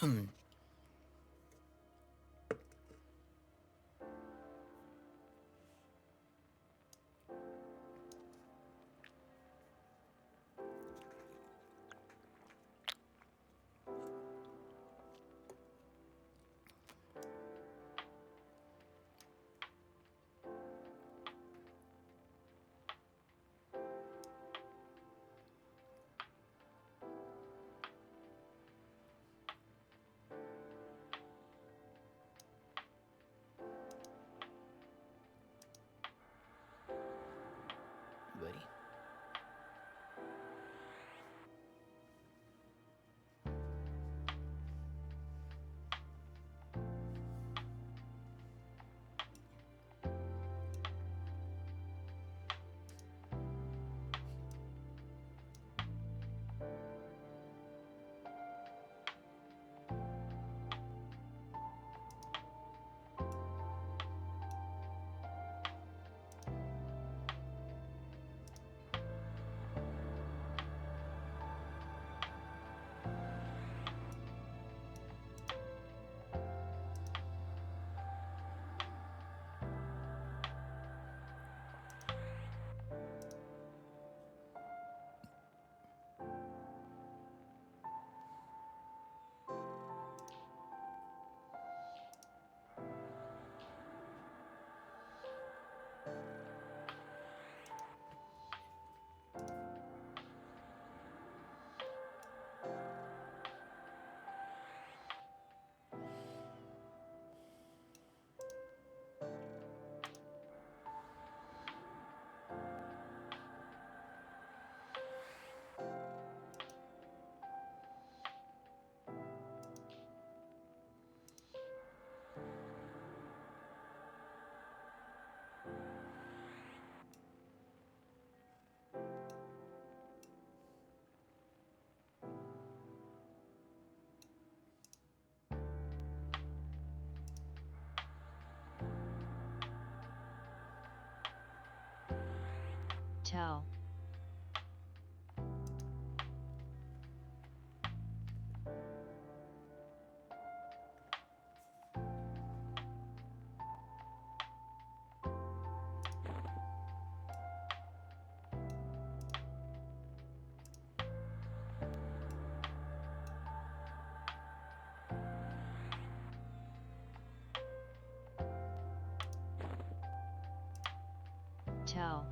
Buddy. Tell. Tell.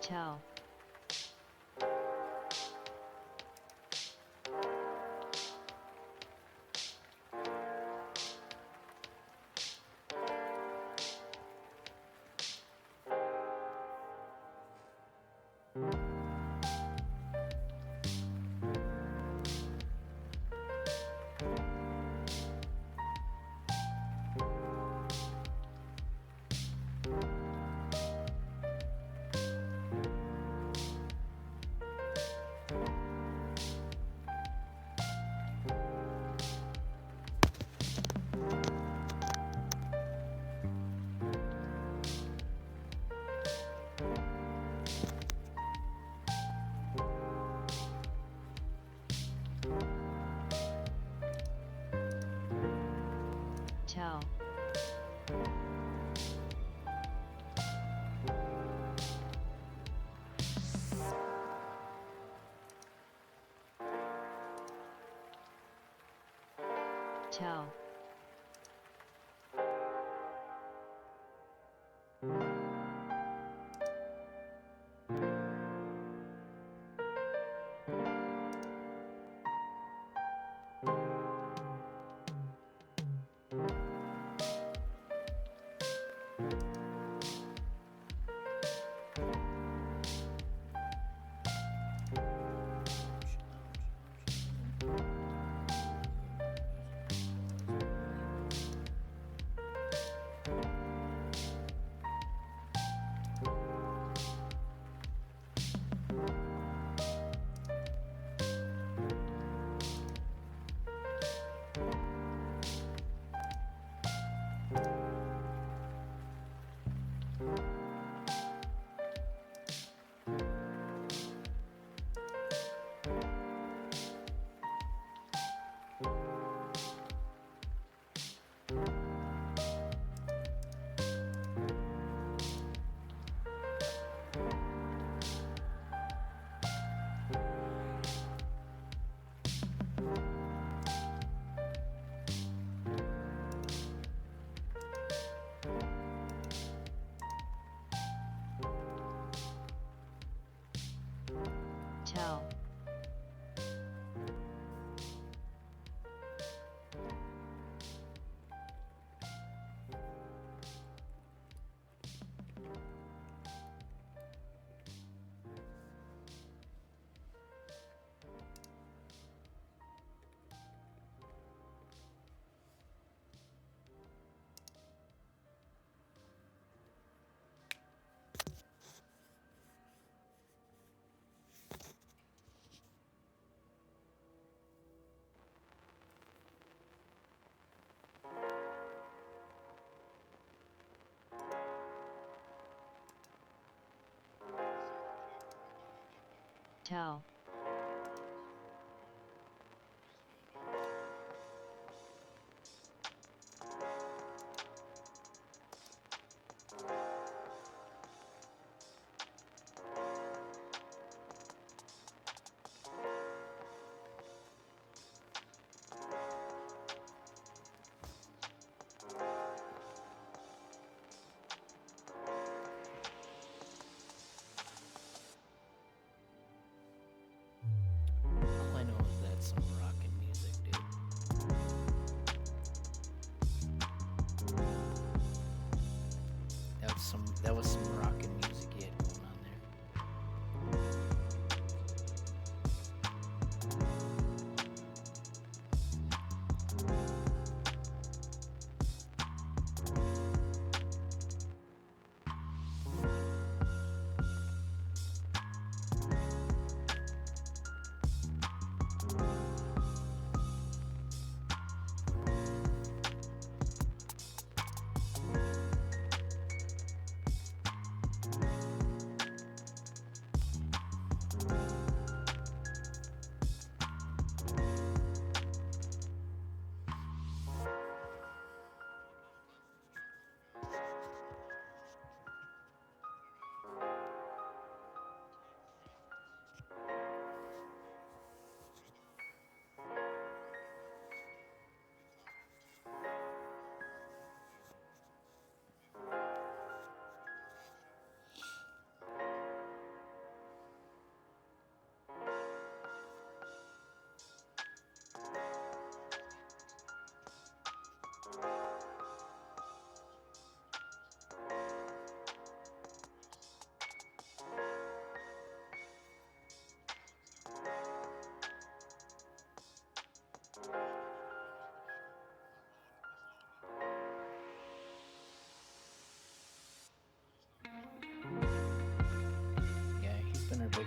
tell, tell, tell, tell, tell,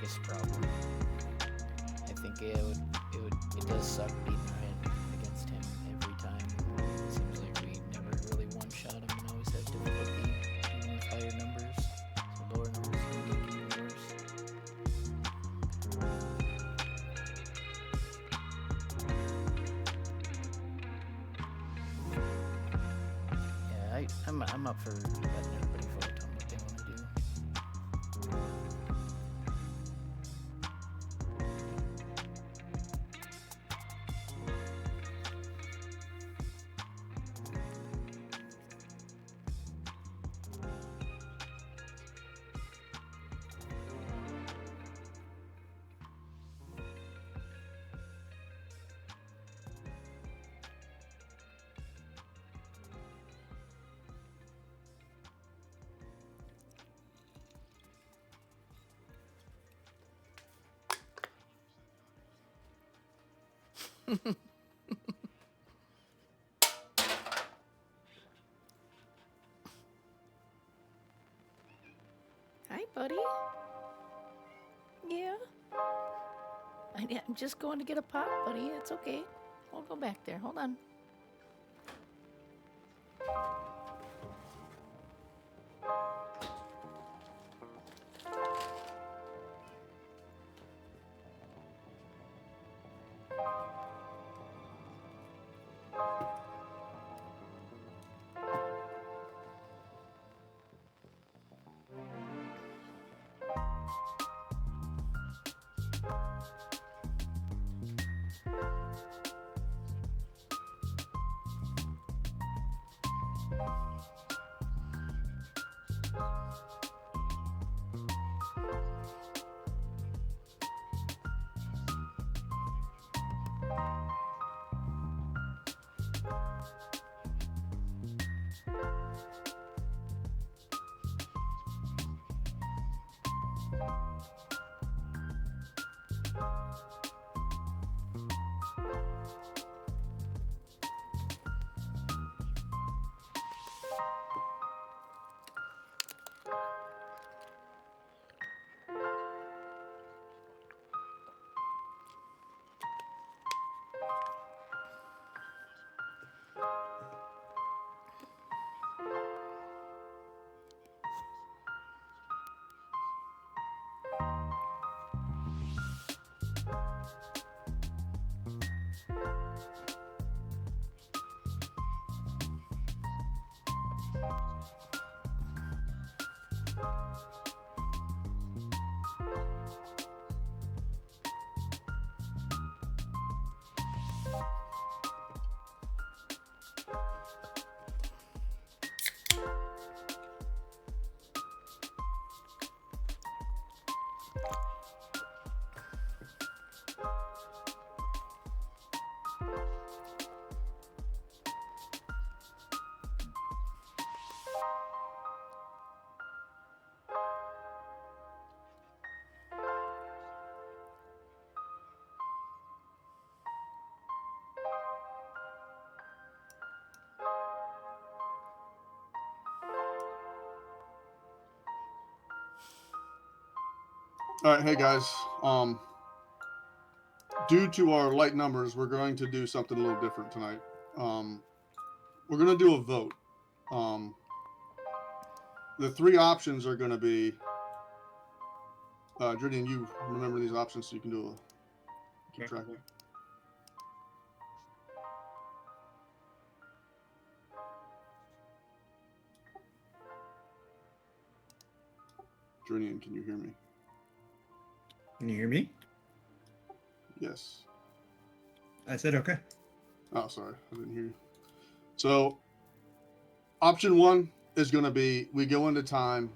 biggest problem. I think it does suck being red against him every time. It seems like we never really one-shot him and always have difficulty even with higher numbers. So lower numbers can make it even worse. Yeah, I'm up for letting everybody vote on what they want to do. Hi, buddy. Yeah. I'm just going to get a pop, buddy. It's okay. I'll go back there. Hold on. All right, hey guys. Due to our light numbers, we're going to do something a little different tonight. We're going to do a vote. The three options are going to be. Julian, you remember these options so you can do keep track of it. Julian, can you hear me? Can you hear me? Yes. I said okay. Oh, sorry, I didn't hear you. So, option one is going to be we go into time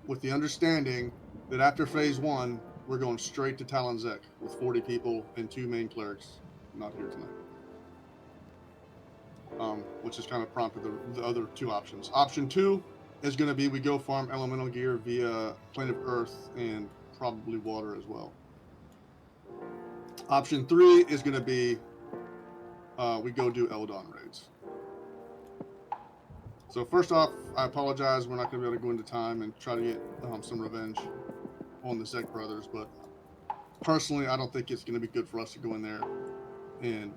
with the understanding that after phase one, we're going straight to Talonzek with 40 people and 2 main clerics not here tonight. Which has kind of prompted the other 2 options. Option 2 is going to be we go farm elemental gear via Plane of Earth and probably water as well. Option 3 is going to be we go do Eldon raids. So first off, I apologize. We're not going to be able to go into time and try to get some revenge. on the Zek brothers, but personally, I don't think it's going to be good for us to go in there and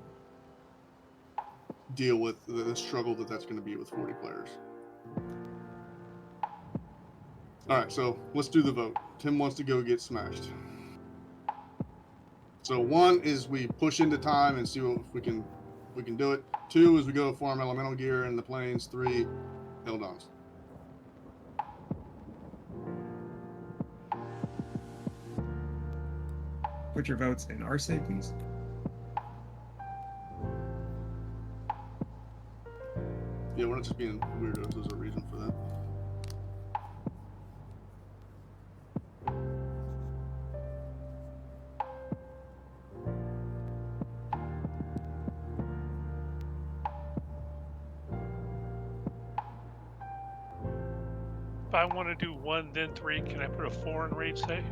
deal with the struggle that's going to be with 40 players. All right, so let's do the vote. Tim wants to go get smashed. So 1 is we push into time and see if we can do it. 2 is we go farm elemental gear in the plains. 3, Eldons. Put your votes in our say, please. Yeah, we're not just being weirdos. There's a reason for that. If I want to do 1, then 3, can I put a 4 in rage say?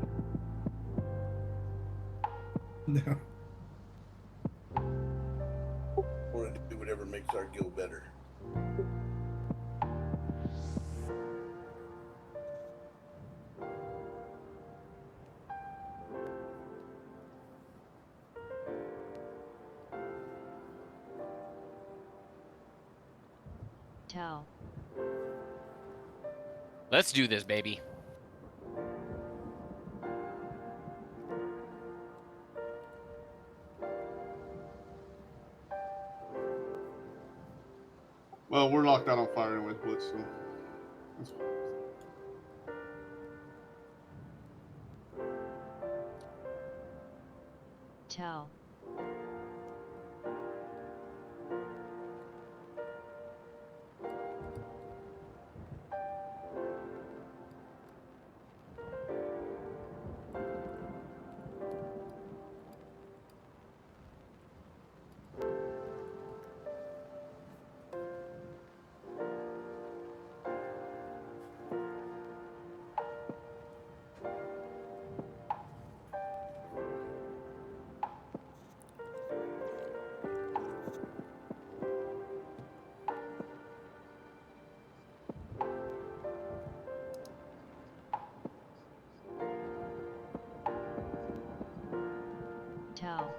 No. Want to do whatever makes our guild better. Tell. Let's do this, baby. Well, we're locked out on fire anyway, Blitz. So that's fine. Tell. Tell.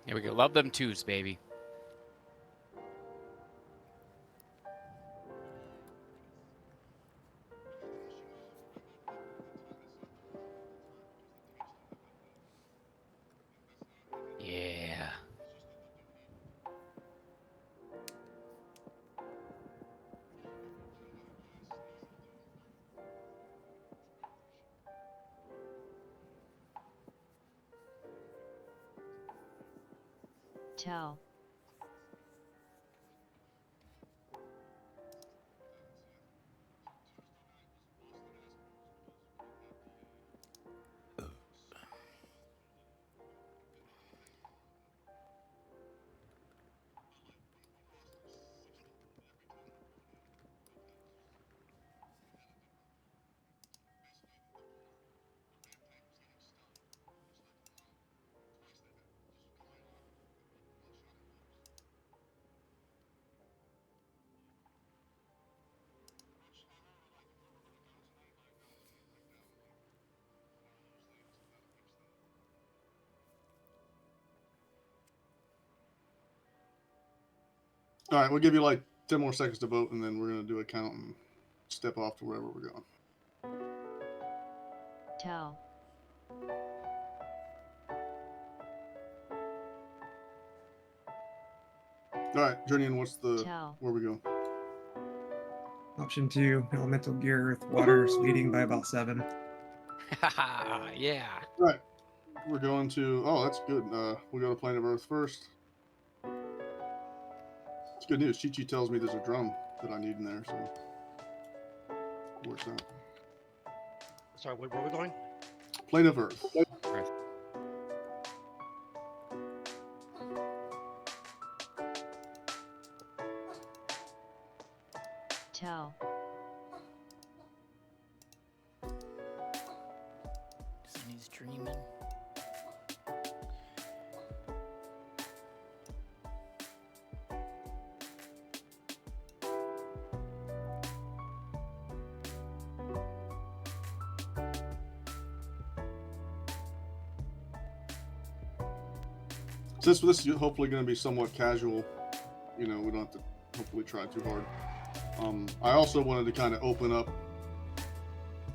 Here we go. Love them twos, baby. Yeah. Tell. All right, we'll give you like 10 more seconds to vote, and then we're going to do a count and step off to wherever we're going. Tell. All right, Journey, what's the Tell. where we go? Option 2, elemental gear, earth, water, speeding by about 7. Yeah. All right, we're going to. Oh, that's good. We go to Planet of Earth first. It's good news. Chi-Chi tells me there's a drum that I need in there, so works out. Sorry, where are we going? Plane of Earth. Earth. Tell. Sonny's dreaming. Since this is hopefully going to be somewhat casual, we don't have to hopefully try too hard. I also wanted to kind of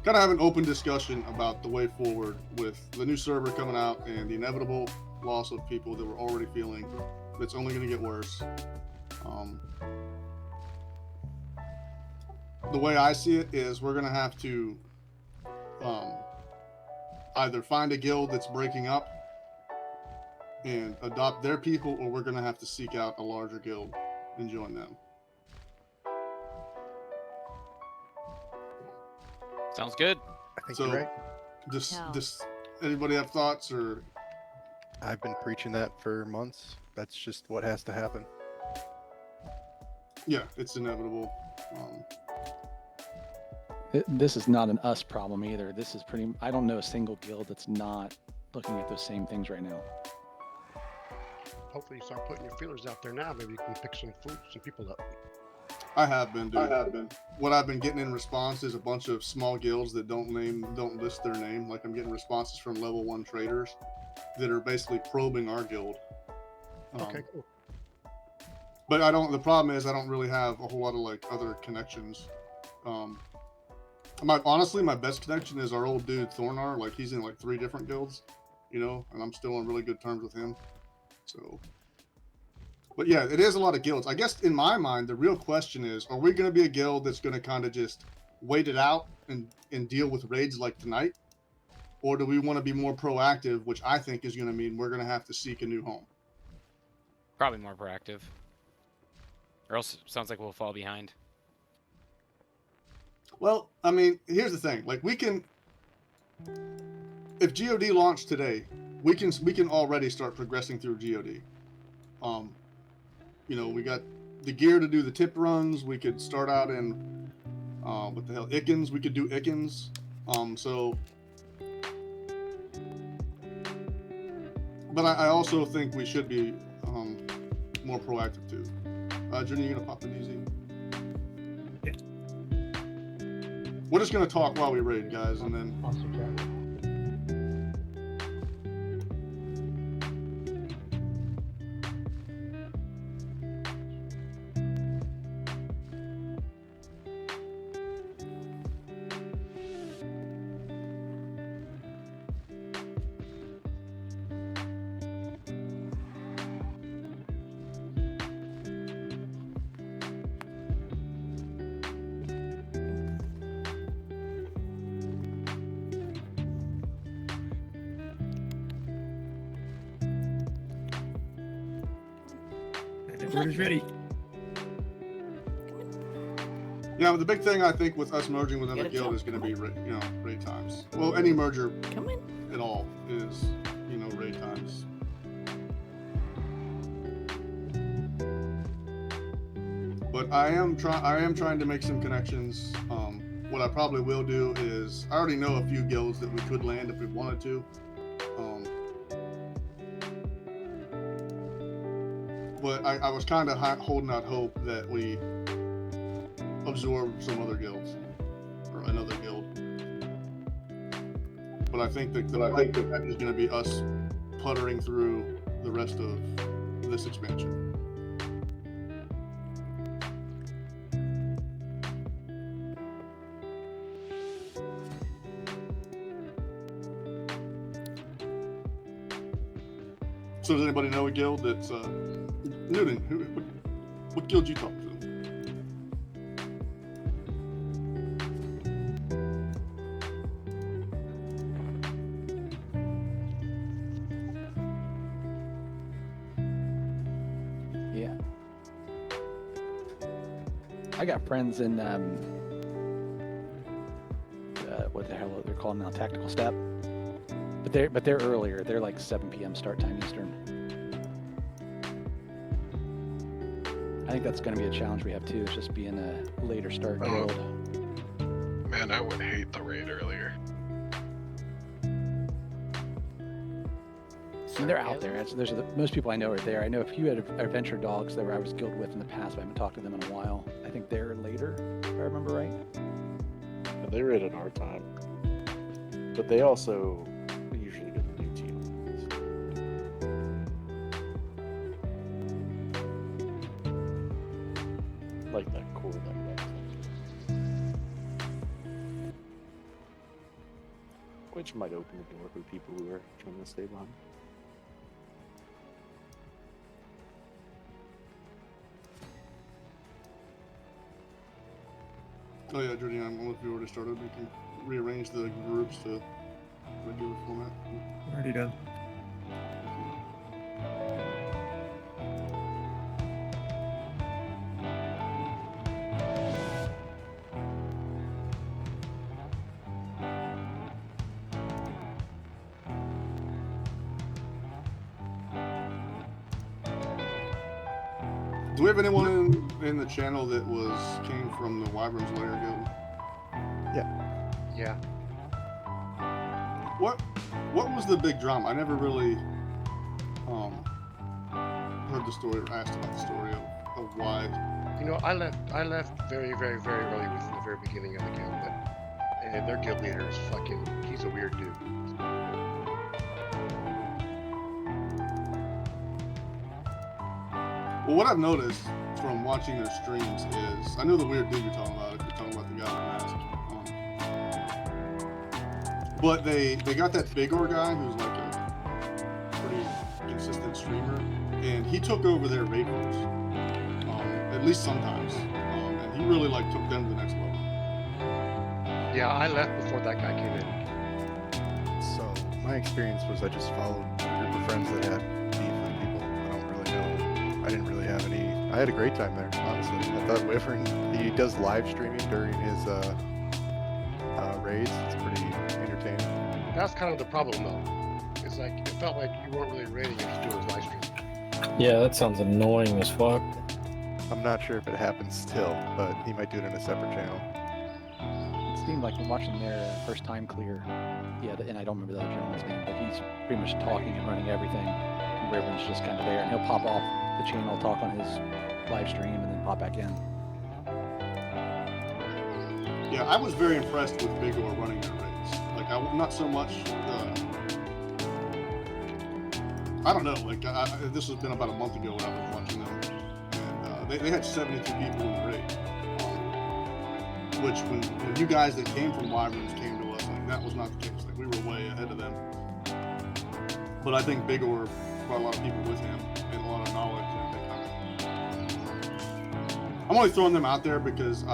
have an open discussion about the way forward with the new server coming out and the inevitable loss of people that we're already feeling. That's only going to get worse. The way I see it is we're going to have to either find a guild that's breaking up and adopt their people, or we're going to have to seek out a larger guild and join them. Sounds good. I think So, you're right. Just anybody have thoughts or? I've been preaching that for months. That's just what has to happen. Yeah, it's inevitable. This is not an us problem either. This is I don't know a single guild that's not looking at those same things right now. Hopefully you start putting your feelers out there now. Maybe you can pick some people up. I have been, dude. What I've been getting in response is a bunch of small guilds that don't list their name. Like, I'm getting responses from level 1 traders that are basically probing our guild. Okay, cool. But the problem is I don't really have a whole lot of like other connections. Honestly, my best connection is our old dude Thornar. Like, he's in like 3 different guilds, and I'm still on really good terms with him. So, but yeah, it is a lot of guilds. I guess in my mind, the real question is, are we going to be a guild that's going to kind of just wait it out and deal with raids like tonight? Or do we want to be more proactive, which I think is going to mean we're going to have to seek a new home? Probably more proactive. Or else it sounds like we'll fall behind. Well, I mean, here's the thing. Like, if GOD launched today, we can already start progressing through GOD. We got the gear to do the tip runs. We could start out in what the hell, Ikens. We could do Ikens. But I also think we should be more proactive too. Junior, you gonna pop in easy? Yeah. We're just gonna talk while we raid, guys, and then. Everybody's ready. Yeah, but the big thing I think with us merging with another Gotta guild jump. is going to be raid times. Well, any merger Come in. at all is raid times. But I am trying to make some connections. What I probably will do is I already know a few guilds that we could land if we wanted to. But I was kind of holding out hope that we absorb some other guilds or another guild. But I think that is going to be us puttering through the rest of this expansion. So does anybody know a guild that's Newton? What guild you talk to? Yeah. I got friends in what the hell they're called now, Tactical Step. But they're earlier. They're like 7 p.m. start time Eastern. I think that's going to be a challenge we have too. Is just being a later start guild. Man, I would hate the raid earlier. I mean, they're out there. Most people I know are there. I know a few adventure dogs that I was guild with in the past, but I haven't talked to them in a while. I think they're later, if I remember right. And they raid at our time. But they also usually get the new TLPs. Like that core that we have. Which might open the door for people who are trying to stay behind. Oh yeah, Jordan, I don't know if you already started. We can rearrange the groups to regular format. Already done. Do we have anyone in the channel that came from the Wyvern's Lair Guild? Yeah. What was the big drama? I never really heard the story or asked about the story of why. You know, I left very, very, very early within the very beginning of the guild, and their guild leader is he's a weird dude. Well, what I've noticed from watching their streams is, I know the weird dude you're talking about, if you're talking about the guy with the mask. But they got that Bigor guy who's like a pretty consistent streamer, and he took over their raid groups, at least sometimes, and he really like took them to the next level. Yeah, I left before that guy came in. So my experience was I just followed a group of friends that had beef with people. I didn't really have any. I had a great time there, honestly. I thought Wyvern, he does live streaming during his raids. It's pretty entertaining. That's kind of the problem, though. It's like it felt like you weren't really raiding; you're just doing his live stream. Yeah, that sounds annoying as fuck. I'm not sure if it happens still, but he might do it in a separate channel. It seemed like when watching their first time clear, and I don't remember the other gentleman's name, but he's pretty much talking and running everything. And Wyvern's just kind of there, and he'll pop off the channel, talk on his live stream, and then pop back in. Yeah, I was very impressed with Bigor running their raids. Like, not so much. I don't know. Like, this has been about a month ago when I was watching them, and they had 72 people in the raid. Which, when you guys that came from Wyverns came to us, like that was not the case. Like we were way ahead of them. But I think Bigor brought a lot of people with him and a lot of knowledge. And I'm only throwing them out there because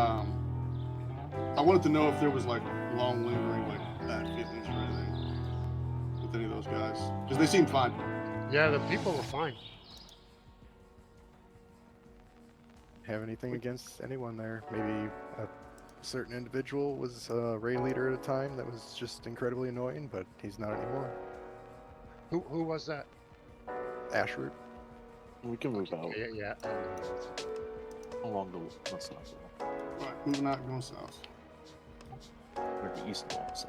I wanted to know if there was like long lingering like bad feelings or anything with any of those guys, because they seemed fine. Yeah, the people were fine. Have anything against anyone there? Maybe a certain individual was a raid leader at a time that was just incredibly annoying, but he's not anymore. Who was that? Ashroot. We can move out Yeah. along the west side. Right, moving out, going south. Or the east wall, so.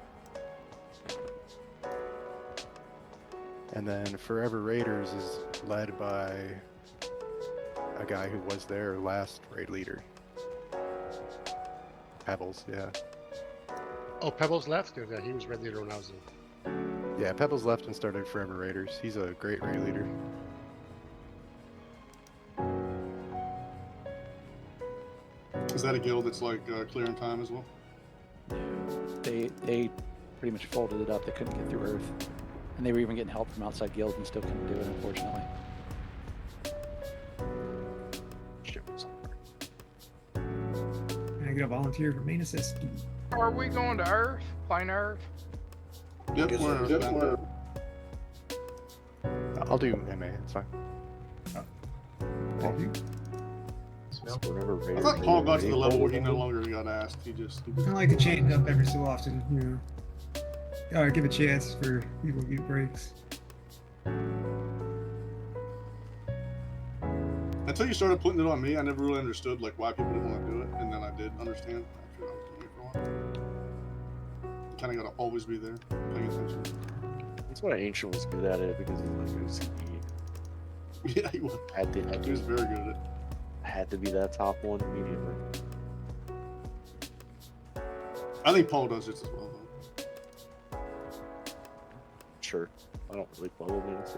And then Forever Raiders is led by a guy who was their last raid leader. Pebbles, yeah. Oh, Pebbles left? Yeah, he was raid leader when I was in. Yeah, Pebbles left and started Forever Raiders. He's a great raid leader. Is that a guild that's like clearing time as well? They pretty much folded it up. They couldn't get through Earth, and they were even getting help from outside guilds and still couldn't do it, unfortunately. Can I get a volunteer for main assist? Are we going to Earth? Plain Earth? Yep, we're I'll do MA, it's fine. Thank you. ask whenever Raider. I thought Paul got to the level where he no longer got asked. He I like to change up every so often, you know. Gotta give a chance for people to get breaks. Until you started putting it on me, I never really understood like why people didn't want to do it, and then I did understand after I was doing it for a while. You kind of gotta always be there, paying attention. That's why Ancient was good at it, because of like OCD. Yeah, he was. He was very good at it. Had to be that top one immediately. I think Paul does it as well, though. Sure. I don't really follow things.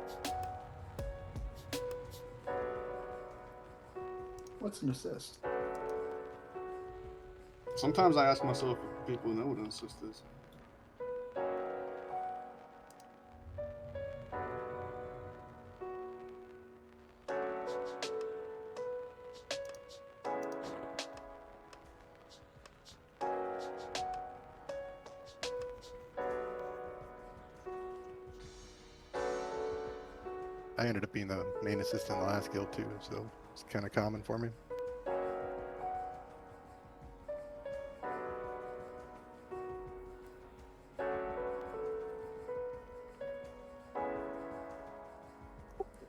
What's an assist? Sometimes I ask myself if people know what an assist is. I ended up being the main assist in the last guild too, so it's kind of common for me.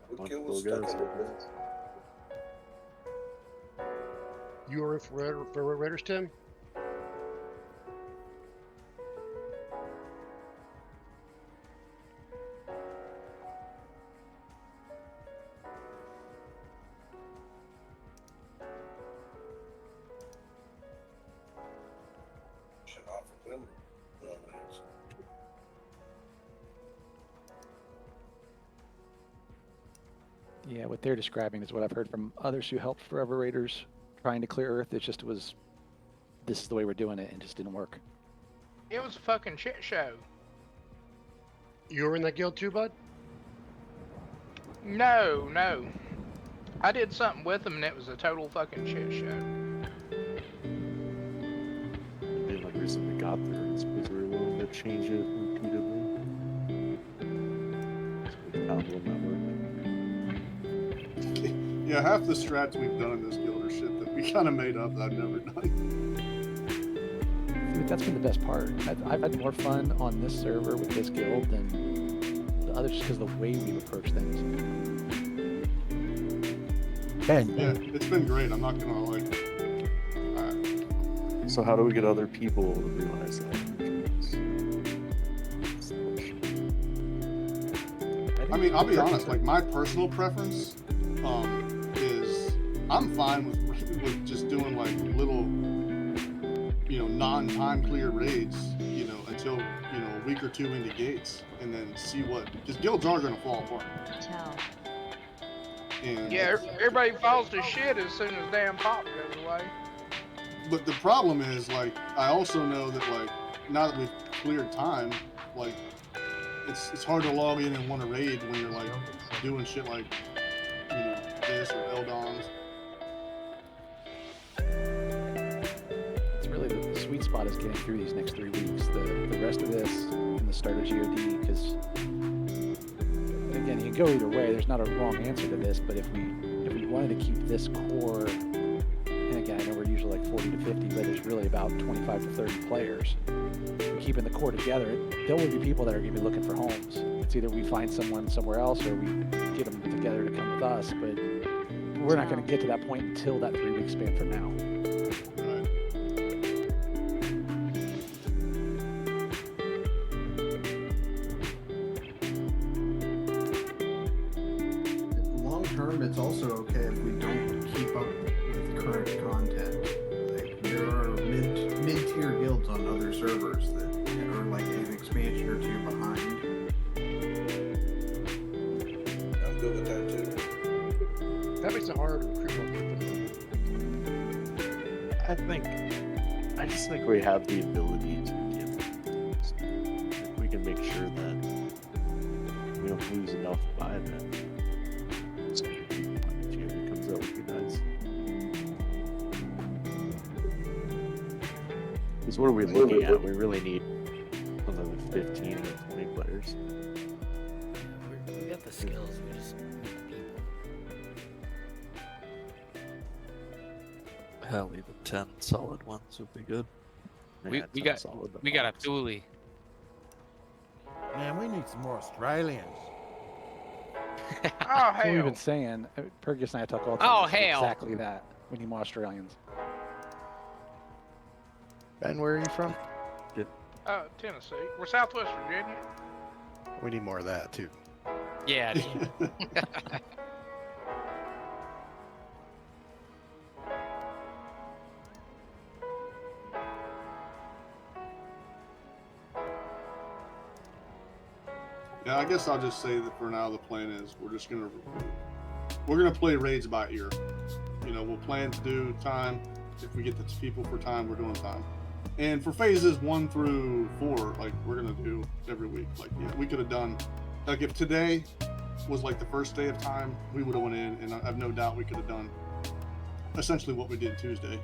What guild was stuck in the You were for Raiders, Tim? shit off of them. Yeah, what they're describing is what I've heard from others who helped Forever Raiders trying to clear Earth. It just was, this is the way we're doing it, and it just didn't work. It was a fucking shit show. You were in that guild too, bud? No, no. I did something with them and it was a total fucking shit show. They like recently got there and suppose they were willing to change it repeatedly. So we found one that worked. Yeah, half the strats we've done in this guild are shit that we kind of made up that I've never done. Dude, that's been the best part. I've had more fun on this server with this guild than the others just because of the way we approach things. Yeah, it's been great. I'm not gonna like. So how do we get other people to realize that? I mean, I'll be honest. Like my personal preference is I'm fine with just doing like little, you know, non-time clear raids, you know, until you know a week or two into gates, and then see what because guilds are gonna fall apart. Tell. And Yeah, everybody falls to shit as soon as damn pop goes away. But the problem is, like, I also know that, like, now that we've cleared time, like, it's hard to log in and want to raid when you're, like, doing shit like, you know, this or Eldon's. It's really the sweet spot is getting through these next 3 weeks. The rest of this and the start of GOD, because again, you can go either way. There's not a wrong answer to this, but if we wanted to keep this core, and again, I know we're usually like 40 to 50, but it's really about 25 to 30 players. Keeping the core together, there will be people that are going to be looking for homes. It's either we find someone somewhere else or we get them together to come with us, but we're not going to get to that point until that 3 week span from now. Long term, it's also okay if we don't keep up with current content. Like, there are mid-tier guilds on other servers that are like an expansion or two behind. I'm good with that too. That makes it hard to recruit more people. I just think we have the ability to get. If we can make sure that we don't lose enough by that. So champion comes out would be nice. Because what are we looking at? We really need another 15 or 20 players. We got the skills, we just need the people. Hell, even 10 solid ones would be good. We Yeah, 10 got solid we got a ones. Thule. Man, we need some more Australians. Oh That's what we've hell! been saying. Purgus and I talk all the Oh, time. hell. Exactly that. We need more Australians. Ben, where are you from? Tennessee. We're Southwest Virginia. We need more of that too. Yeah. Yeah, I guess I'll just say that for now the plan is we're gonna play raids by ear. You know, we'll plan to do time. If we get the people for time, we're doing time. And for phases 1 through 4, like we're gonna do every week. Like yeah, we could have done like if today was like the first day of time, we would have went in, and I have no doubt we could have done essentially what we did Tuesday.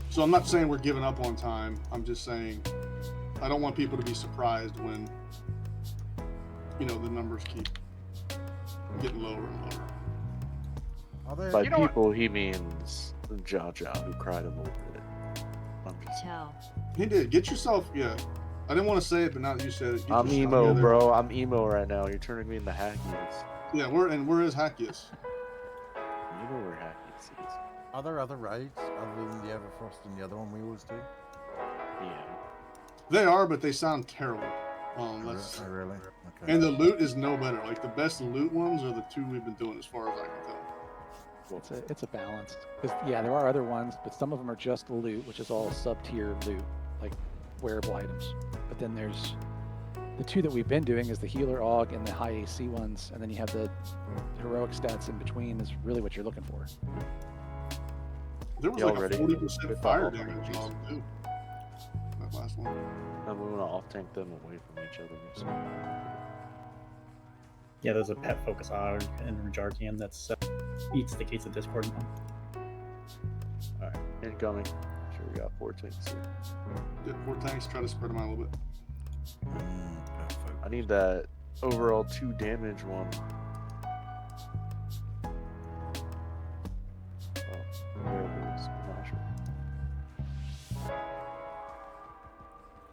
So I'm not saying we're giving up on time. I'm just saying I don't want people to be surprised when, you know, the numbers keep getting lower and lower. By people, he means Jaja, who cried a little bit. Tell. He did. Get yourself, yeah. I didn't want to say it, but now that you said it, get I'm yourself emo, together. bro. I'm emo right now. You're turning me into Hackies. Yeah, where is Hackius? You know where Hackies is. Are there other raids other than the Everfrost and the other one we always do? Yeah. They are, but they sound terrible. Oh, really? Okay. And the loot is no better. Like the best loot ones are the 2 we've been doing, as far as I can tell. It's a balance. Because yeah, there are other ones, but some of them are just loot, which is all sub-tier loot, like wearable items. But then there's the 2 that we've been doing is the healer aug and the high AC ones, and then you have the heroic stats in between is really what you're looking for. There was like a 40% fire damage on too. That last one. I'm gonna off-tank them away from each other. Yeah, there's a pet focus AUG in Rejarkian that's eats the gates of Discord now. Alright, incoming. Sure, we got 4 tanks here. Get 4 tanks, try to spread them out a little bit. I need that overall 2 damage one. Oh, there it is. I'm not sure.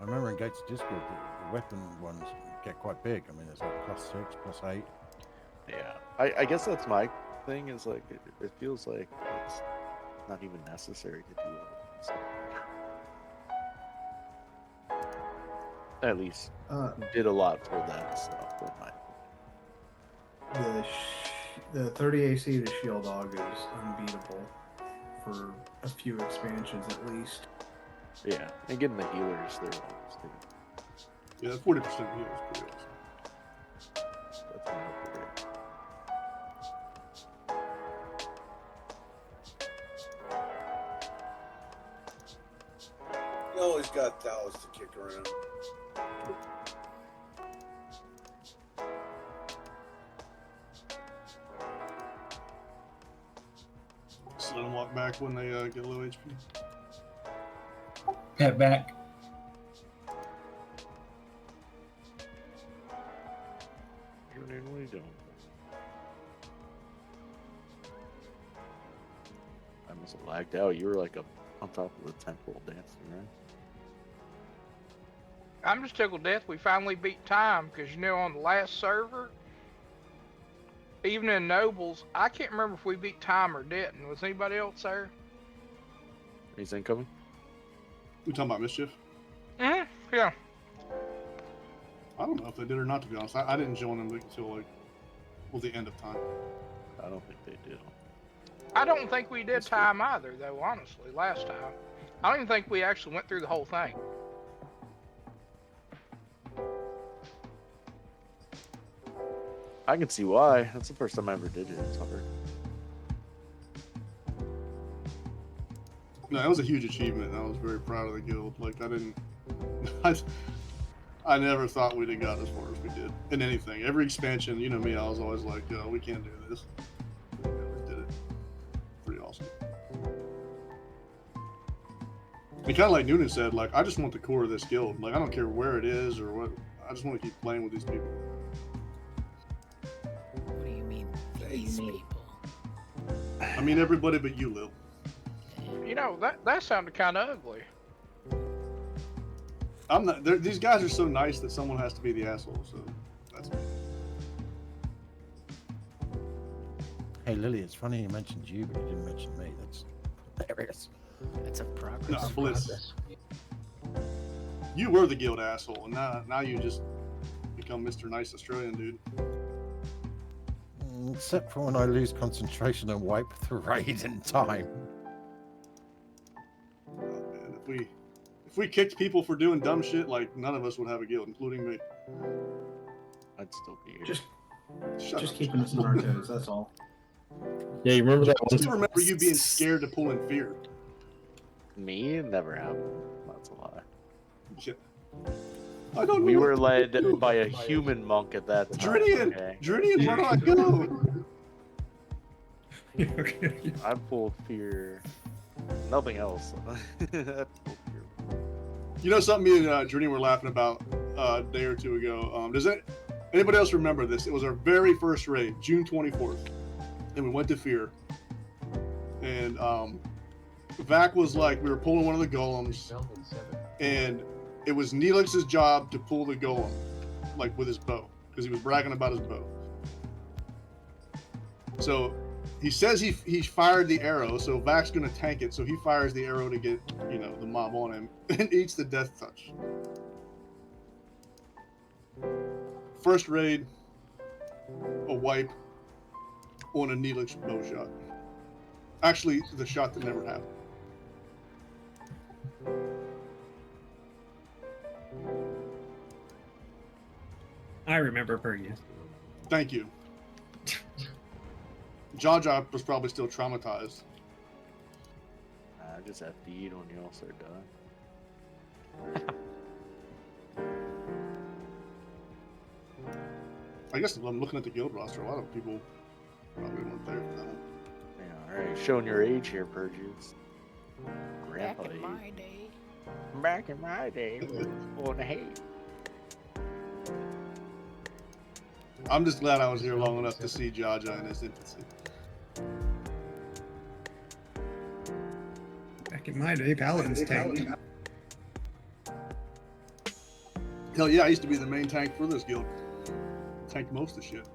I remember in Gates of Discord, the weapon ones get quite big. I mean, it's like +6, +8. Yeah, I guess that's my thing. Is like it feels like it's not even necessary to do it. So, at least did a lot for that stuff. In my The 30 AC to shield AUG is unbeatable for a few expansions at least. Yeah, and getting the healers there. Yeah, 40% heal is pretty awesome. That's gonna help the rate. You always got Dallas to kick around. Just let them walk back when they get low HP. Pet back. Generally don't. I must have lagged out. You were like on top of the temple dancing, right? I'm just tickled death we finally beat time because you know on the last server, even in Nobles, I can't remember if we beat time or didn't. Was anybody else there? He's incoming. We talking about Mischief? Yeah. I don't know if they did or not, to be honest. I didn't join them until the end of time. I don't think they did. I don't think we did time either, though, honestly, last time. I don't even think we actually went through the whole thing. I can see why. That's the first time I ever did it. It's hard. No, that was a huge achievement, and I was very proud of the guild. Like, I never thought we'd have got as far as we did in anything. Every expansion, you know me, I was always like, yo, we can't do this. We did it. Pretty awesome. And kind of like Noonan said, like, I just want the core of this guild. Like, I don't care where it is or what. I just want to keep playing with these people. What do you mean, these people? I mean everybody but you, Lil. You know, that sounded kind of ugly. I'm not. These guys are so nice that someone has to be the asshole. So that's me. Hey Lily, it's funny you mentioned you, but you didn't mention me. That's hilarious. It's a progress. No, Bliss. You were the guild asshole, and now you just become Mr. Nice Australian dude. Except for when I lose concentration and wipe the raid in time. Oh, man, if we kicked people for doing dumb shit, like none of us would have a guild, including me. I'd still be here. Just keeping us on our toes. That's all. Yeah, you remember that I one still remember you being scared to pull in fear. Me? Never happened. That's a lie. Yeah. I don't We know were what to led do. by a human monk at that time. Drinian! Okay? Drinian, where do I go? I pulled fear. Nothing else. You know something me and Drinian were laughing about a day or two ago? Does anybody else remember this? It was our very first raid, June 24th. And we went to Fear. And Vac was like, we were pulling one of the golems. And it was Neelix's job to pull the golem, like with his bow, because he was bragging about his bow. So he says he fired the arrow, so Vac's gonna tank it, so he fires the arrow to get, you know, the mob on him, and eats the death touch. First raid, a wipe on a Neelix bow shot. Actually, the shot that never happened. I remember Pergus. Thank you. Jaja was probably still traumatized. I just FD'd when you all start dying. I guess I'm looking at the guild roster. A lot of people probably weren't there for that one. Yeah, alright. Showing your age here, Purges. Grandpa Back in age. my day. Back in my day, we were full of hate. I'm just glad I was here long enough to see Jaja in his infancy. Back in my day, Paladins tanked. Hell yeah, I used to be the main tank for this guild. Tanked most of the shit.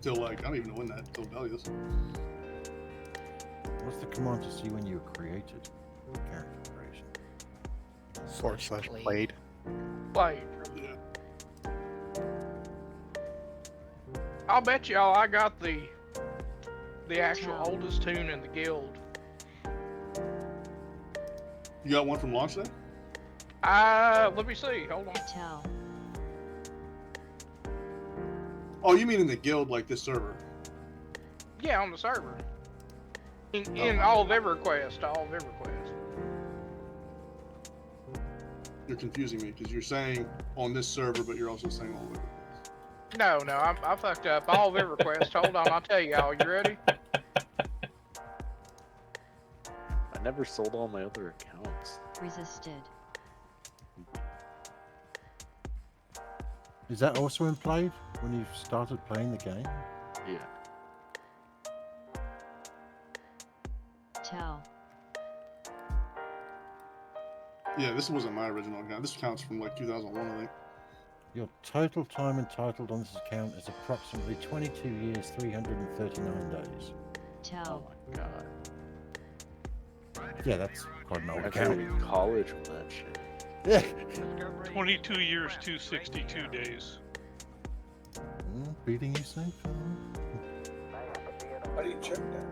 Till like, I don't even know when that, till Delius. What's the command to see when you were created? Character creation. /played. Played. Yeah. I'll bet y'all I got the actual oldest tune in the guild. You got one from launch day? Let me see. Hold on. Tell. Oh, you mean in the guild, like this server? Yeah, on the server. In all of EverQuest, all of EverQuest. You're confusing me because you're saying on this server, but you're also saying all over. No, I fucked up. All of EverQuest. Hold on, I'll tell y'all. You ready? I never sold all my other accounts. Resisted. Is that also in played when you started playing the game? Yeah. Tell. Yeah, this wasn't my original account. This counts from like 2001, I think. Your total time entitled on this account is approximately 22 years, 339 days. Tell. Oh my god. Yeah, that's quite an old I account. in college with that shit. Yeah. 22 years, 262 days. Beating you safe? How do you check that?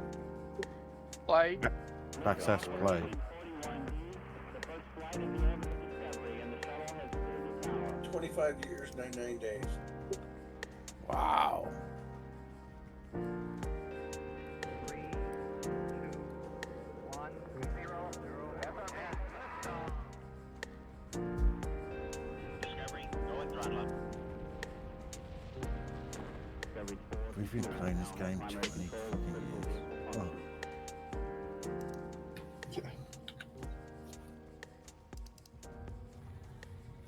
Play. Access play. 25 years, 99 days. Wow. We've been playing this game 20 fucking years. Oh.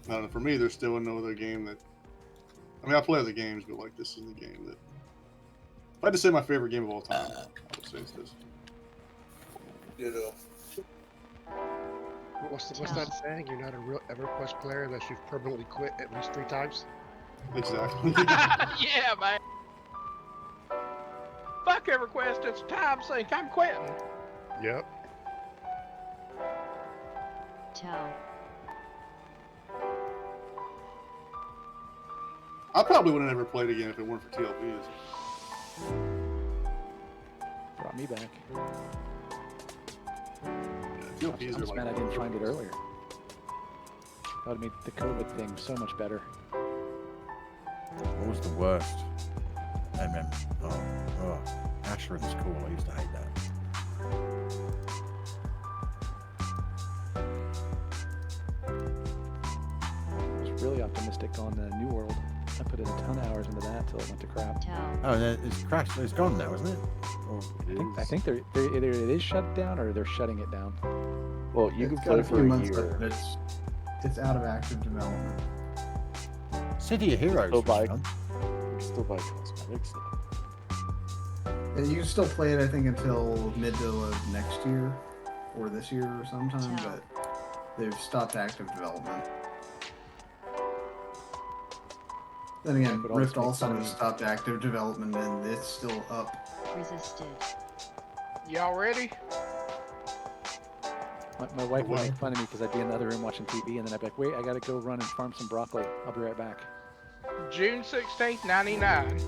I don't know. For me, there's still no other game that. I mean, I play other games, but like this is the game that. If I had to say my favorite game of all time, I would say it's this. Ditto. What's that saying? You're not a real EverQuest player unless you've permanently quit at least 3 times? Exactly. Yeah, man. Fuck EverQuest, it's a time sink. I'm quitting. Yep. Tell. I probably would have never played again if it weren't for TLPs. Brought me back. Yeah, I'm TLPs just are mad I like. didn't find it earlier. That would have made the COVID thing so much better. What was the worst? Asher in school. I used to hate that. I was really optimistic on the New World. I put in a ton of hours into that till it went to crap. Tell. Oh, it's crashed. It's gone now, isn't it? Or I think they're either it is shut down or they're shutting it down. Well, you can It's play got a for few a months year. left, but it's out of active development. City of Heroes. Still was buy, fun. you can still buy cosmetics. You can still play it, I think, until middle of next year or this year or sometime, Tell. but they've stopped active development. Then again, But all Rift this makes also money. has stopped active development and it's still up. Resisted. Y'all ready? My wife would What? make fun of me because I'd be in the other room watching TV and then I'd be like, wait, I gotta go run and farm some broccoli. I'll be right back. June 16th, 99.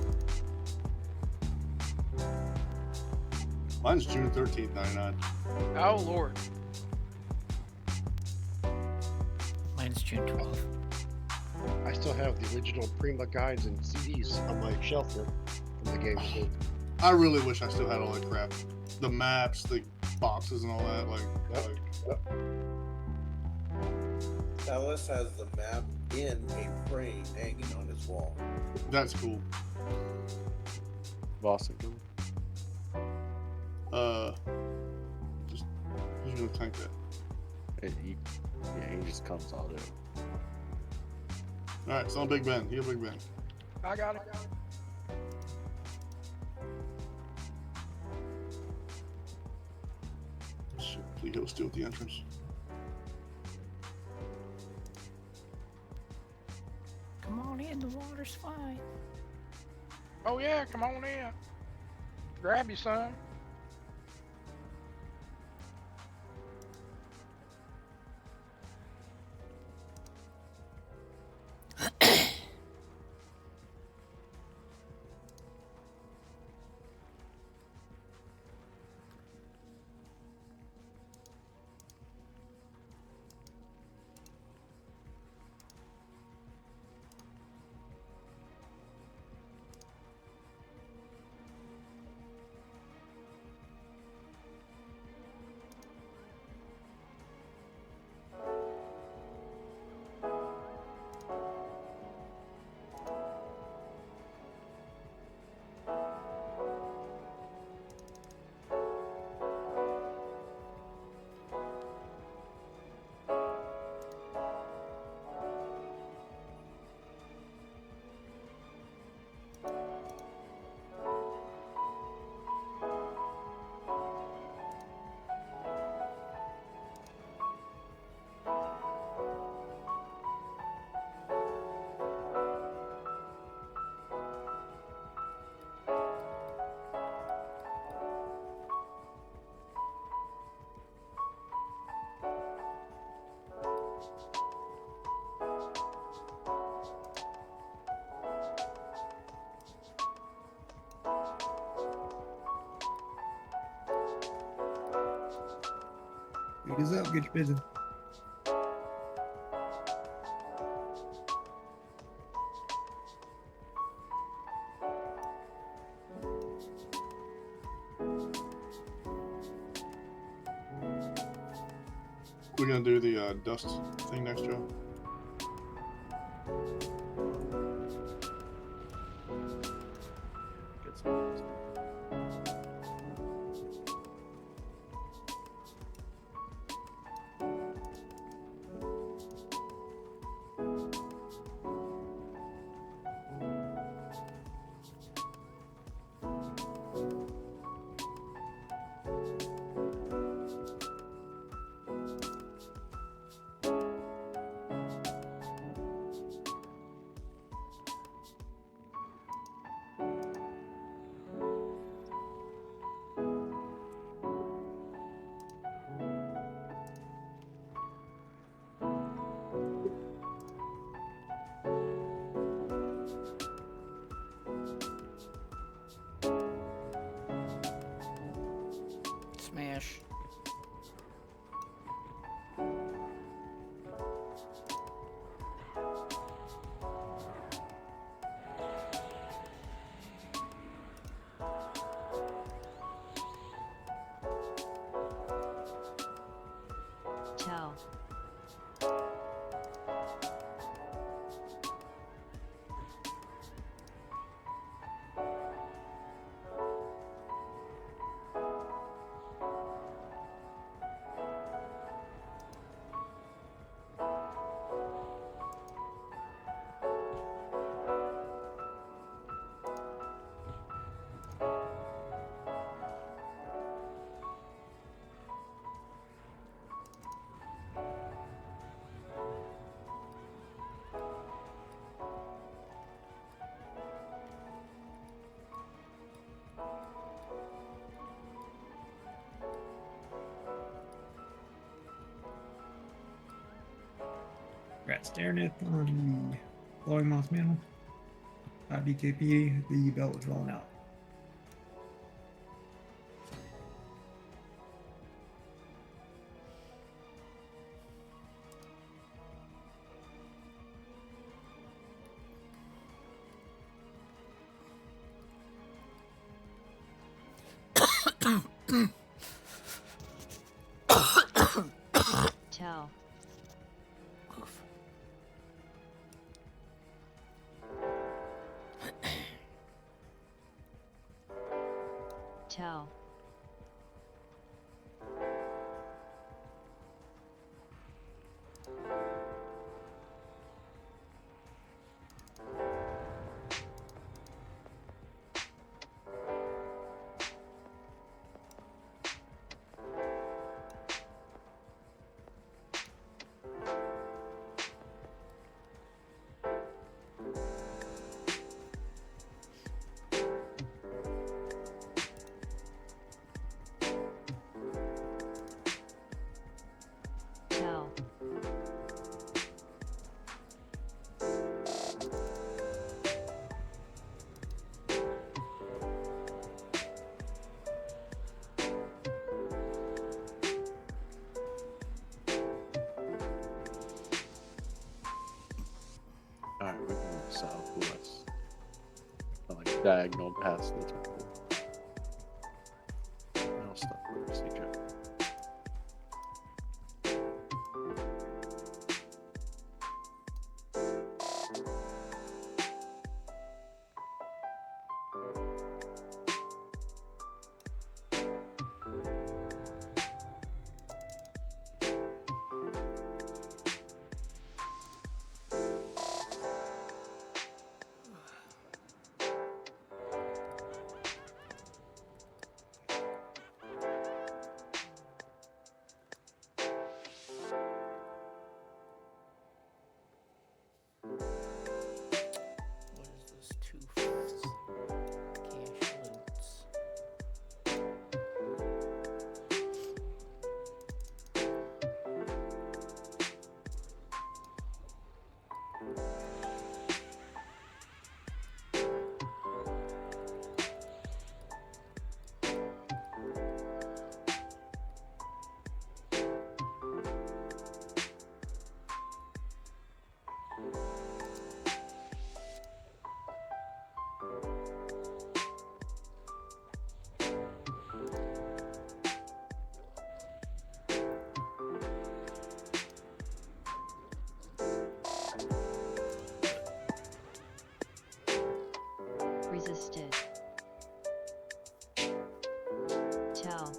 Mine's June 13th, 99. Oh, Lord. Mine's June 12th. I still have the original Prima guides and CDs on my shelf here from the game. So I really wish I still had all that crap. The maps, the boxes, and all that. Alice has the map in a frame hanging on his wall. That's cool. Boston. Just who's gonna tank that? Yeah, he just comes auto. All right, it's on Big Ben. Heal Big Ben. I got it. Shit, please he'll steal at the entrance. Come on in, the water's fine. Oh, yeah, come on in. Grab you some. Beat us up, get your business. We're gonna do the dust thing next, Joe. Get some. smash. Tell. Rat Starenith on the Glowing Moss Mantle. BKP, the belt was rolling out. Tell. Tell. Tell. Alright, we're going southwest. Like diagonal past the temple. I'll stop for a second. What is this? 2/5 cash loads. Resisted. Tell.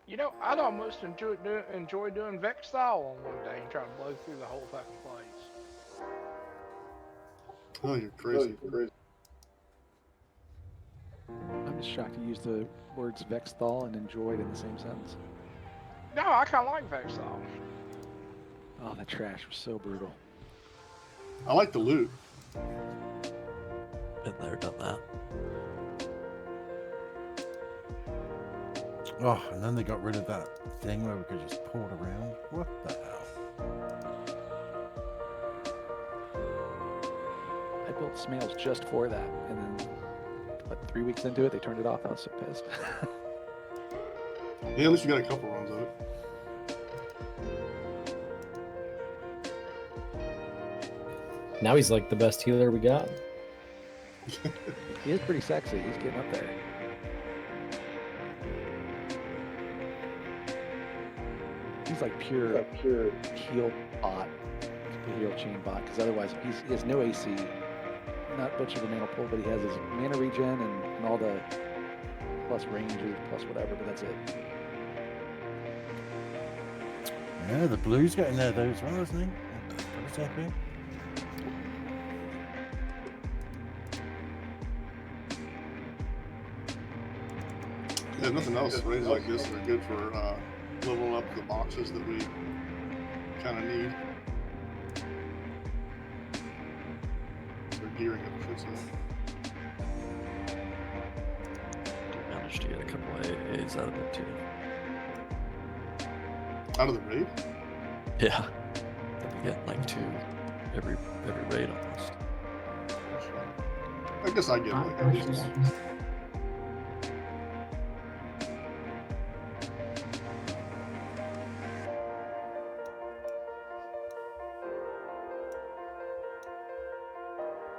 You know, I'd almost enjoy doing Vexthal on one day and try to blow through the whole fucking place. Oh, you're crazy. I'm just shocked you used the words Vexthal and enjoyed in the same sentence. No, I kind of like Vexthal. Oh, that trash was so brutal. I like the loot. Been there, done that. Oh, and then they got rid of that thing where we could just port around. What the hell? I built Smails just for that, and then, what, 3 weeks into it, they turned it off. I was so pissed. Yeah, at least you got a couple runs of it. Now he's like the best healer we got. He is pretty sexy. He's getting up there. He's like pure heal bot, heal chain bot. Because otherwise, he has no AC, not much of a mana pull, but he has his mana regen and all the plus ranges, plus whatever. But that's it. Yeah, the blue's getting there though as well, isn't he? What's happening? Yeah, if nothing else, raids like this are good for leveling up the boxes that we kind of need. So gearing up for some. Managed to get a couple of AAs out of it too. Out of the raid? Yeah. We get like 2 every raid almost. I guess I get like at least one.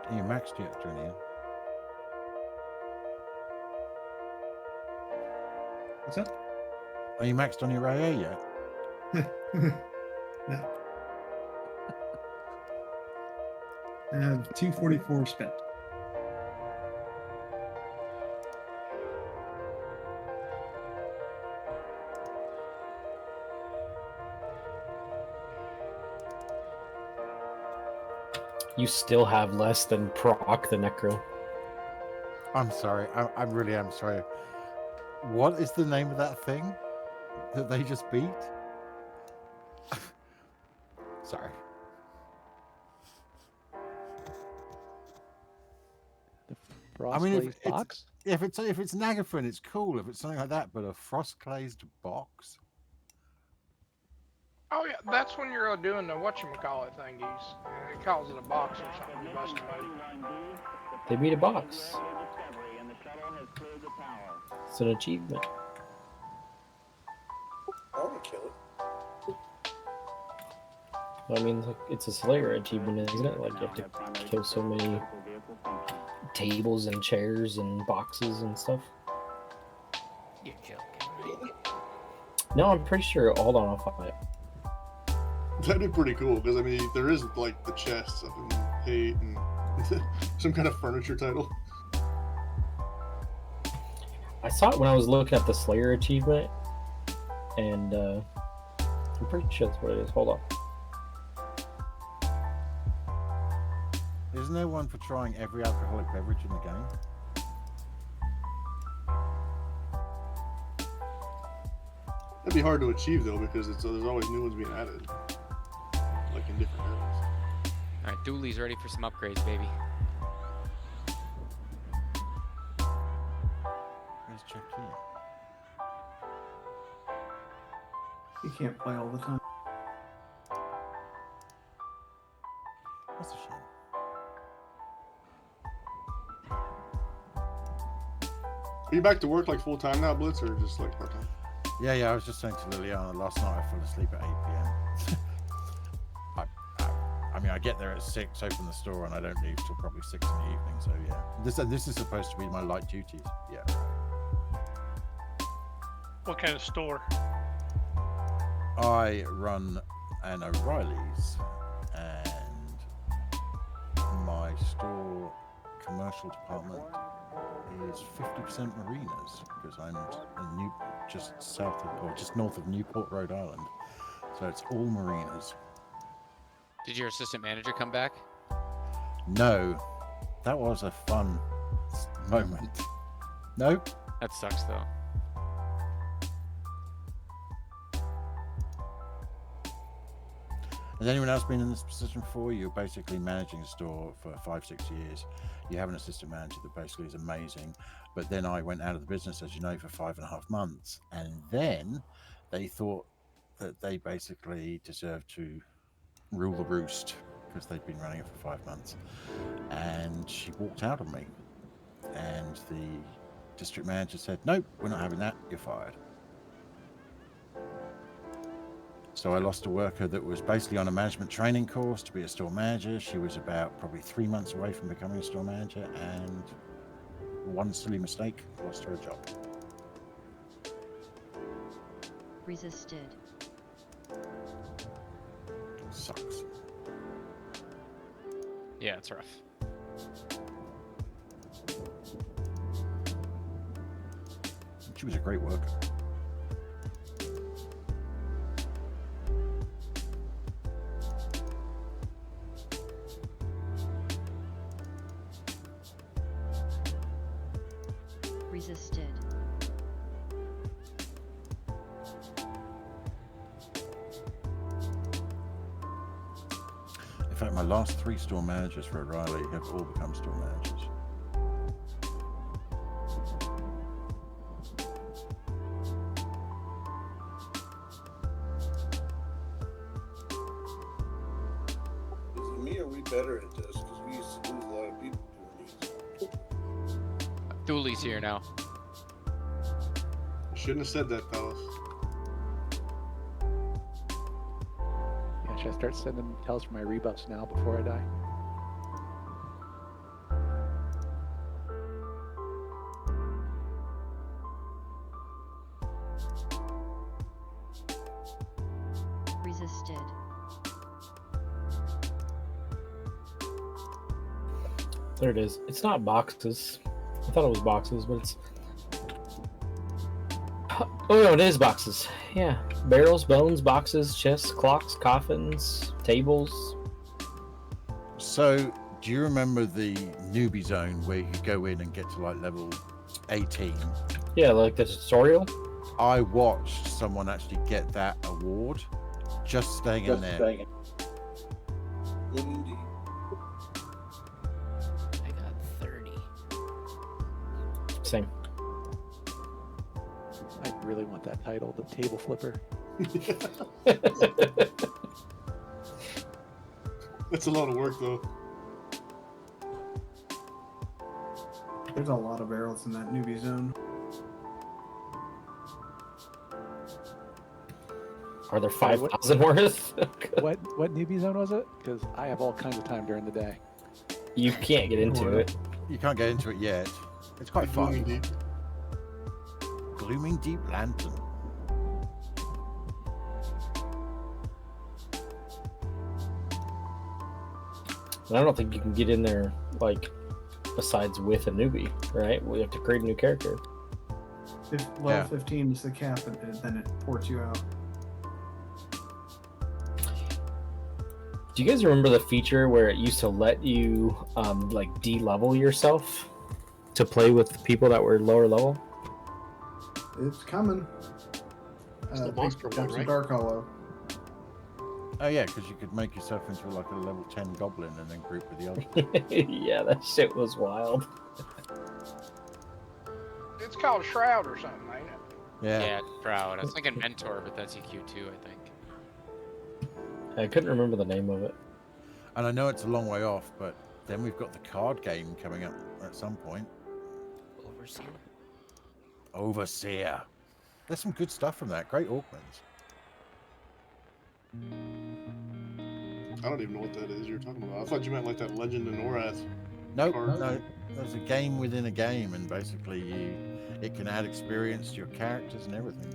Are you maxed yet, Julian? What's up? Are you maxed on your AA yet? No. I have 244 spent. You still have less than proc the Necro. I'm sorry. I really am sorry. What is the name of that thing that they just beat? Sorry. Frost I mean, glazed box? if it's Nagafen, it's cool. If it's something like that, but a frost glazed box. Oh yeah, that's when you're doing the whatchamacallit thingies. It calls it a box or something. You must know. They beat a box. It's an achievement. I want to kill it. I mean, like, it's a Slayer achievement, isn't it? Like, you have to kill so many tables and chairs and boxes and stuff. You're joking, right? No, I'm pretty sure. Hold on, I'll find it. That'd be pretty cool because I mean, there is like the chests up in Hate and some kind of furniture title. I saw it when I was looking at the Slayer achievement, and I'm pretty sure that's what it is. Hold on. Isn't there one for trying every alcoholic beverage in the game? That'd be hard to achieve though because there's always new ones being added, like in different areas. All right, Dooley's ready for some upgrades, baby. Let's check here. You can't play all the time. That's a shame. Are you back to work like full time now, Blitz, or just like part time? Yeah, I was just saying to Liliana last night I fell asleep at 8 p.m. I mean, I get there at 6, open the store, and I don't leave till probably 6 in the evening, so yeah. This is supposed to be my light duties. Yeah. What kind of store? I run an O'Reilly's, and my store commercial department is 50% marinas because I'm in just south of, or just north of Newport, Rhode Island. So it's all marinas. Did your assistant manager come back? No, that was a fun moment. No? That sucks though. Has anyone else been in this position before? You're basically managing a store for 5-6 years. You have an assistant manager that basically is amazing. But then I went out of the business, as you know, for 5.5 months. And then they thought that they basically deserved to rule the roost because they'd been running it for 5 months. And she walked out on me. And the district manager said, nope, we're not having that. You're fired. So I lost a worker that was basically on a management training course to be a store manager. She was about probably 3 months away from becoming a store manager, and one silly mistake lost her a job. Resisted. Sucks. Yeah, it's rough. She was a great worker. Resisted. In fact, my last 3 store managers for O'Reilly have all become store managers. Is it me or are we better at this? Because we used to lose a lot of people doing these. Dooley's here now. Shouldn't have said that, fellas. Yeah, should I start sending tells for my rebuffs now before I die? Resisted. There it is. It's not boxes. I thought it was boxes, but it's... Oh no, it is boxes. Yeah. Barrels, bones, boxes, chests, clocks, coffins, tables. So, do you remember the newbie zone where you could go in and get to like level 18? Yeah, like the tutorial. I watched someone actually get that award just staying in there. Good indeed. I got 30. Same. I really want that title, the table flipper. That's a lot of work, though. There's a lot of barrels in that newbie zone. Are there 5,000 worth? what newbie zone was it? Because I have all kinds of time during the day. You can't get into it. You can't get into it yet. It's quite fun. Glooming Deep. Glooming Deep Lantern. And I don't think you can get in there, like, besides with a newbie, right? We have to create a new character. If level 15 is the cap, and then it ports you out. Do you guys remember the feature where it used to let you, like, de-level yourself to play with people that were lower level? It's coming. It's the monster one, Depths of right? Dark Hollow. Oh yeah, because you could make yourself into like a level 10 goblin and then group with the others. Yeah, that shit was wild. It's called Shroud or something, ain't it? Yeah. Yeah, Proud. I was thinking Mentor, but that's EQ too, I think. I couldn't remember the name of it. And I know it's a long way off, but then we've got the card game coming up at some point. Overseer. Overseer. There's some good stuff from that. Great augments. I don't even know what that is you're talking about. I thought you meant like that Legend of Norath. Nope, card. no. There's a game within a game, and basically it can add experience to your characters and everything.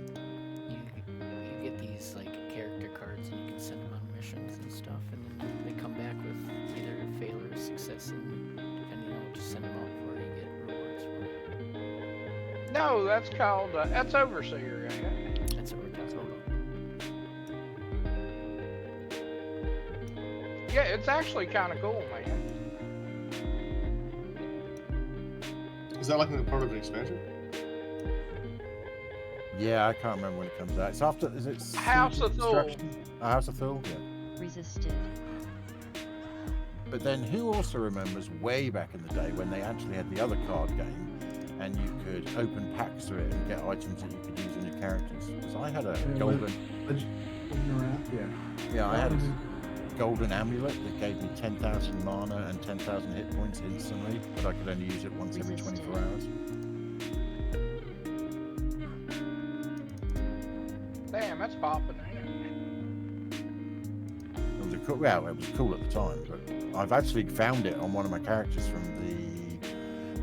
You get these like character cards and you can send them on missions and stuff, and then they come back with either a fail or a success, and depending on what you send them No, that's called, that's Overseer, yeah. That's what we're talking about. Yeah, it's actually kind of cool, man. Is that like a part of an expansion? Yeah, I can't remember when it comes out. It's after. Is it House Siege of Thule. Destruction? House of Thule. Yeah. Resisted. But then, who also remembers way back in the day when they actually had the other card game, and you could open packs through it and get items that you could use on your characters? Because I had a golden. Yeah, I had a golden amulet that gave me 10,000 mana and 10,000 hit points instantly, but I could only use it once every 24 hours. Damn, that's popping, ain't It was well, it was cool at the time, but I've actually found it on one of my characters from the,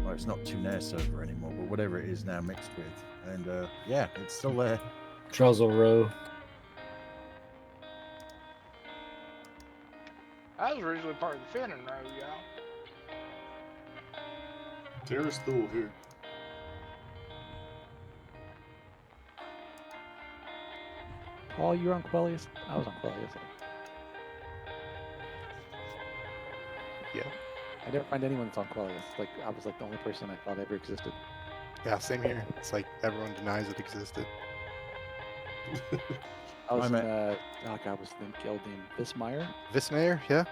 well, it's not Tunair server anymore, but whatever it is now mixed with, and yeah, it's still there. Truzzle Row. That was originally part of the Fenton Road, y'all. Terrace Thule here. Paul, you were on Quellius? I was on Quellius. Yeah. I never find anyone that's on Quellius. Like, I was like the only person I thought ever existed. Yeah, same here. It's like everyone denies it existed. I was in, oh god, was the guild named Vismeyer? Vismeyer, yeah.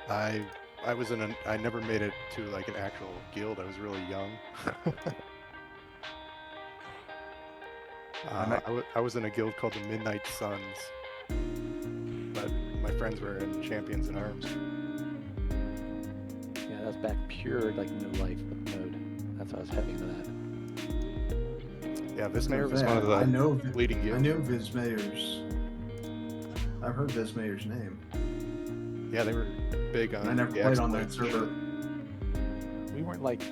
I was in an. I never made it to like an actual guild. I was really young. I was in a guild called the Midnight Suns, but my friends were in Champions in Arms. Yeah, that was back pure like New Life mode. That's why I was heavy into that. Yeah, Vismeyer was one of the leading guilds. I know Vismeyer's. I've heard Vismeyer's name. Yeah, they were big on. I never played on that server. We weren't like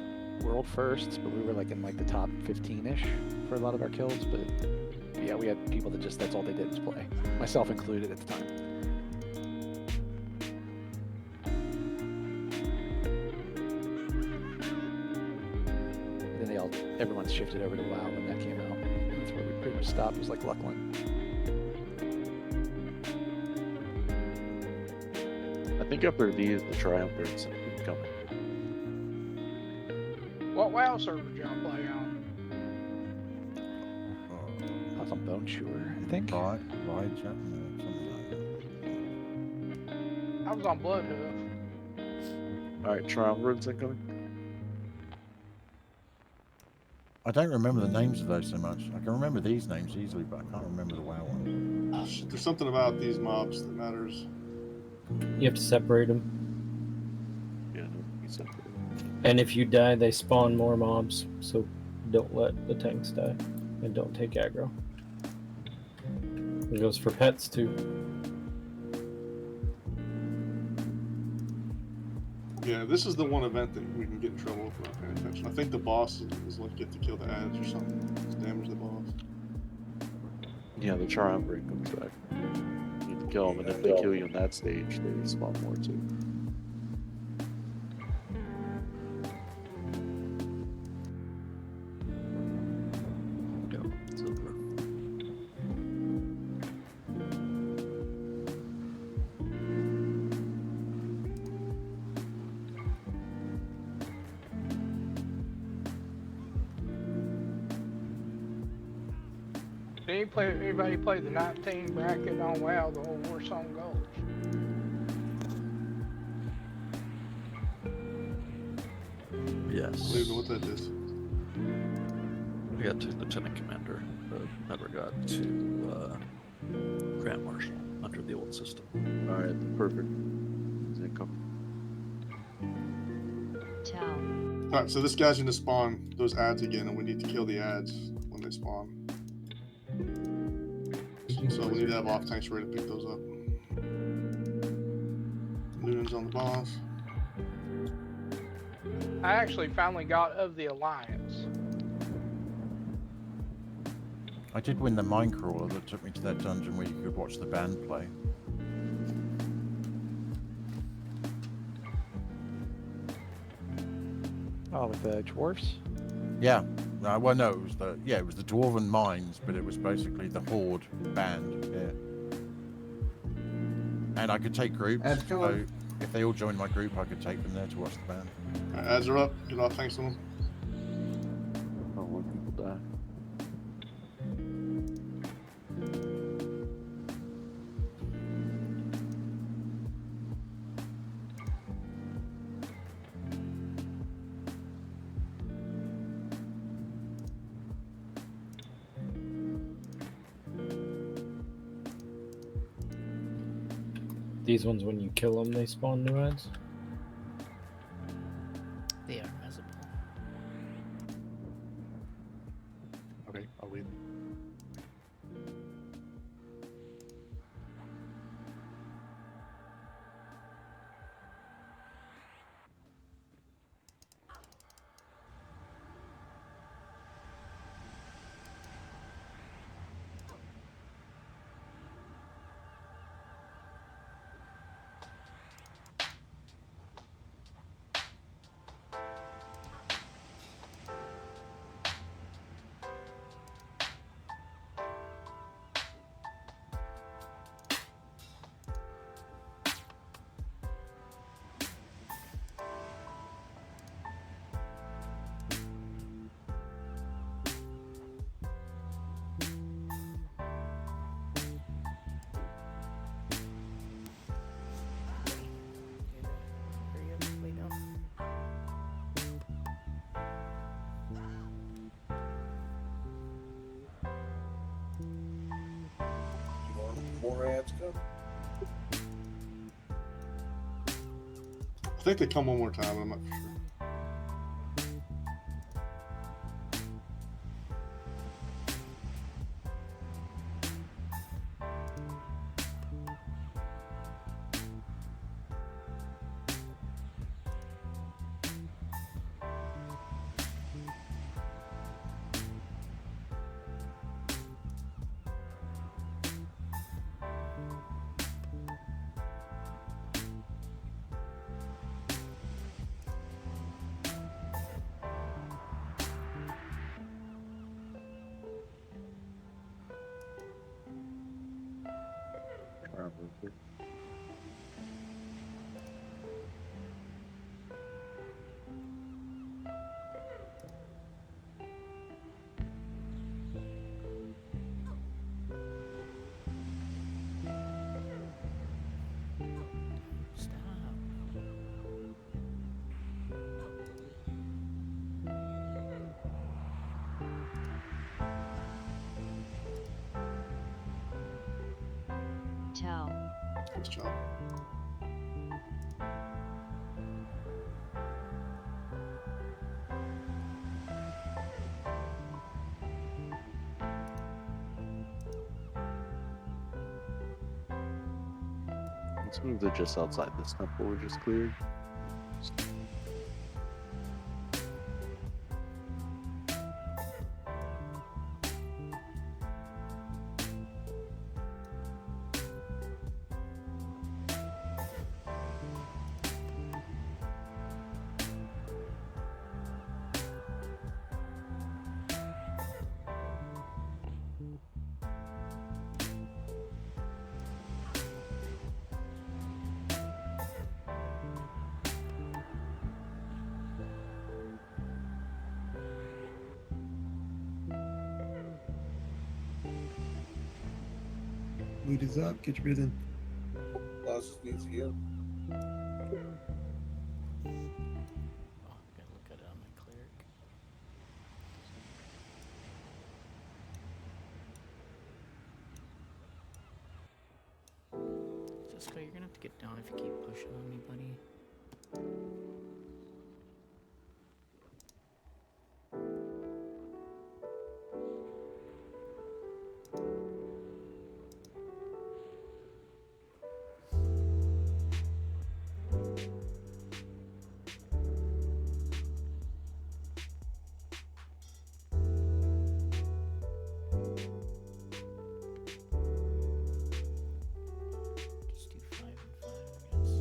world firsts, but we were like in like the top 15-ish for a lot of our kills. But yeah, we had people that just that's all they did was play, myself included at the time. And then everyone shifted over to WoW when that came out. That's where we pretty much stopped. It was like Luckland. I think after these, the Triumvirates are coming. What WoW server did y'all play on? I was on Bone Chewer, I think. I was on Bloodhoof. Alright, Triumvirates incoming. I don't remember the names of those so much. I can remember these names easily, but I can't remember the WoW one. Oh, shit, there's something about these mobs that matters. You have to separate them. Yeah, we separate. And if you die, they spawn more mobs. So don't let the tanks die. And don't take aggro. It goes for pets too. Yeah, this is the one event that we can get in trouble if we're not paying attention. I think the boss is like get to kill the ads or something. Just damage the boss. Yeah, the Triumvirate comes back. You need to kill them, and if they kill you in that stage, they spawn more too. It's over. Did anybody play the 19 bracket on WoW, the whole Warsong Gulch? Yes. I don't even know what that is. We got to Lieutenant Commander, but never got to Grand Marshal under the old system. Alright, perfect. He's incoming. Alright, so this guy's gonna spawn those ads again, and we need to kill the ads when they spawn. So we need to have off tanks ready to pick those up. Noon's on the boss. I actually finally got of the Alliance. I did win the mine crawler that took me to that dungeon where you could watch the band play. Oh, with the dwarfs? Yeah, Well, no, it was the Dwarven Mines, but it was basically the Horde band. Yeah. And I could take groups. That's So cool. if they all joined my group, I could take them there to watch the band. Ads are up. Get off thanks to them. Oh, when people die. These ones, when you kill them, they spawn new ads. They are visible. Okay, I'll wait. Hurry up, lay down. More ads come? I think they come one more time, but I'm not sure. Probably. Stop. Tell. Nice job. Let's move to just outside this temple we just cleared. Loot is up. Get your bid in. Losses needs you. Oh, gotta look at it on my cleric. Cisco, you're gonna have to get down if you keep pushing on me, buddy. Just do 5 and 5, I guess.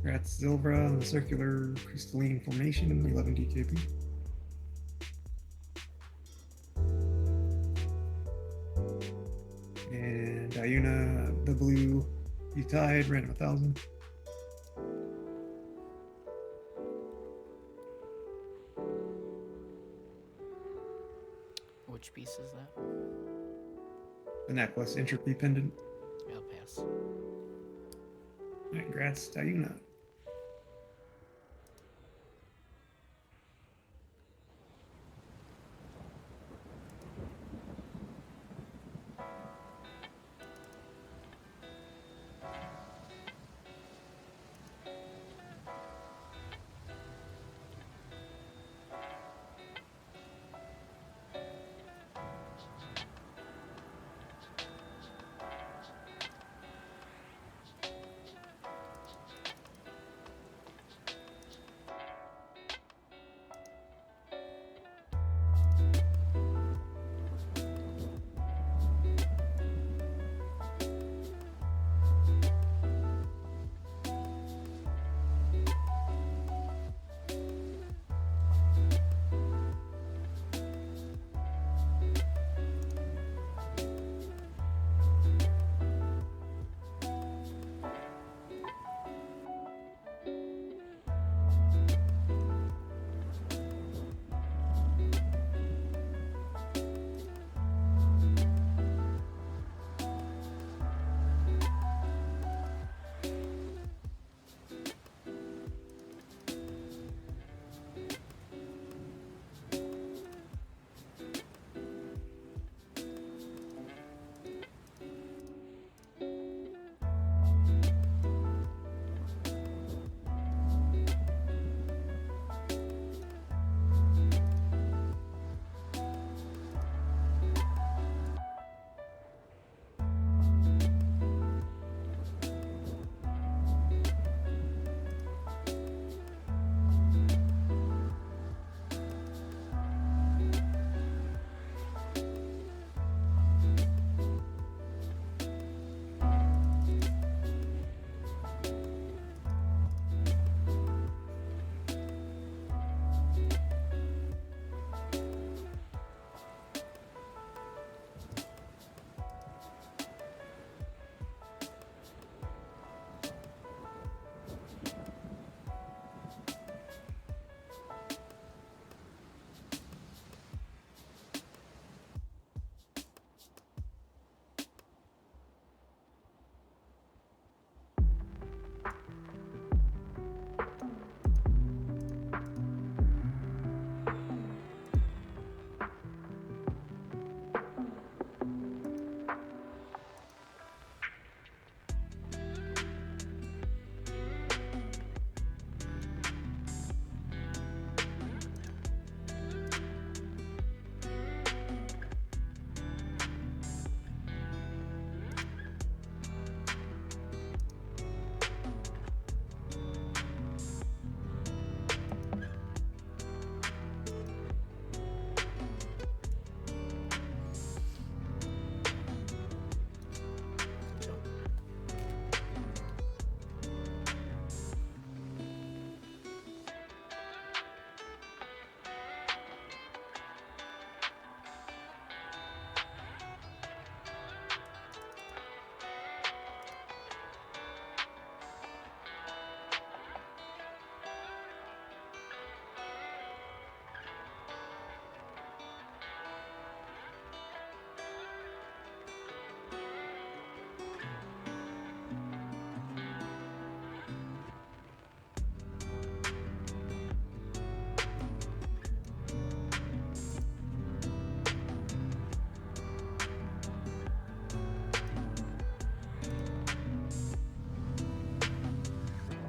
Congrats, Zilvra, on the circular crystalline formation, 11 DKP. And Iuna, the blue, you tied, random 1,000. Which piece is that? The necklace, entropy pendant. I'll pass. Alright, congrats, Iuna.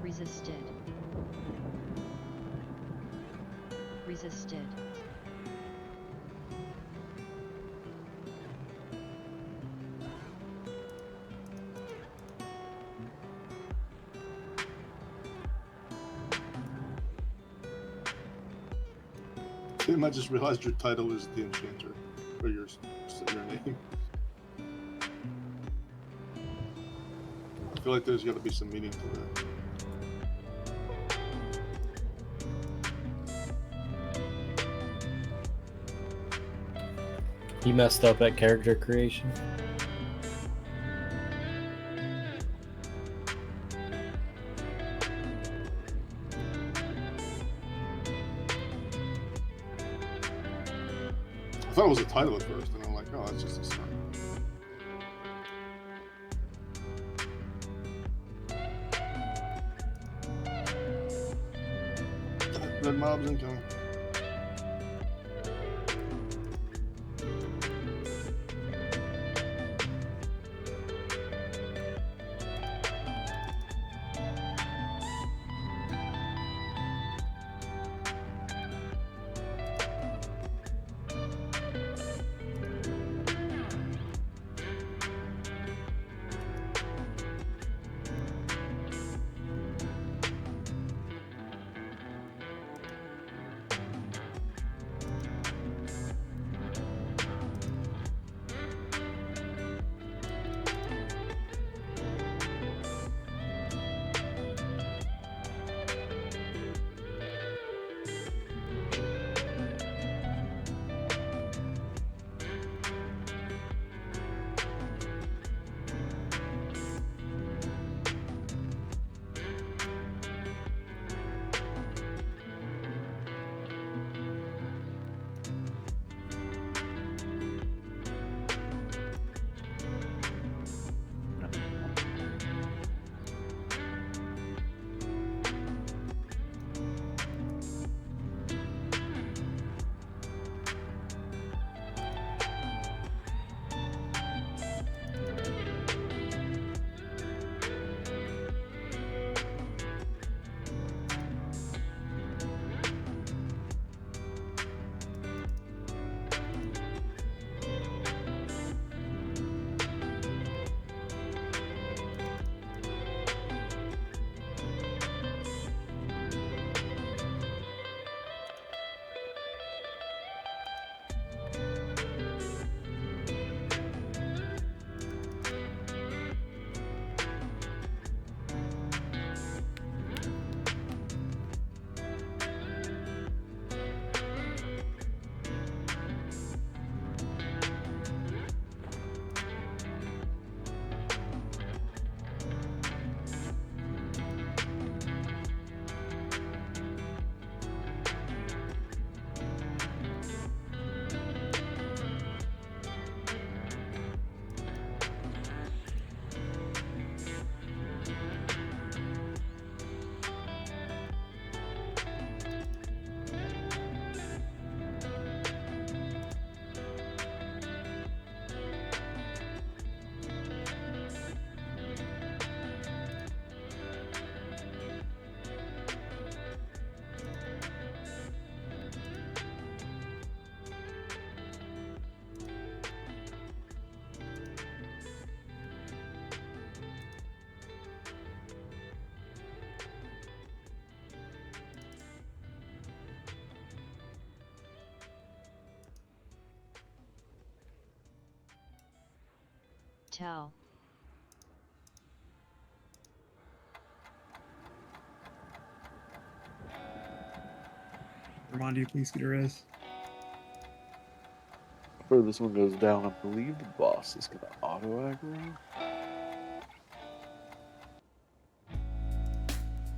Resisted. Resisted. Tim, I just realized your title is the Enchanter, or your name. I feel like there's got to be some meaning to that. He messed up at character creation. I thought it was a title at first, and I'm like, oh, that's just a start. Red mobs incoming. Tell. Remind you, please get a res. Before this one goes down, I believe the boss is gonna auto aggro.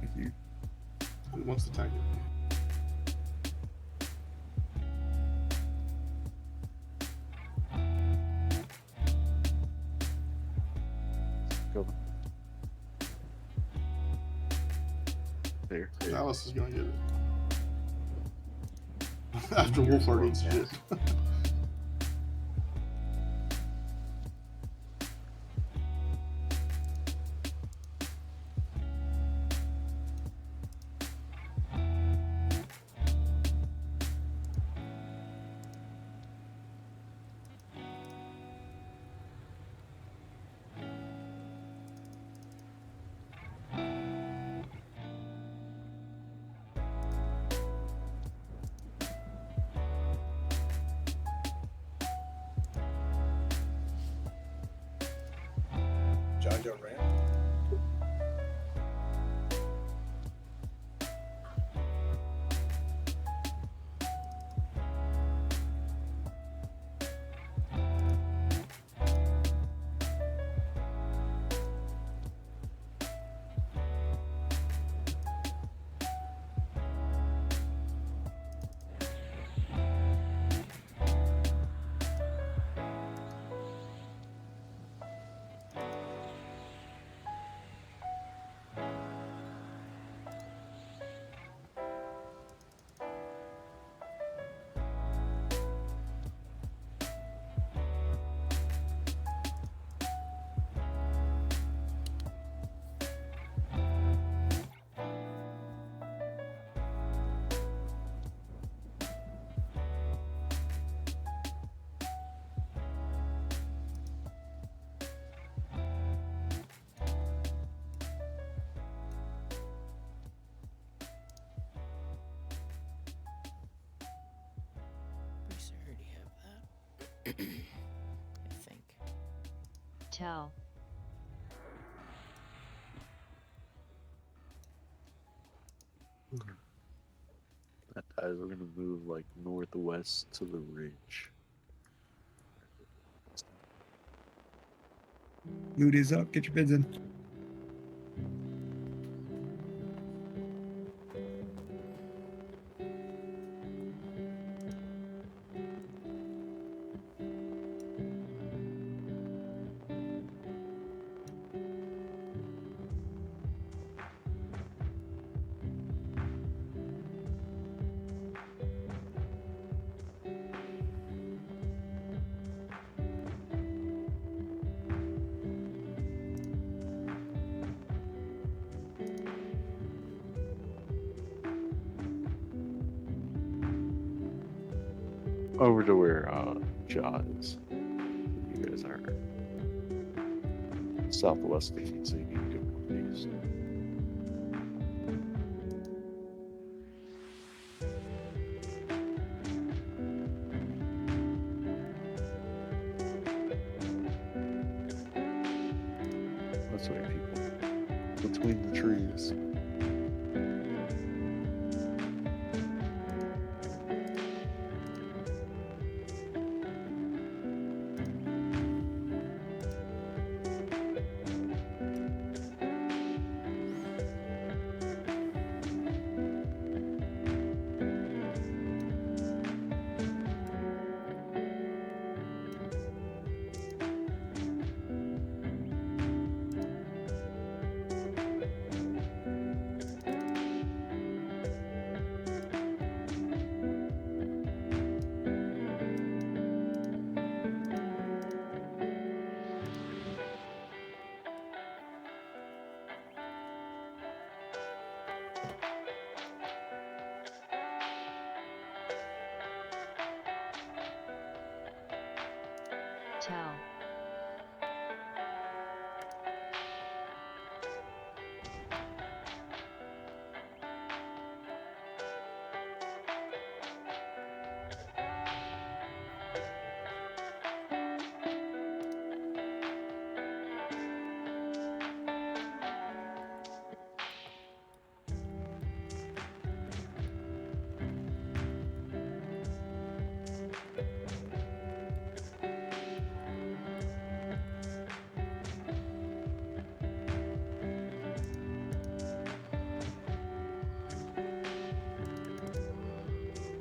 Thank you. Who wants to tank it? Coming. There. Alice is gonna get it. After Wolfhard eats shit. John John Ram. I think. Tell. That guys, we're gonna move like northwest to the ridge. Loot is up. Get your bids in. Over to where Jaw is. You guys are southwest of me, so you can go northeast. That's right, people. Between the trees. Tell.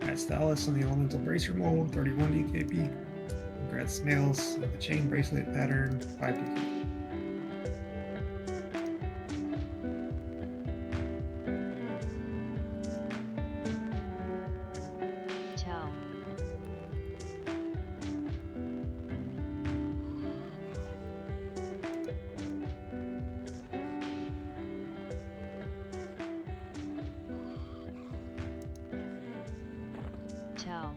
Congrats to Alice on the elemental bracer mold, 31 DKP. Congrats Snails with the chain bracelet pattern, 5 DKP. Tell. Tell.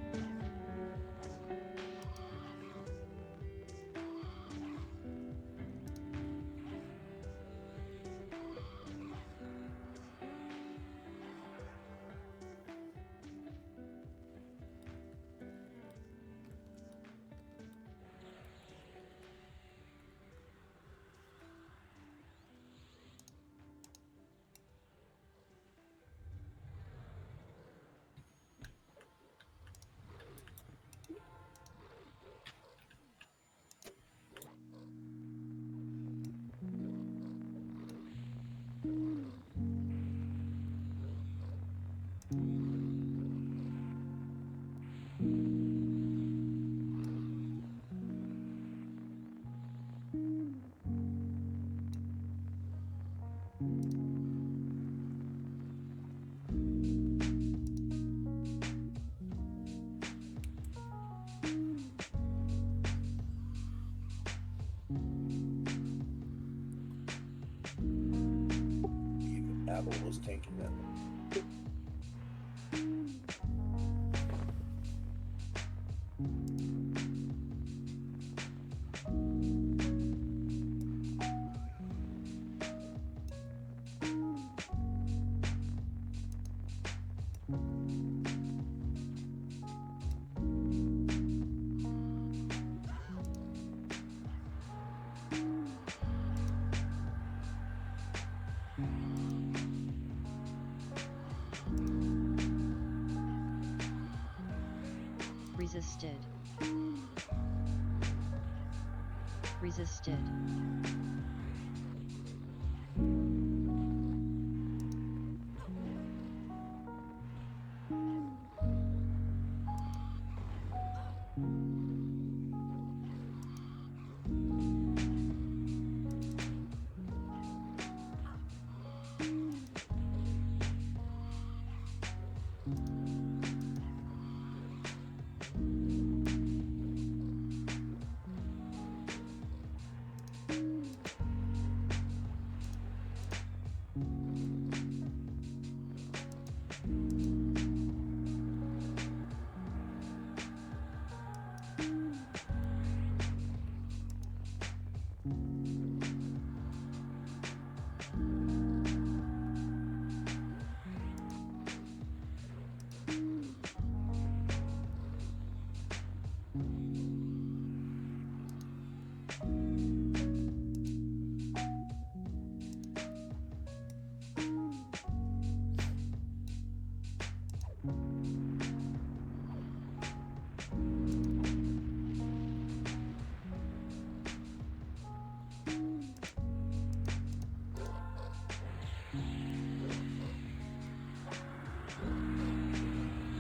Even Apple was tanking that. Resisted. Resisted.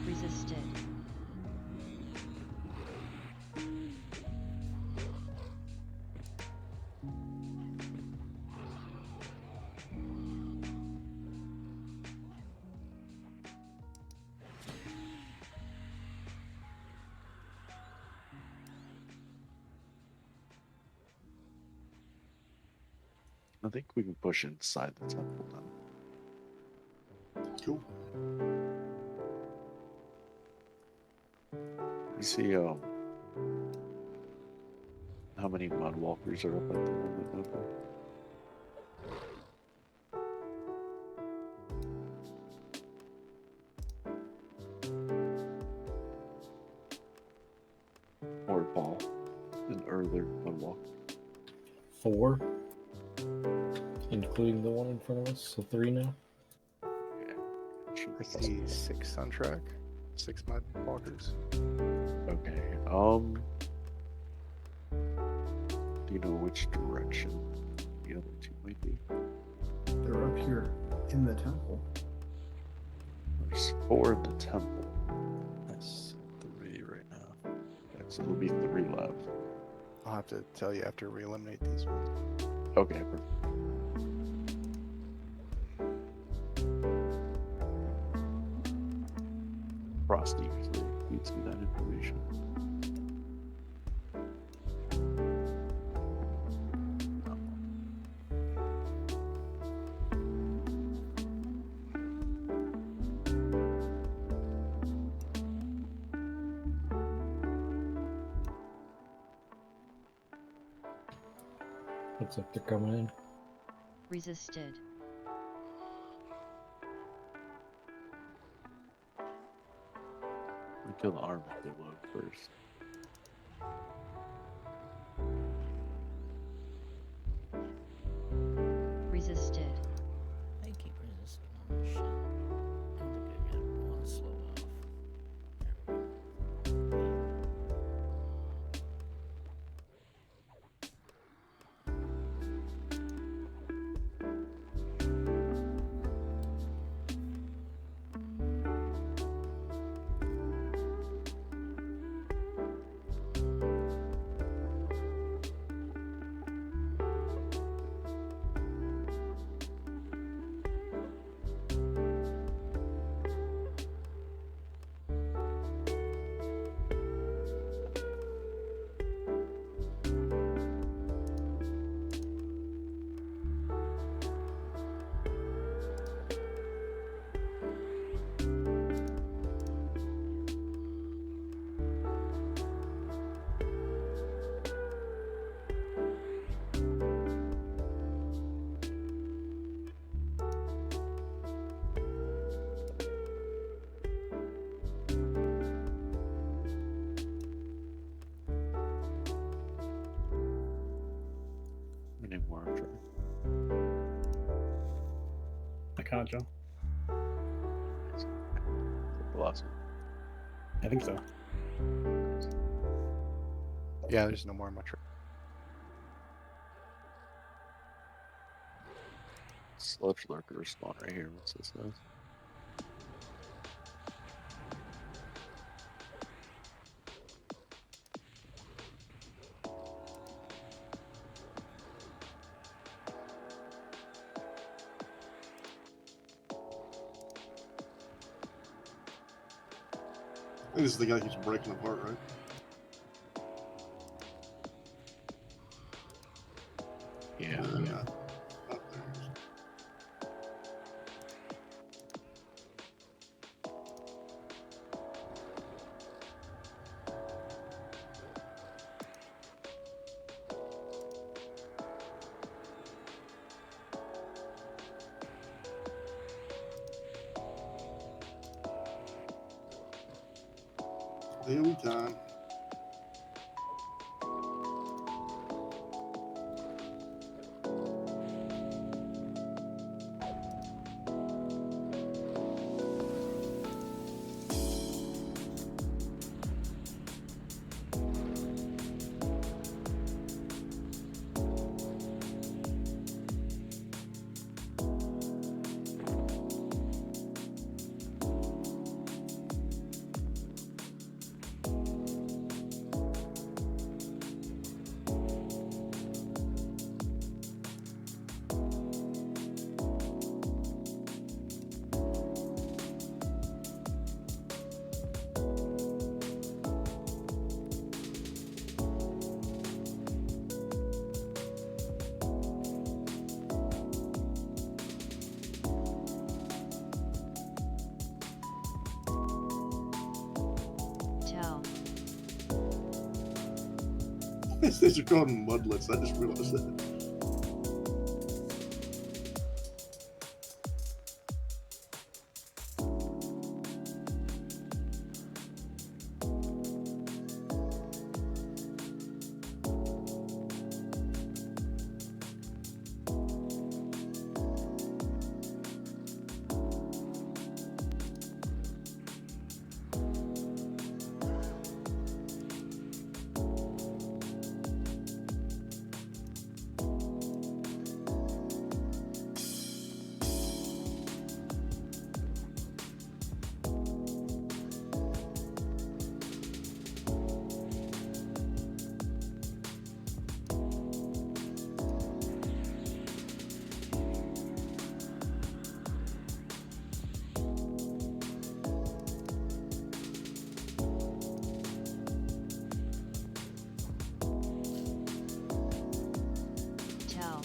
Resisted. I think we can push inside the temple now. Cool. You see, how many mudwalkers are up at the moment over? Or Paul, an earlier mudwalker. 4, including the one in front of us, so 3 now. I see 6 on track. 6 mud walkers. Okay. Do you know which direction the other 2 might be? They're up here in the temple. There's 4 in the temple. That's 3 right now. Okay, so there'll be 3 left. I'll have to tell you after we eliminate these ones. Okay, perfect. Frosty usually feeds me that information. Looks like they're coming in. Resisted. We kill the armadillo first. Resisted. I keep resisting on this shit. I don't think I want to slow off. We need more archer. I caught Joe. The last one. I think so. Yeah, there's no more much. Sludge lurker spawn right here. What's this now? I think this is the guy that keeps breaking apart, right? Yeah. Yeah. Oh, there he is. Daily time. Tell. These things are called mudlets. I just realized that. Tell.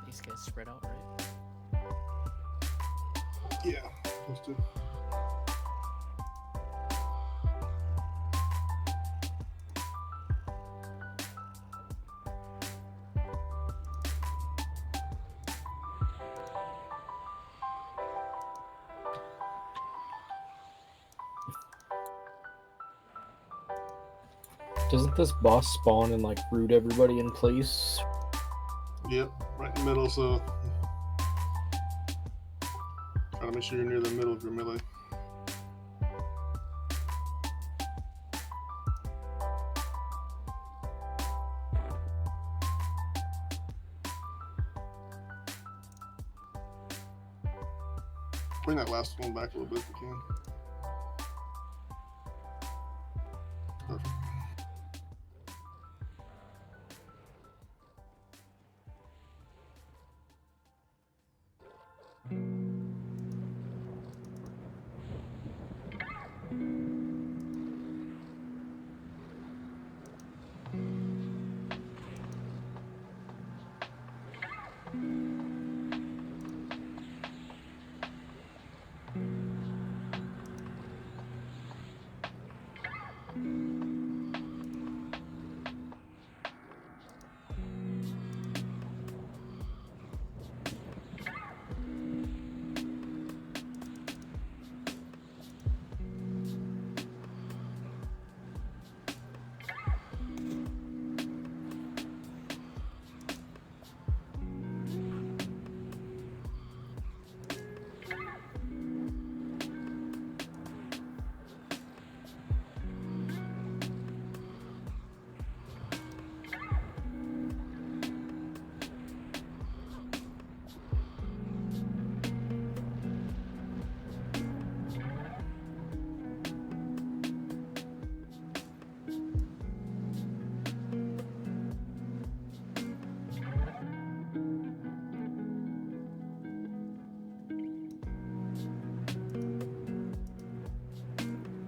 These guys spread out, right? Yeah, let's do. Doesn't this boss spawn and like root everybody in place? Yep, right in the middle. So gotta make sure you're near the middle of your melee. Bring that last one back a little bit if you can. Perfect.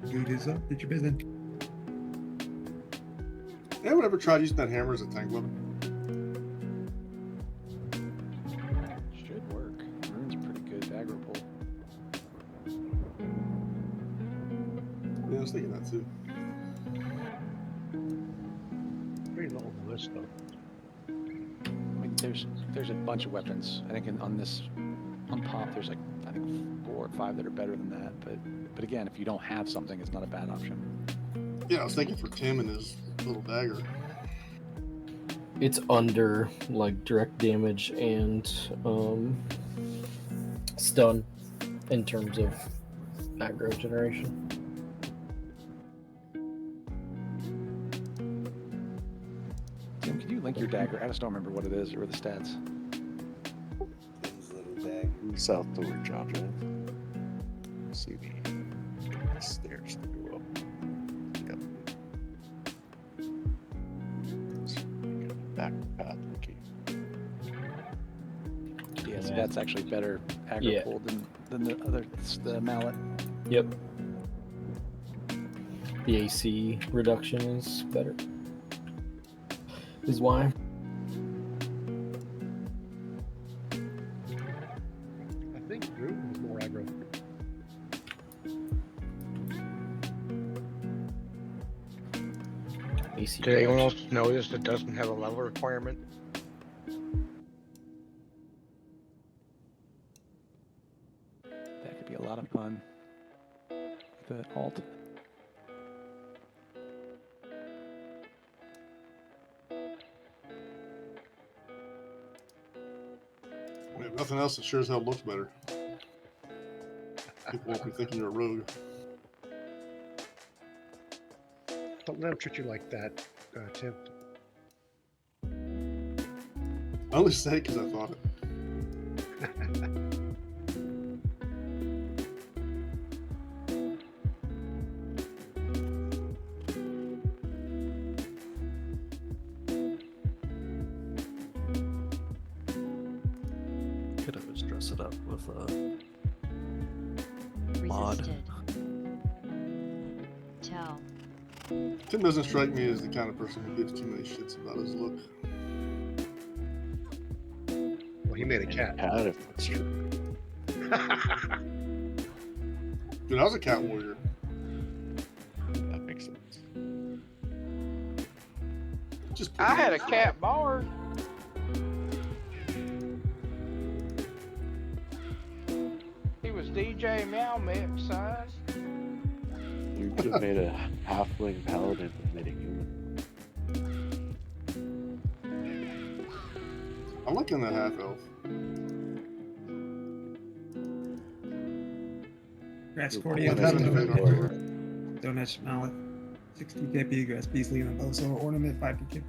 Gate is up. Get your business. Anyone ever tried using that hammer as a tank weapon? Should work. Rune's a pretty good aggro pull. Yeah, I was thinking that too. Pretty low on the list though. I mean, there's a bunch of weapons. I think on pop there's like I think 4 or 5 that are better than that. But again, if you don't have something, it's not a bad option. Yeah, I was thinking for Tim and his little dagger. It's under like direct damage and stun in terms of aggro generation. Tim, can you link your dagger? I just don't remember what it is or the stats. His little dagger. South door, John. See the stairs to go up. Yep. Back path. Yeah, so that's actually better aggro pull than the mallet. Yep. The AC reduction is better. Is why. I think Rune is more aggro. AC Did anyone reduction. else notice it doesn't have a level requirement? That could be a lot of fun. The alt. I mean, if nothing else, it sure as hell looks better. People won't be thinking you're a rogue. Don't let him treat you like that, Tim. I only said it because I thought it. Could always dress it up with a mod. Resisted. Tell. Tim doesn't strike me as the kind of person who gives too many shits about his look. Well, he made a cat. Cat, if that's true. Dude, I was a cat warrior. That makes sense. Just I had a cat bard. He was DJ Meow Mix size. You could have made a halfling paladin and made a human. I'm liking that half elf. Grass You're 40 pulling up. out of the figure. Donut mallet. 60 KP, grass beasley, and a boso ornament, 5 KP.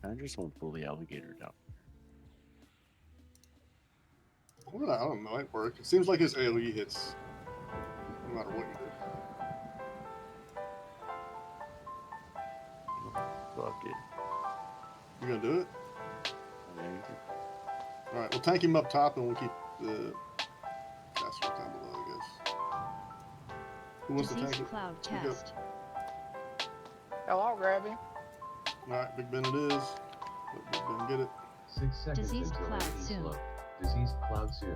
I just won't pull the alligator down. Well, I don't know. It worked. It seems like his AoE hits no matter what you do. Fuck it. You gonna do it? Amazing. All right. We'll tank him up top, and we'll keep the caster down below, I guess. Who wants to tank Disease it? cloud Speak up. cast. Hell, I'll grab him. All right, Big Ben it is. Let Big Ben get it. 6 seconds Diseased until cloud AoE soon. slow. Diseased cloud soon.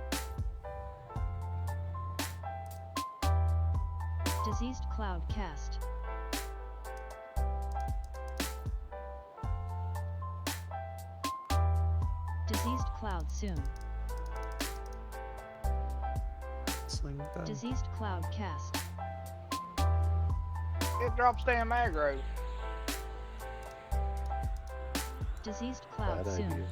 Diseased cloud cast. Diseased cloud soon. Sling down. Diseased cloud cast. It drops damn aggro. Diseased cloud Bad soon. idea.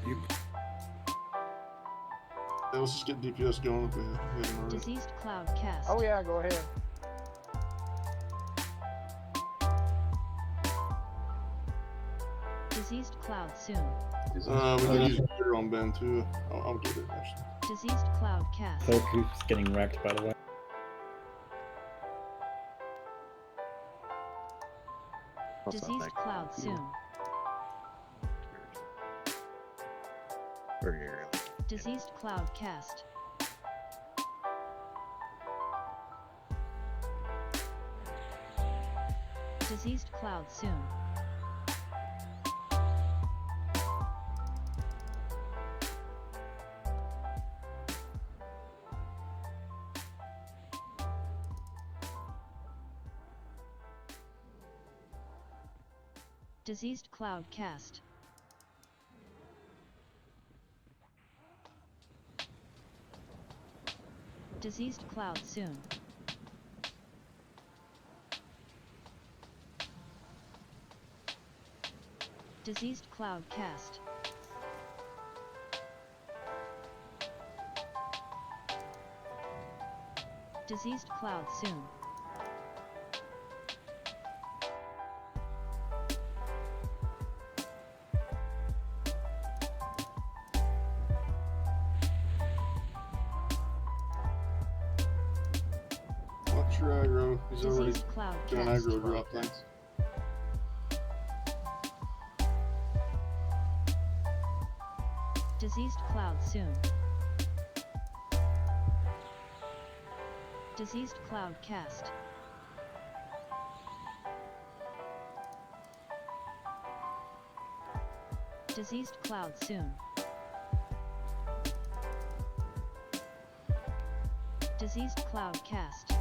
Yeah, let's just get DPS going if we hit him already. Diseased cloud cast. Oh yeah, go ahead. Diseased cloud soon. We can use Gear on Ben too. I'll get it actually. Diseased cloud cast. Foku's getting wrecked, by the way. That's not Diseased that cloud cool. soon. Very early. Diseased cloud cast. Diseased cloud soon. Diseased cloud cast. Diseased cloud soon. Diseased cloud cast. Diseased cloud soon. Watch your aggro. He's already Diseased cloud doing cast. aggro drop things. Diseased cloud soon. Diseased cloud cast. Diseased cloud soon. Diseased cloud cast.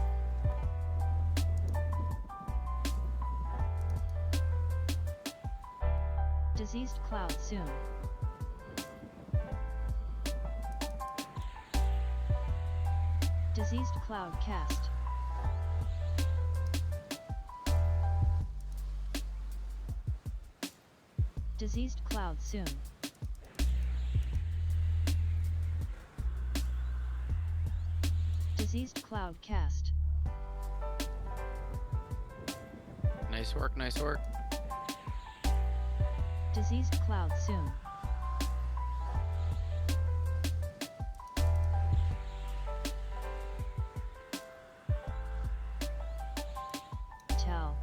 Diseased cloud soon. Diseased cloud cast. Diseased cloud soon. Diseased cloud cast. Nice work, nice work. Diseased cloud soon. Tell.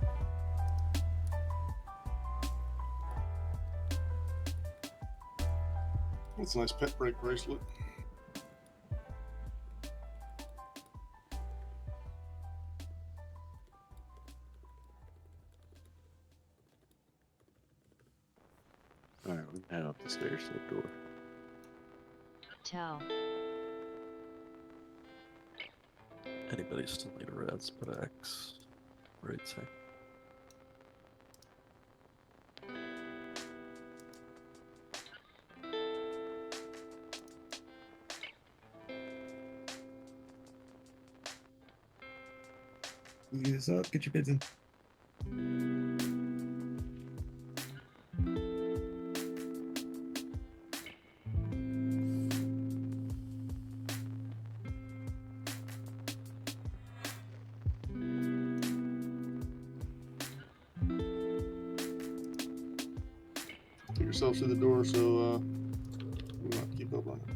That's a nice pet break bracelet. Alright, we can head up the stairs to the door. Tell. Anybody still need a res, put X. Right side. Get this up, get your bids in. yourselves through the door, so we don't have to keep up on it.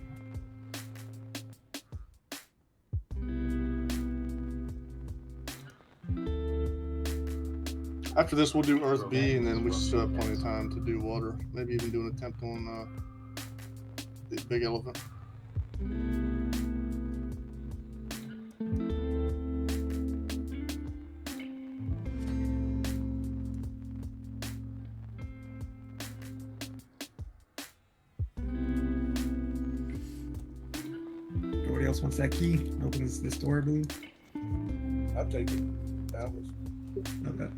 After this, we'll do Earth B, and then we still have plenty of time to do water. Maybe even do an attempt on the big elephant. Nobody else wants that key? Opens this door, I believe. I'll take it. That was. Okay.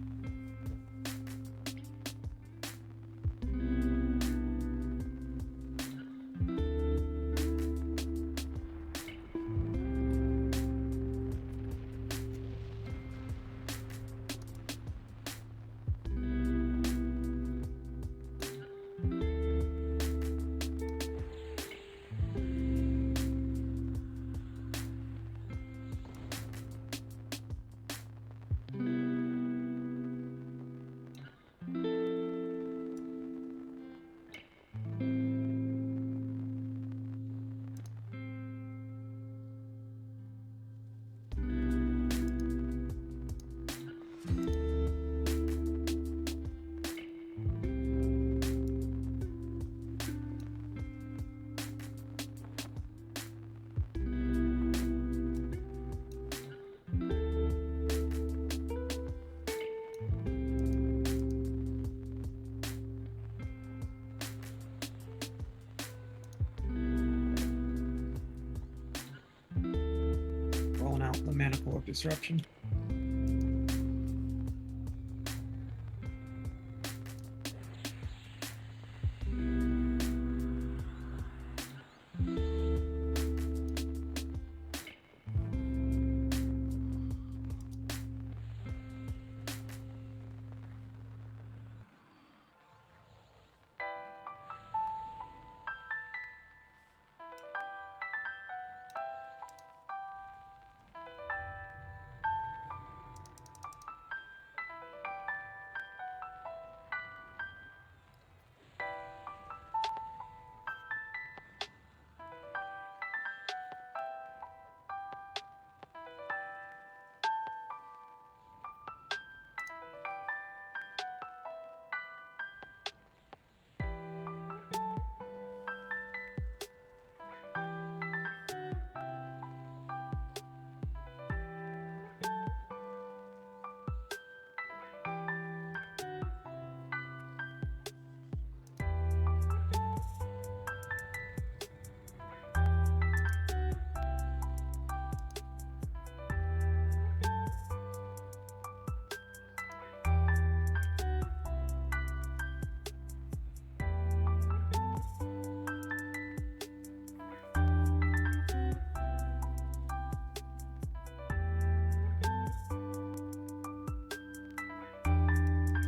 Rolling out the manifold of disruption.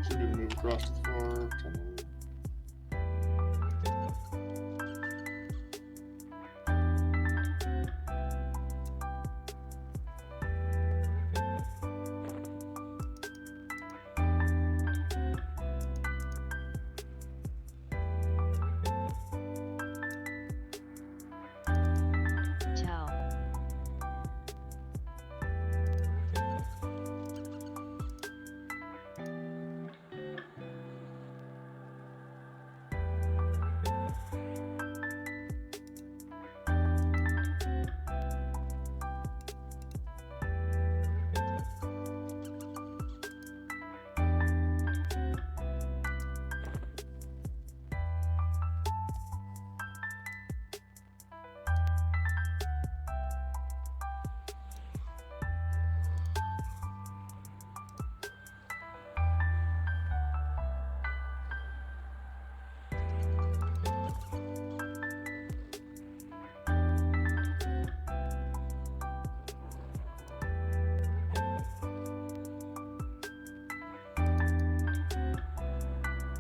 Should be able to move across to the far tunnel. Tell.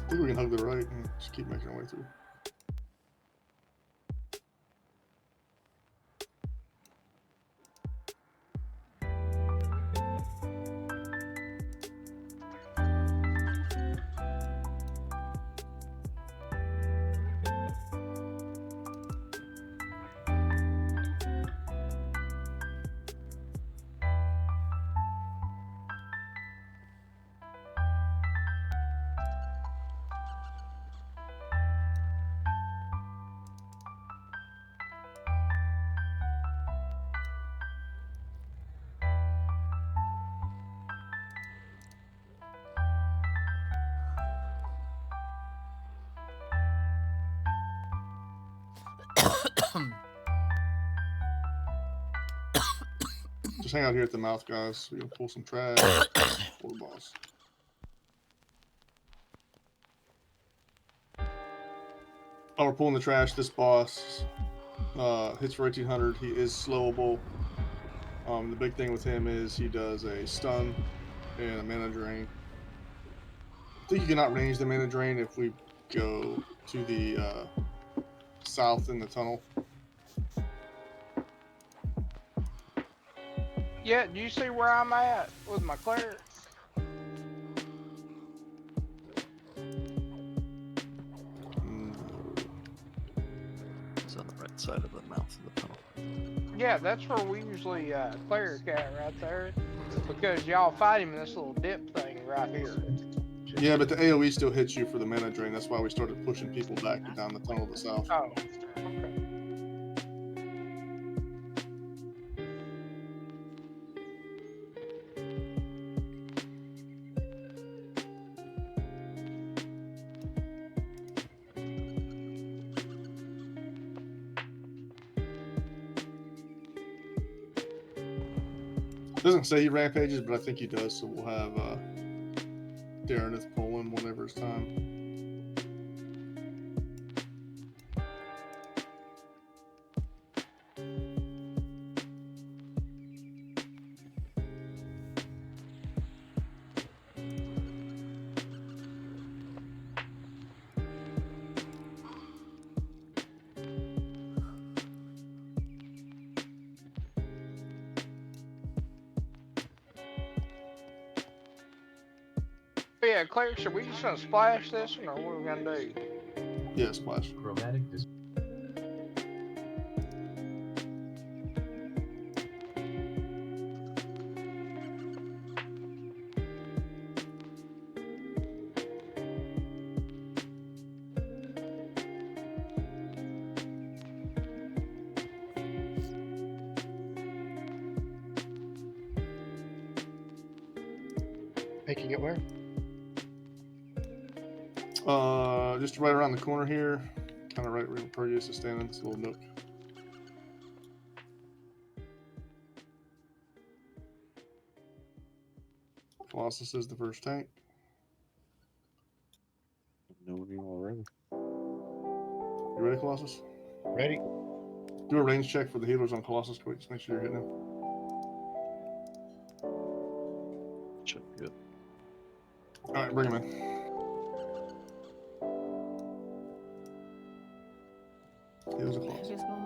I think we can hug the right and just keep making our way through. Just hang out here at the mouth, guys. We're gonna pull some trash for the boss. Oh, we're pulling the trash. This boss hits for 1800. He is slowable. The big thing with him is he does a stun and a mana drain. I think you can outrange the mana drain if we go to the south in the tunnel. Yeah, do you see where I'm at with my cleric? It's on the right side of the mouth of the tunnel. Yeah, that's where we usually cleric at right there. Because y'all fight him in this little dip thing right here. Yeah, but the AoE still hits you for the mana drain. That's why we started pushing people back down the tunnel to the south. Oh, okay. Doesn't say he rampages, but I think he does. So we'll have Darreneth pull him whenever it's time. Yeah, cleric, are we just gonna splash this one, or what are we gonna do? Yeah, splash. Chromatic Making it where? Just right around the corner here, kind of right where Proteus is standing. This little nook. Colossus is the first tank. Know you already. You ready, Colossus? Ready. Do a range check for the healers on Colossus, quick. Just make sure you're hitting him. Should be good. All right, bring him in. Heals a What the Colossus. heck is going on?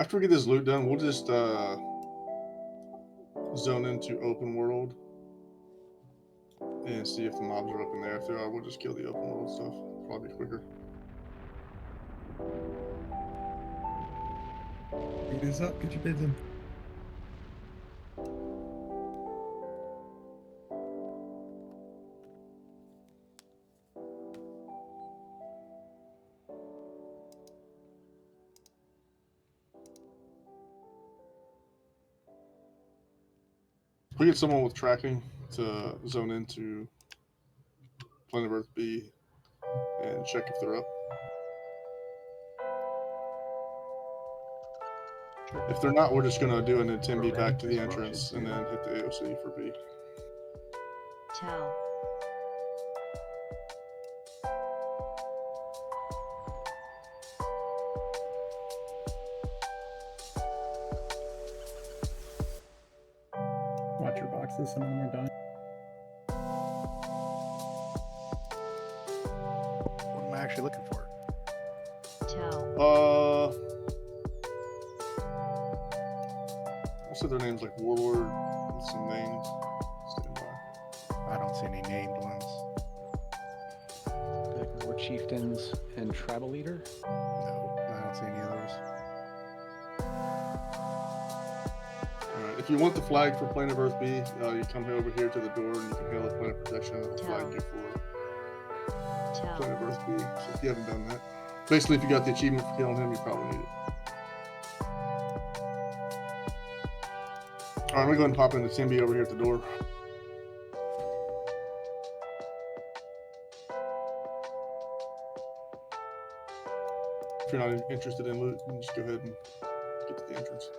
After we get this loot done, we'll just zone into open world and see if the mobs are up in there. If they are, we'll just kill the open world stuff. Probably quicker. It is up. Get your bids in. We get someone with tracking to zone into Planet Earth B and check if they're up. If they're not, we're just gonna do an attend back to the entrance and then hit the AOC for B. Tell. Watch your boxes, some of them are done. What am I actually looking for? Tell. I'll say their names like Warlord with some names. Stand by. I don't see any named ones. Like War Chieftains and Tribal Leader? No, I don't see any of those. Alright, if you want the flag for Planet Earth B, you come over here to the door and you can hail a point of protection and it'll flag you for Planet Earth B. So if you haven't done that. Basically, if you got the achievement for killing him, you probably need it. Alright, we're going to pop in the Timby over here at the door. If you're not interested in loot, you can just go ahead and get to the entrance.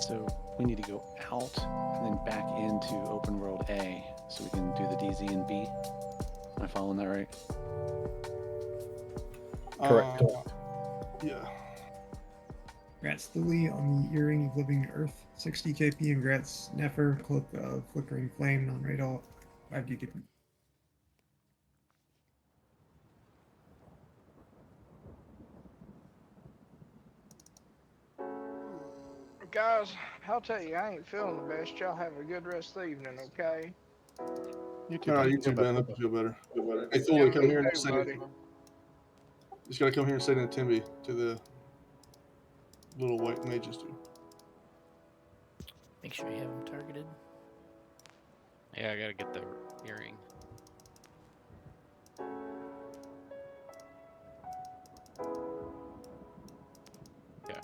So we need to go out and then back into open world A so we can do the DZ and B. Am I following that right? Correct. Yeah. Grants Thule on the Earring of Living Earth, 60 KP, and grants Nefer, Cloak of Flickering Flame, non-radar, 5 KP. Guys, I'll tell you, I ain't feeling the best. Y'all have a good rest of the evening, okay? You too. Alright, you too, Ben. Hope you feel better. Hey, Thule, come here and sit in. Just gotta come here and sit in a Timby to the little white mages too. Make sure you have them targeted. Yeah, I gotta get the earring. Yeah.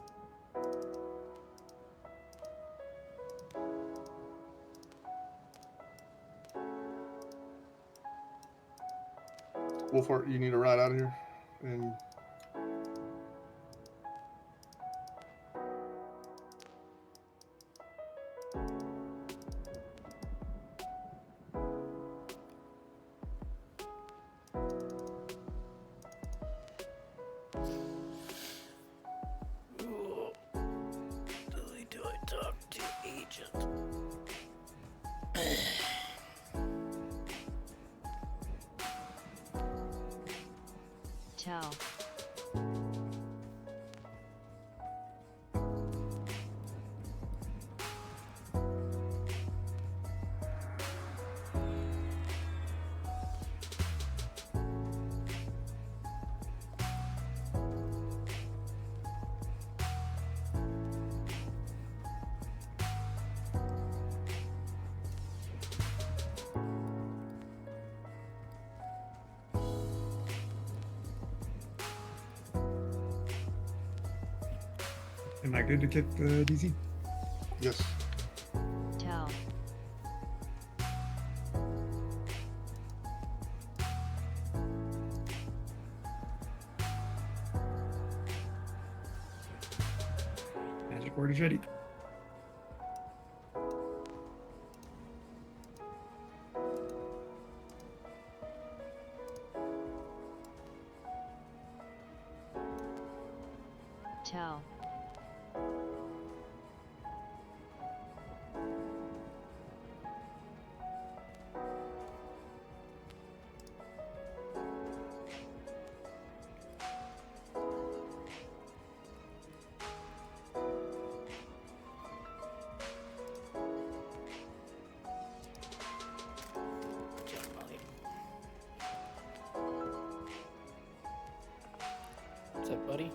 Wolfheart, you need to ride out of here and Do I talk to agent? Tell. Am I good to kick the DZ? yes. Tell. Board is ready. Tell. What's up, buddy?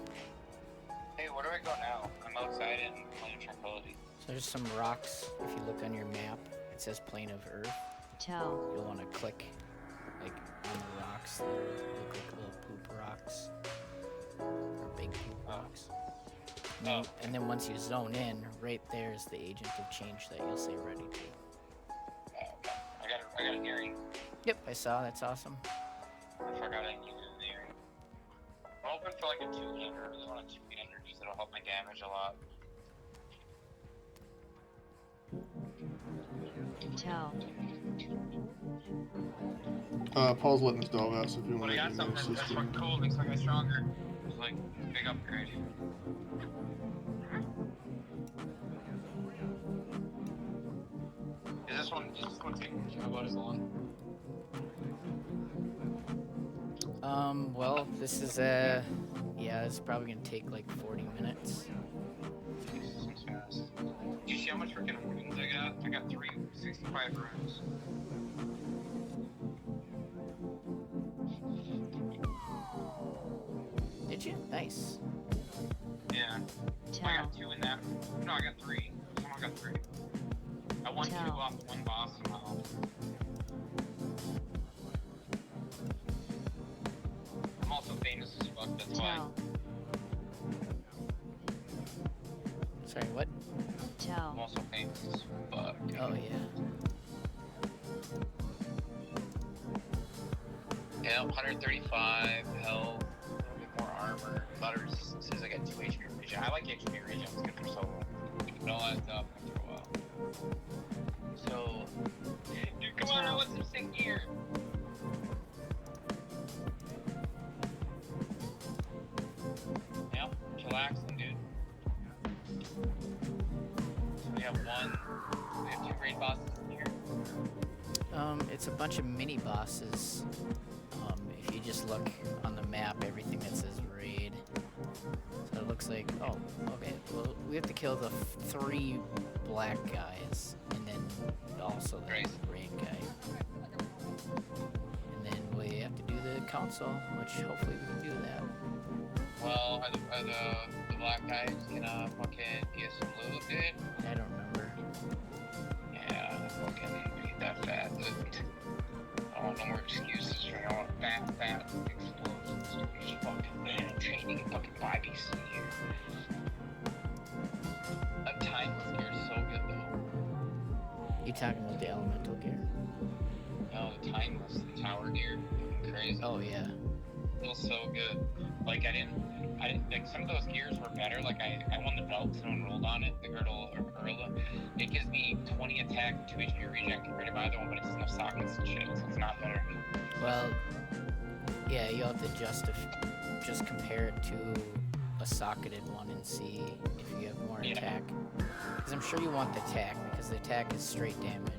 Hey, where do I go now? I'm outside in Plane of Tranquility. So there's some rocks. If you look on your map, it says Plane of Earth. Tell. You'll want to click like on the rocks that look like little poop rocks or big poop rocks. And then once you zone in, right there is the agent of change that you'll say ready to. Okay. I got a hearing. Yep, I saw. That's awesome. I forgot I needed an hearing. I'm hoping for like a 2-hander. I really want a 2-hander because it'll help my damage a lot. Tell. Paul's letting his dog out, so if you But want I to got make something an that's assist. fucking cool. Makes my guy stronger. It's like big upgrade. Is this one take about as long? Well, this is yeah, it's probably gonna take like 40 minutes. Jesus, that's fast. Do you see how much freaking runes I got? I got 365 runes. Did you? Nice. Yeah. I got 2 in that. No, I got 3. Someone got 3. I won 2 off one boss somehow. I'm also famous as fuck, that's why. Sorry, what? Tell. I'm also famous as fuck. Oh, yeah. Yeah, 135 health, a little bit more armor. Butter says I got 2 HP regen. I like HP regen, it's good for solo. It all adds up after a while. So, dude, come on, I want some sick gear. Yep, chillaxing, dude. So we have 2 raid bosses in here. It's a bunch of mini bosses. If you just look on the map, everything that says raid. So it looks like, oh, okay. Well, we have to kill the 3 black guys, and then also the raid guy. And then we have to do the council, which hopefully we can do that. Well, are the black guys gonna fucking get some loot, dude? I don't remember. Yeah, fucking beat that fat loot. I want no more excuses for all fat explosions. Just fucking training fucking 5BC here. That timeless gear is so good though. You talking about the elemental gear? No, the timeless, the tower gear, fucking crazy. Oh yeah. Feels so good. Like I didn't like some of those gears were better. Like I won the belt and enrolled on it, the girdle or gorilla. It gives me 20 attack, 2 HP regen compared to my other one, but it doesn't have sockets and shit, so it's not better. Well, yeah, you'll have to just compare it to a socketed one and see if you have more attack. Because I'm sure you want the attack, because the attack is straight damage.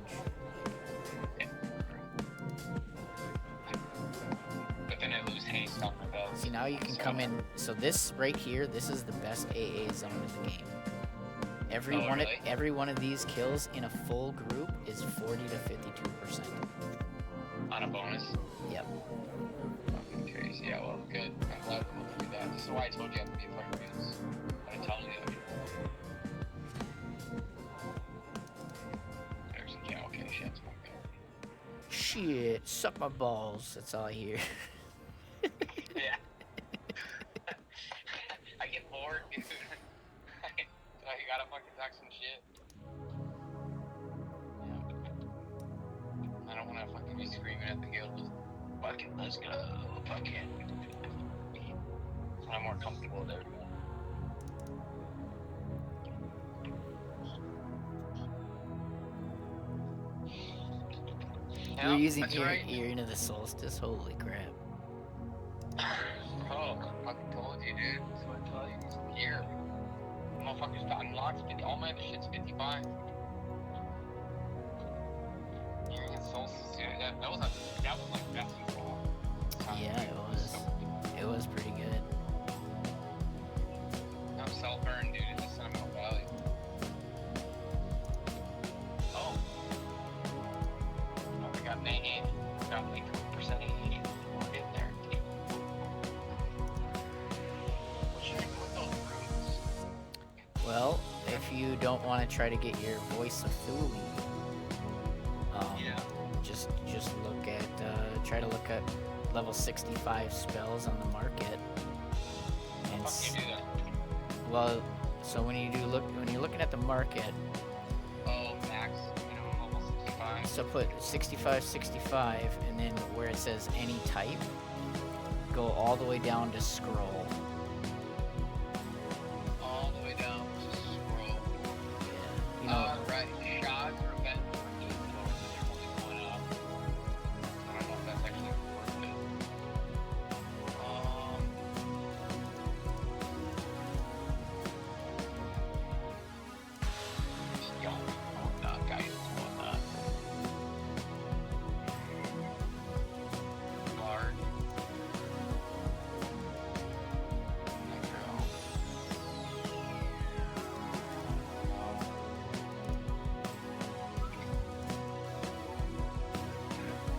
But then I lose haste off my belt. See, now you can come in. So this right here, this is the best AA zone in the game. Every one of these kills in a full group is 40 to 52%. On a bonus? Yep. Fucking crazy. Yeah, well, good. I'm glad we're able to do that. This is why I told you I have to be a fucking boots. I told you that before. There's a yeah, okay, shit. Shit, suck my balls. That's all I hear. Yeah. I get bored, dude. I gotta fucking talk some shit. Yeah. I don't wanna fucking be screaming at the guild. Fucking, let's go. Fucking. I'm more comfortable with everyone. We're using Ear into the Solstice. Holy crap. Oh, I fucking told you, dude. That's what I tell you. It's here. Motherfuckers got unlocked. All my other shit's 55. Hearing and Solstice, dude. That was like best in fall. Yeah, it was. It was pretty good. I'm self-earned, dude, in the Sentimental Valley. Oh. Oh, we got an A8. Got like 20% A8. We're getting there. What should I do with those rooms? Well, if you don't want to try to get your voice of Thule, just look at try to look at level 65 spells on the market. And How do you do that? well, so when you're looking at the market, Oh, max minimum level 65. so put 65, 65, and then where it says any type, go all the way down to scroll. All the way down to scroll. Yeah. You know, Right. Shots or event for each floor, they're only going up. I don't know if that's actually worth it. Yo, whatnot, guys, whatnot. Guard.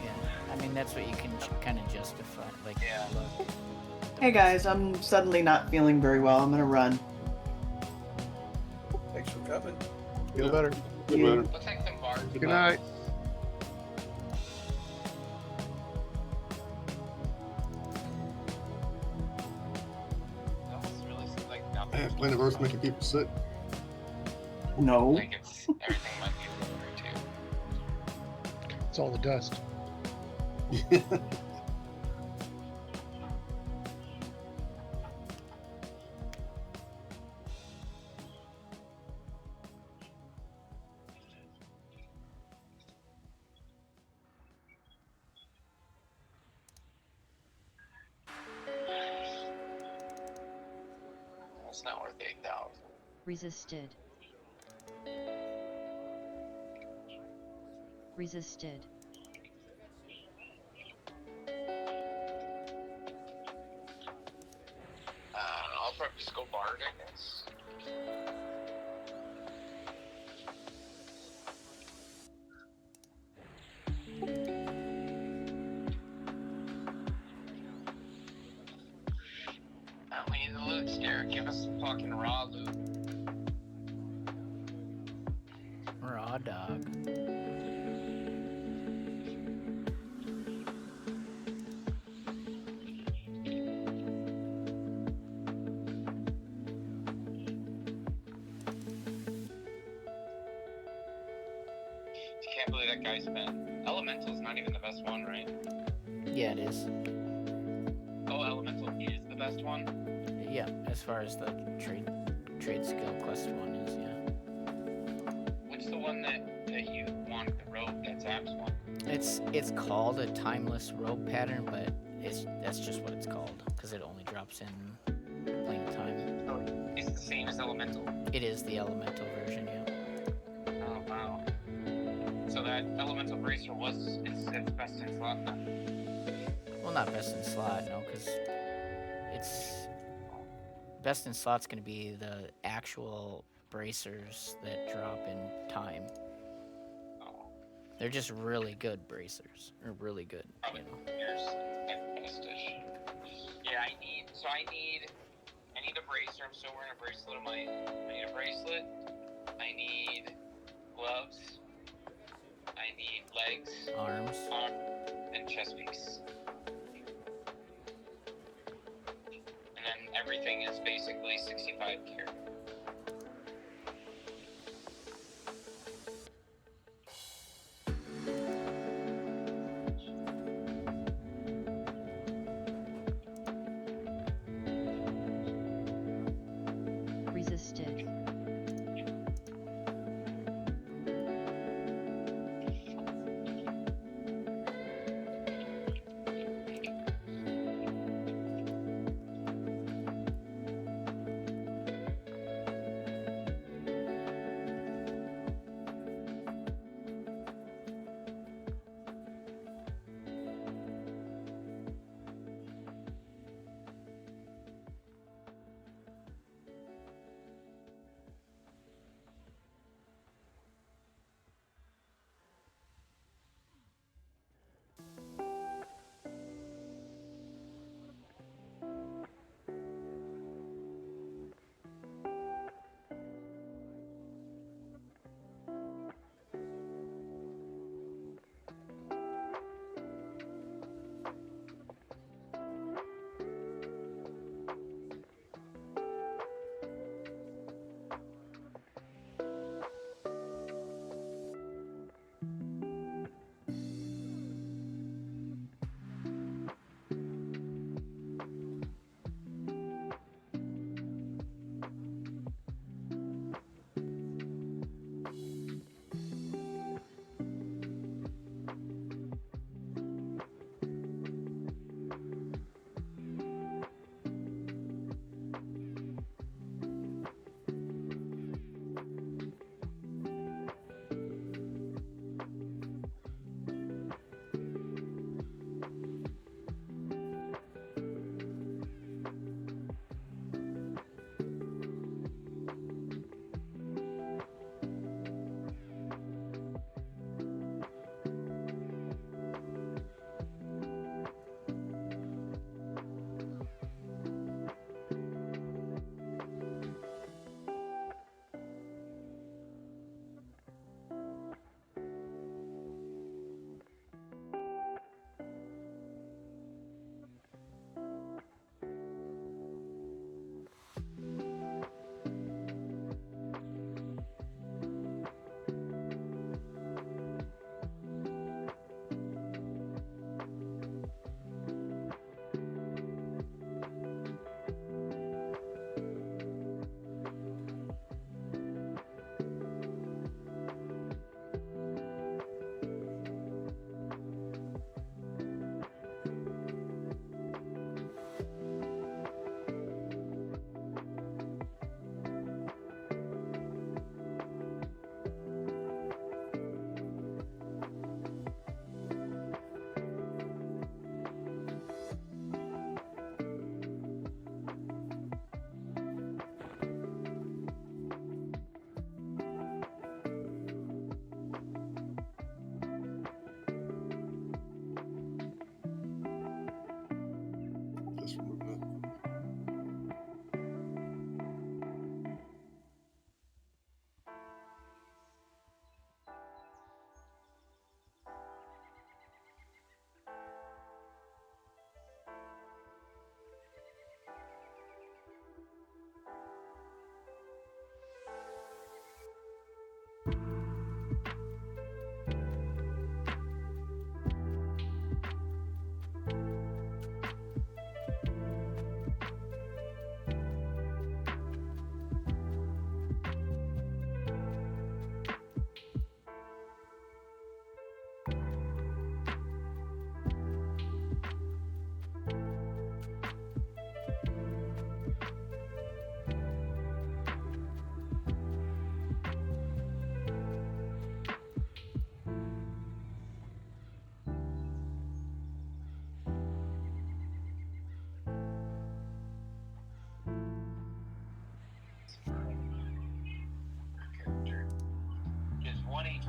yeah. I mean, that's what you can kind of justify. Like, look. Hey guys, I'm suddenly not feeling very well. I'm gonna run. Thanks for coming. Feel better. Feel better. Let's take some guards. Good night. That really seems like nothing. Man, Planet Earth making people sick. No. Like it's everything might be over too. It's all the dust. It's not worth 8,000. Resisted. Resisted. I'll probably just go Bard, I guess. We need the loot scare. Give us some fucking raw loot. Raw dog. Can't believe that guy spent. Elemental's not even the best one, right? Yeah, it is. Oh, Elemental is the best one? Yeah, as far as the trade skill quest one is, yeah. Which the one that you want the robe that's App's one? It's called a timeless robe pattern, but that's just what it's called because it only drops in plain time. Oh, it's the same as Elemental? It is the elemental version, yeah. Oh, wow. So that Elemental Bracer it's best in slot then? Well, not best in slot, no, because it's best in slot's going to be the actual bracers that drop in time. Oh. They're just really good bracers, or really good, you know. Here's bestish. Yeah, I need a bracer. I'm still wearing a bracelet of mine. I need a bracelet. I need gloves. I need legs. Arms. And chest piece. And then everything is basically 65 gear. Resisted.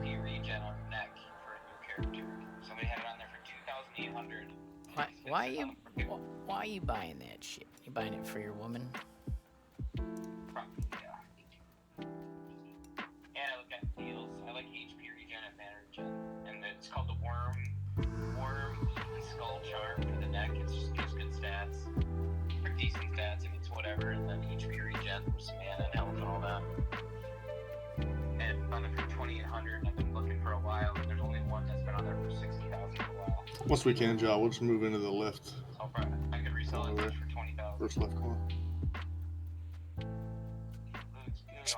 HP regen on your neck for a new character. Somebody had it on there for 2,800. Why are you buying that shit? You buying it for your woman? Probably, yeah. And I look at deals. I like HP regen and mana regen. And it's called the Worm Skull Charm for the neck. It's just gives good stats. Pretty decent stats. I mean, it's whatever. And then HP regen for some mana and health and all that. And on there for 2,800. I've been looking for a while. And there's only one that's been on there for 60,000 for a while. Once we can, Joe, we'll just move into the left. I could resell it for 20,000. First left corner.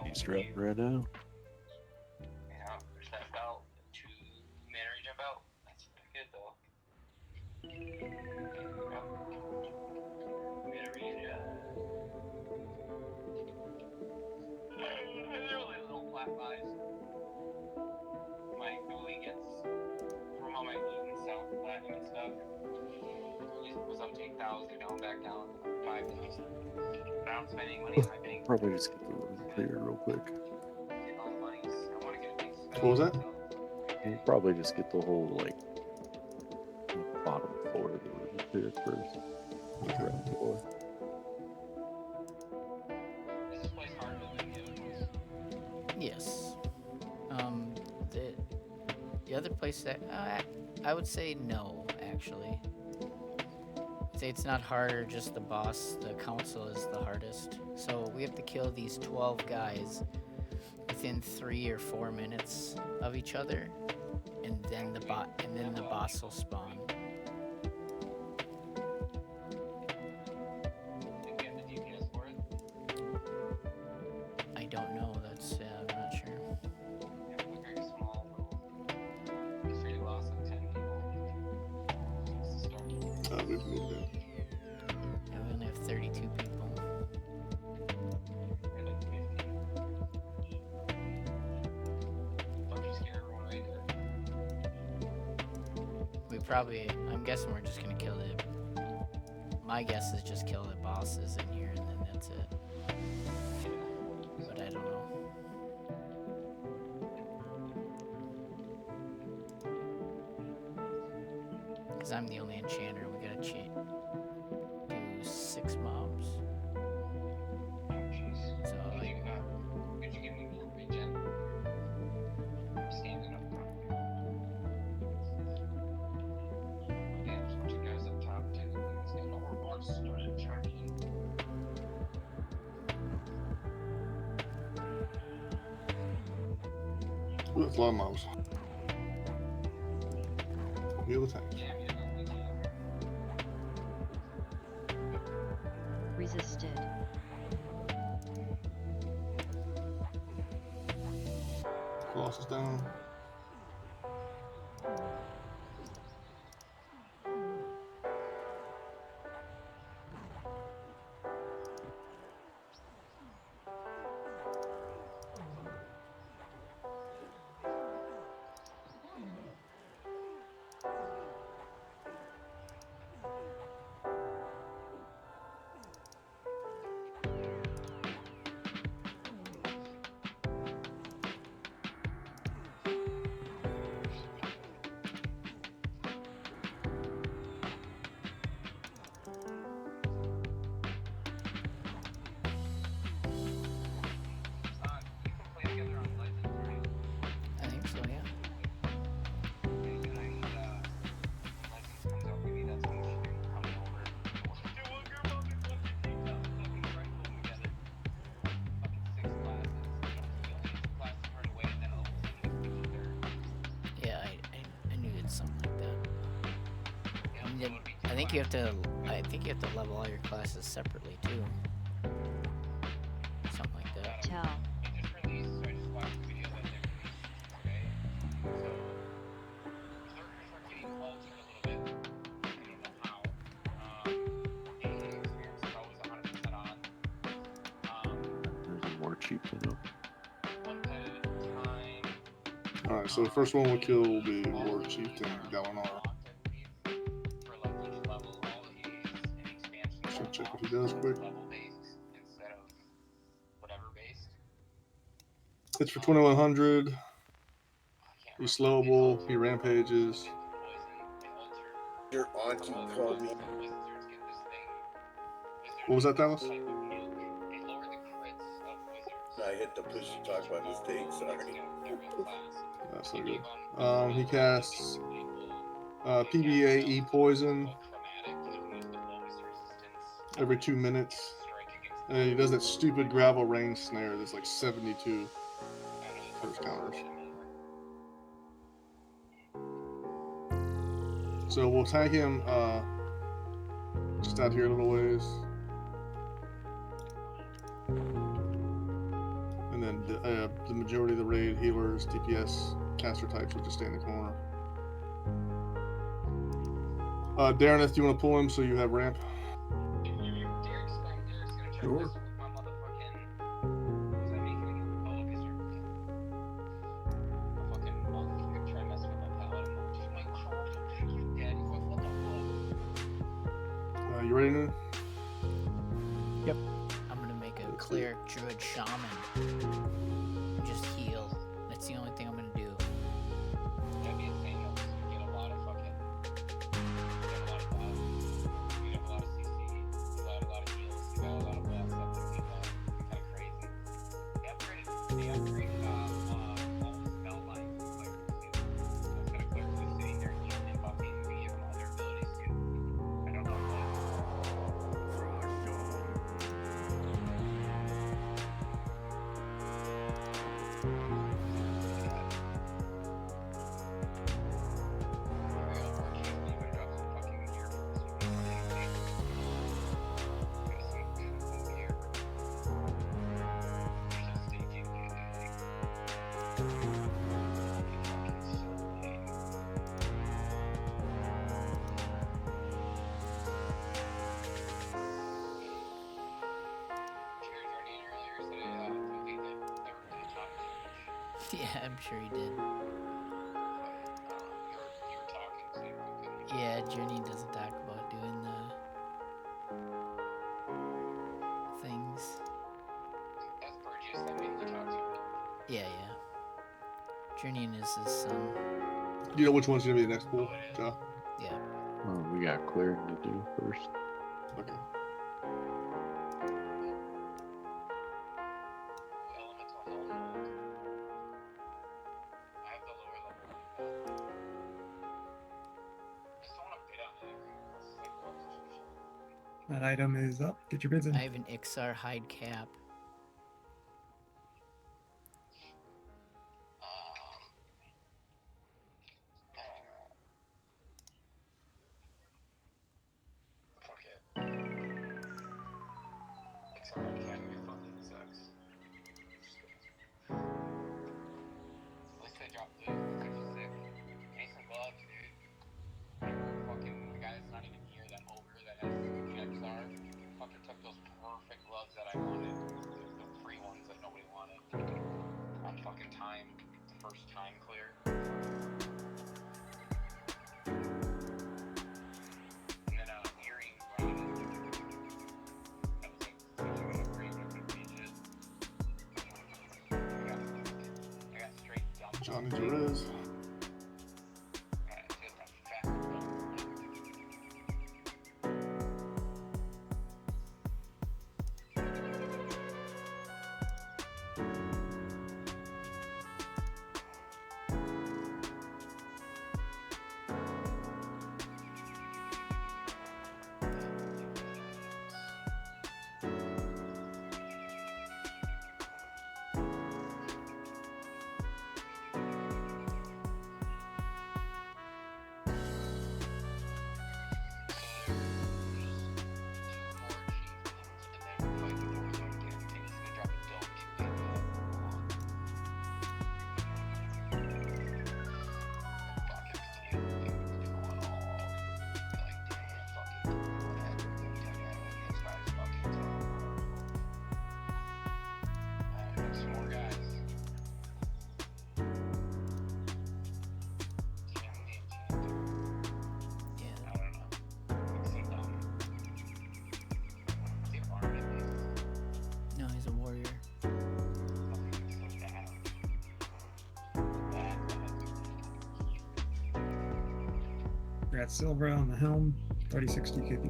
He's dropping right now. Yeah, there's that belt. 2 mana regen belt. That's pretty good though. Mana regen. They're only little flat buys. My ghoulie gets from all my loot and stuff, platinum and stuff. It was up to 8,000, now I'm back down to 5,000. But I'm spending money on my bank. Probably just get the room clear real quick. What was that? You probably just get the whole like bottom floor of the room cleared first. Ground floor. Is this place harder than the other place? Yes. The other place that I would say no, actually. I'd say it's not harder, just the boss, the council is the hardest. So we have to kill these 12 guys within 3 or 4 minutes of each other, and then the boss will spawn. I don't know. That's I'm not sure. We've moved in. Yeah, we only have 32 people. We probably, I'm guessing we're just gonna kill the, my guess is just kill the bosses in here and then that's it. But I don't know. Because I'm the only enchanter, we gotta do 6 mobs. So like, Could you give me more regen? I'm standing up front. Yeah, there's a bunch of guys up top too. He's got overwatch started charging. Ooh, that's a lot of mobs. Heal the tank. Resisted. Colossus down. I think so, yeah. Yeah, I knew it's something like that. And then I think you have to level all your classes separately too. Something like that. Tell. There's more cheap to know. Alright, so the first one we'll kill will be War Chieftain Galinar. Should check what he does quick. It's for 2,100. He's slowable. He rampages. Your auntie called me. What was that, Dallas? I hit the push to talk by mistake. Sorry. That's so good. He casts PBAE poison every 2 minutes. And he does that stupid gravel rain snare that's like 72 first counters. So we'll tag him just out here a little ways. And then the majority of the raid healers, DPS, caster types will just stay in the corner. Darreneth, do you want to pull him so you have ramp? Sure. You ready, Noon? Yep. I'm gonna make a cleric druid shaman. Just heal. That's the only thing I'm gonna do. That'd be insane. You get a lot of fucking. You get a lot of buffs. You get a lot of CC. You got a lot of heals. You got a lot of buffs. That's kind of crazy. They upgraded all the spell lines. Like, instead of clerics just sitting there healing and buffing, we give them all their abilities too. I don't know why. Yeah, I'm sure he did. Yeah, Journey doesn't talk about doing the things. That's Burgess that made you talk to. Yeah. Journey is his son. Do you know which one's gonna be the next pool, Joe? Yeah. Oh, we got clearing to do first. Okay. That item is up. Get your bids in. I have an Ixar hide cap. Johnny Jerez. Congrats, Silver on the helm. 3060 KP.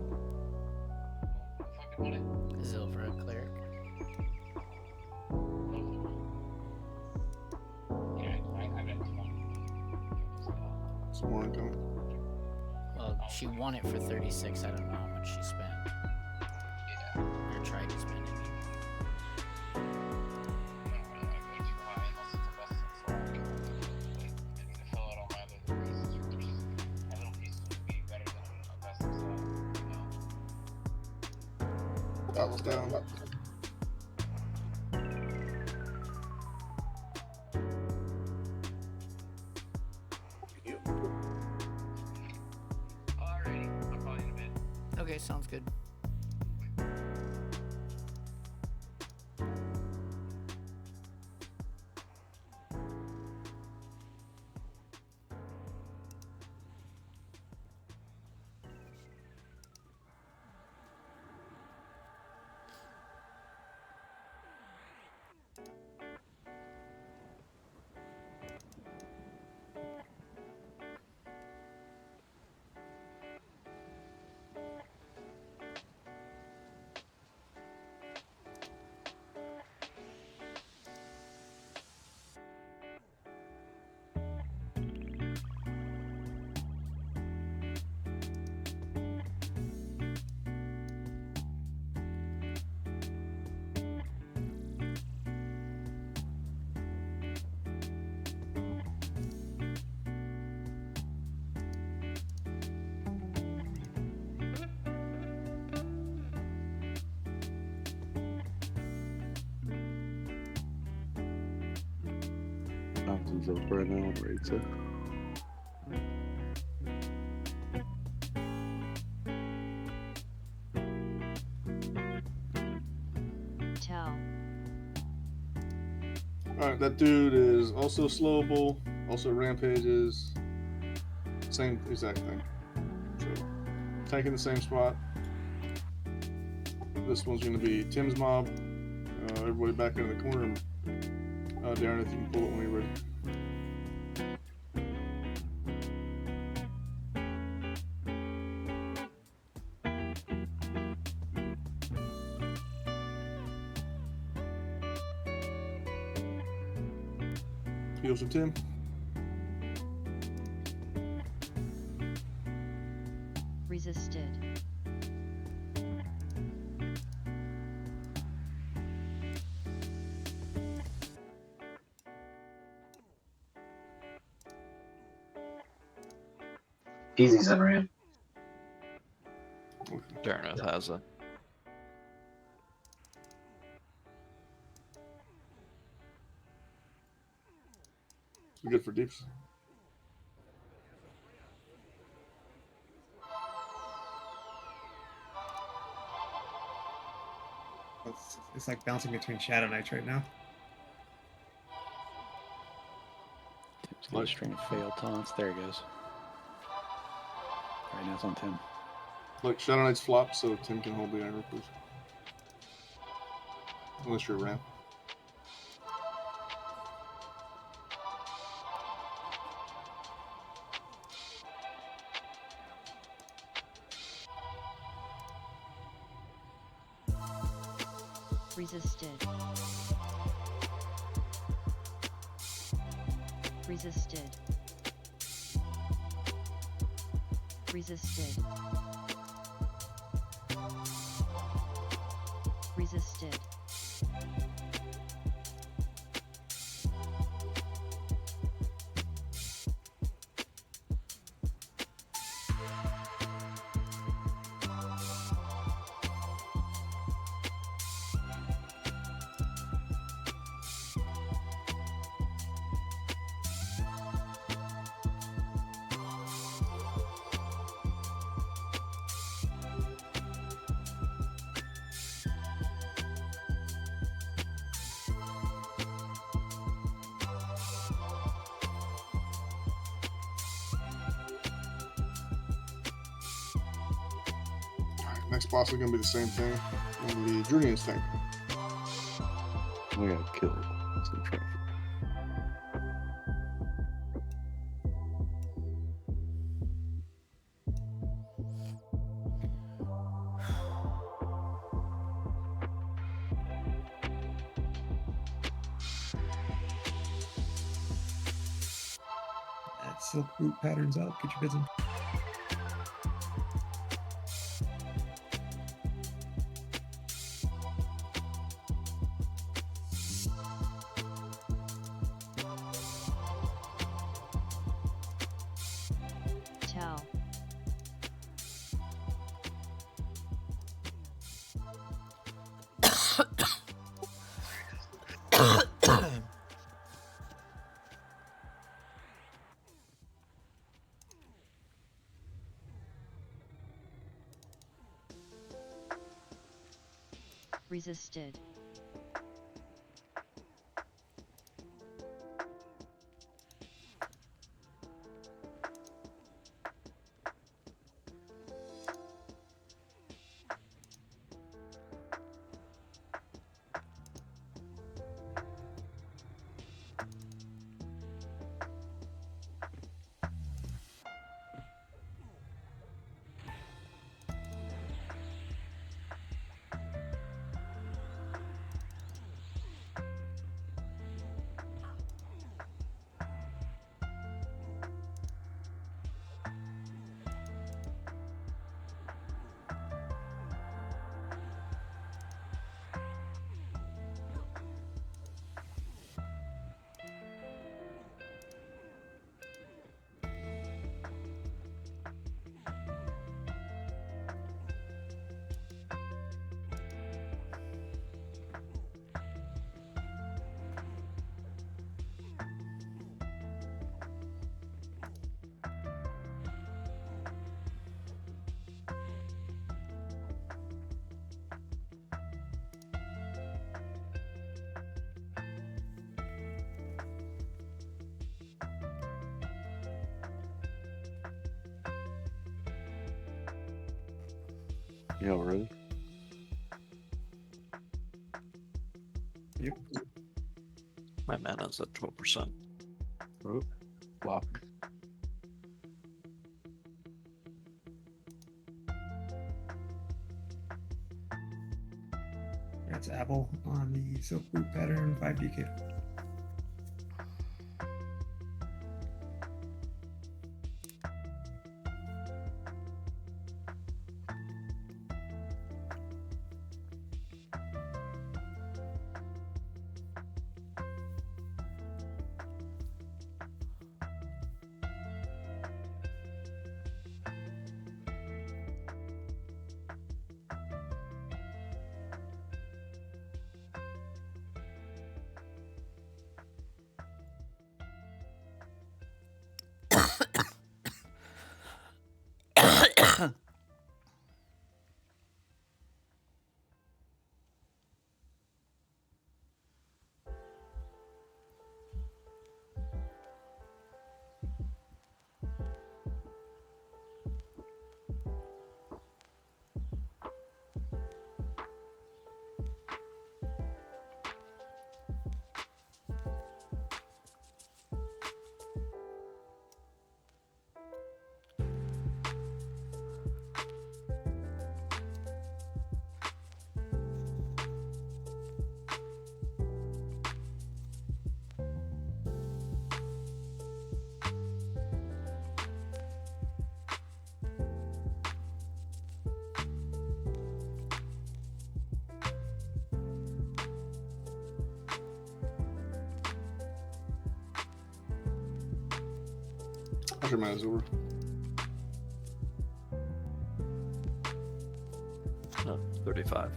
Silver cleric. Some more incoming. Well, she won it for 36. I don't know how much she spent. Or tried to spend it. That was down. Okay, sounds good. Thousands of right now on raid set. Tell. Alright, that dude is also slowable, also rampages. Same exact thing. So, taking the same spot. This one's going to be Tim's mob. Everybody back into the corner. Darren, if you can pull it when you're ready. Heals from Tim. Resisted. Easy, Zenran. Darren has a. We're good for deeps. It's like bouncing between Shadow Knights right now. Tim's got a string of failed taunts. There he goes. Right now it's on Tim. Look, Shadow Knight's flop, so Tim can hold the aggro, please. Unless you're ramp. Resisted. Resisted. Resisted. Resisted. Next boss is going to be the same thing. And the Drunian's tank. We gotta kill some traffic. Silk Boot patterns up. Get your bids in. Tau. Resisted. Yeah, we're ready. Yep. My mana's at 12%. Block. That's Apple on the Silk Boot pattern 5 DK. How's your man's over? 35.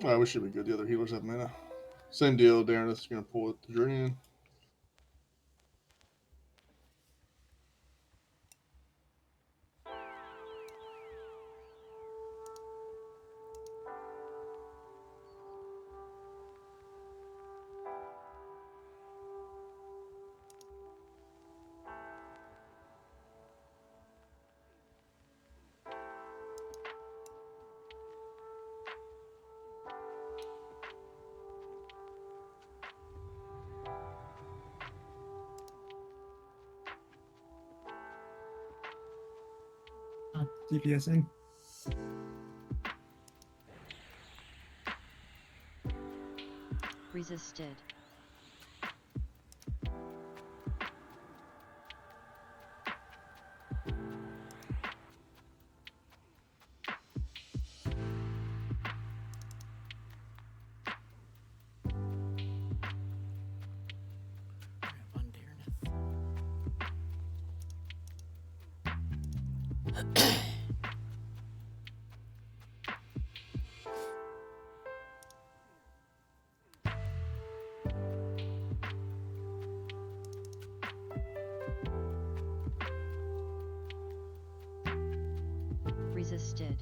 All right, we should be good. The other healers have mana. Same deal. Darren is going to pull it to drain. DPS in. Resisted. Resisted.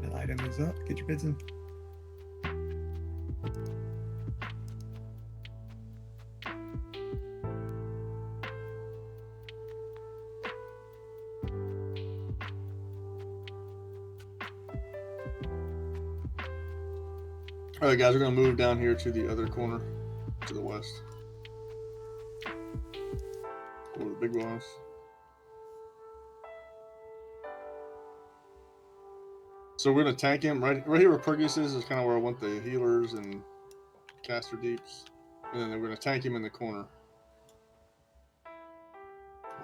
That item is up. Get your bids in. All right, guys, we're gonna move down here to the other corner, to the west, where the big ones. So we're gonna tank him right here where Pergus is kind of where I want the healers and caster deeps, and then we're gonna tank him in the corner.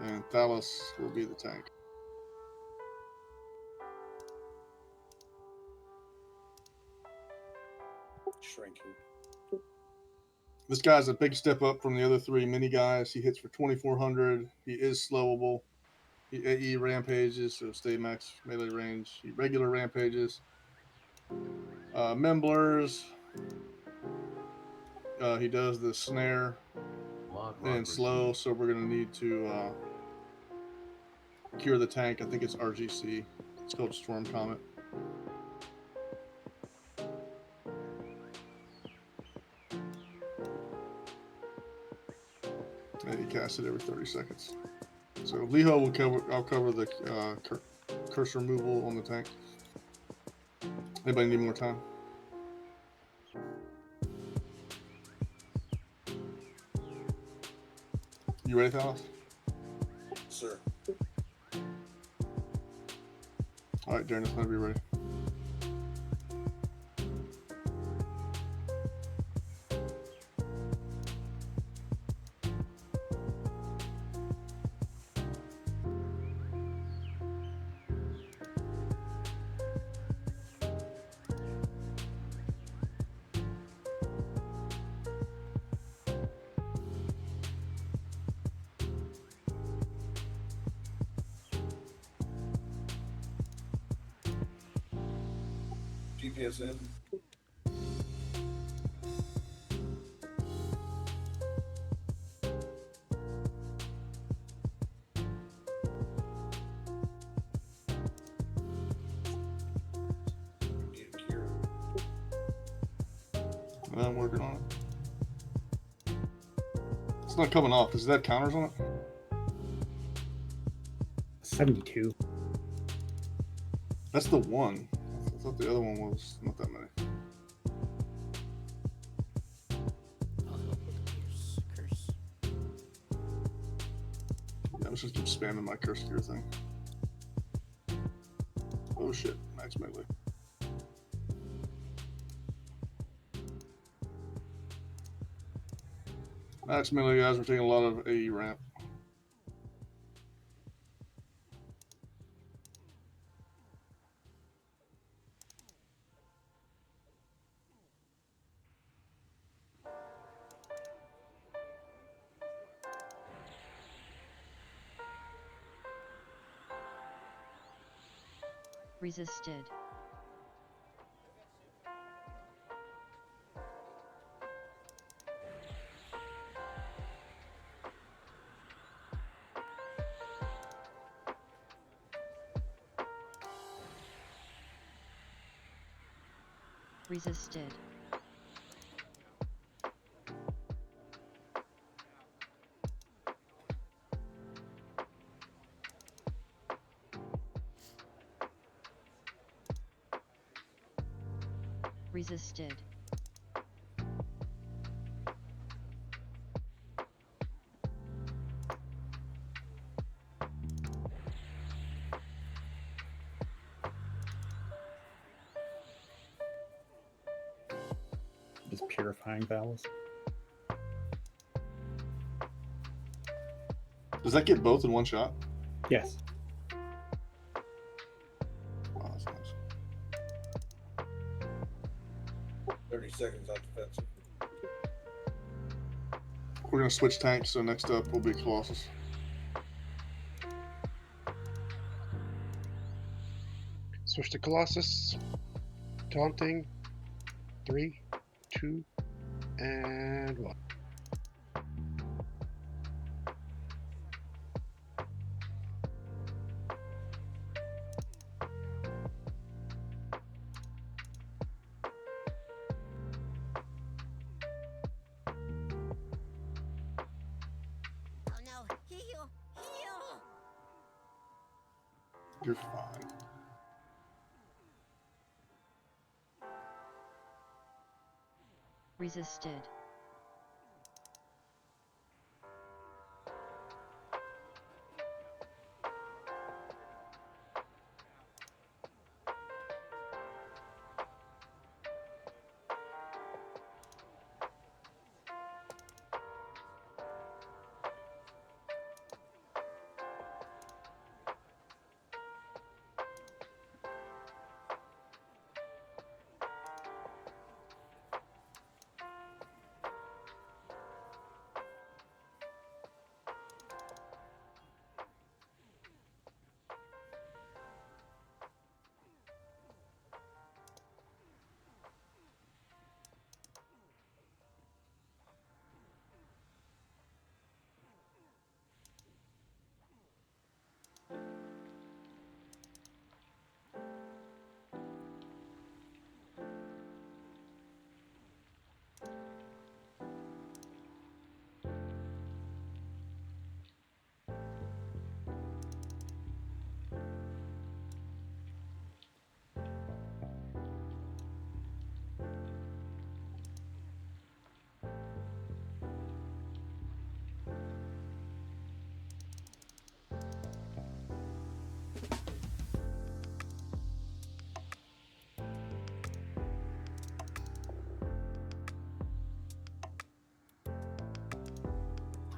And Thalos will be the tank. Shrinking. This guy's a big step up from the other three mini guys. He hits for 2,400. He is slowable. He AE rampages, so stay max melee range. He regular rampages. Memblers. He does the snare and slow, so we're going to need to cure the tank. I think it's RGC. It's called Storm Comet. And he casts it every 30 seconds. So Liho will cover. I'll cover the curse removal on the tank. Anybody need more time? You ready, Thalos? Sir. All right, Darren, whenever you're ready. GPS in. I'm working on it. It's not coming off. Does that counters on it? 72. That's the one. I thought the other one was not that many. Yeah, I'm just gonna keep spamming my curse cure thing. Oh shit, max melee. Max melee guys, we're taking a lot of AE ramp. Resisted. Resisted. Resisted. Just purifying valves. Does that get both in one shot? Yes. Wow, that's nice. 30 seconds on defensive. We're gonna switch tanks, so next up will be Colossus. Switch to Colossus. Taunting. 3, 2, and 1. You're fine. Resisted.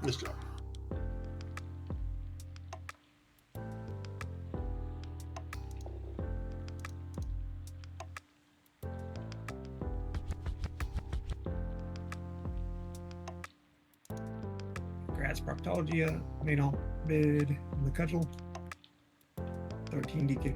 Nice job. Congrats, Proctologia, main alt bid, and the cudgel. 13 DK.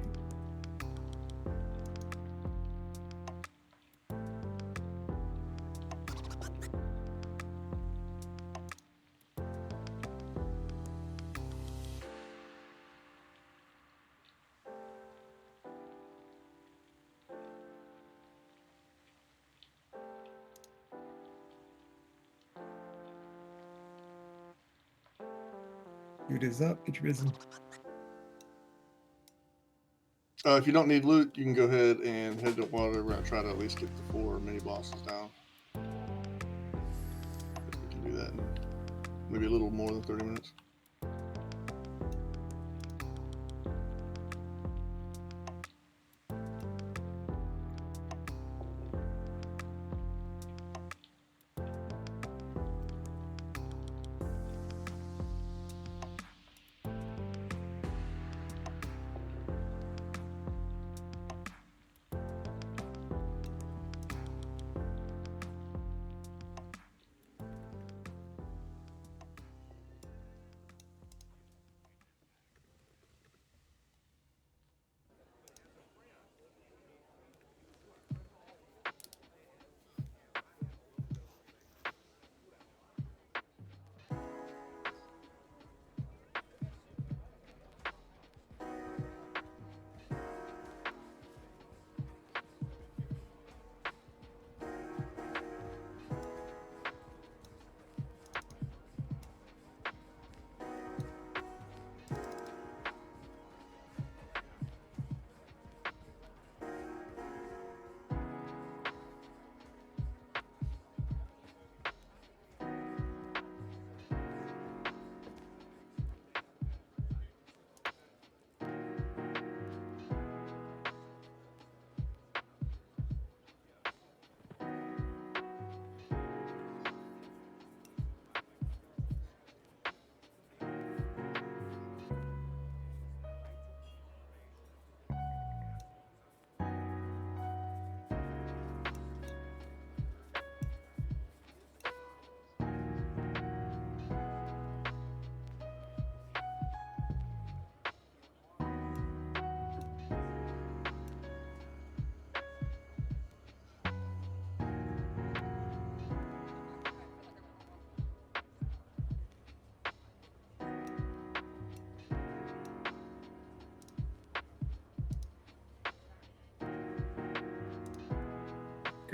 Loot is up, get your risen. If you don't need loot, you can go ahead and head to water. We're gonna try to at least get the 4 mini bosses down. We can do that in maybe a little more than 30 minutes.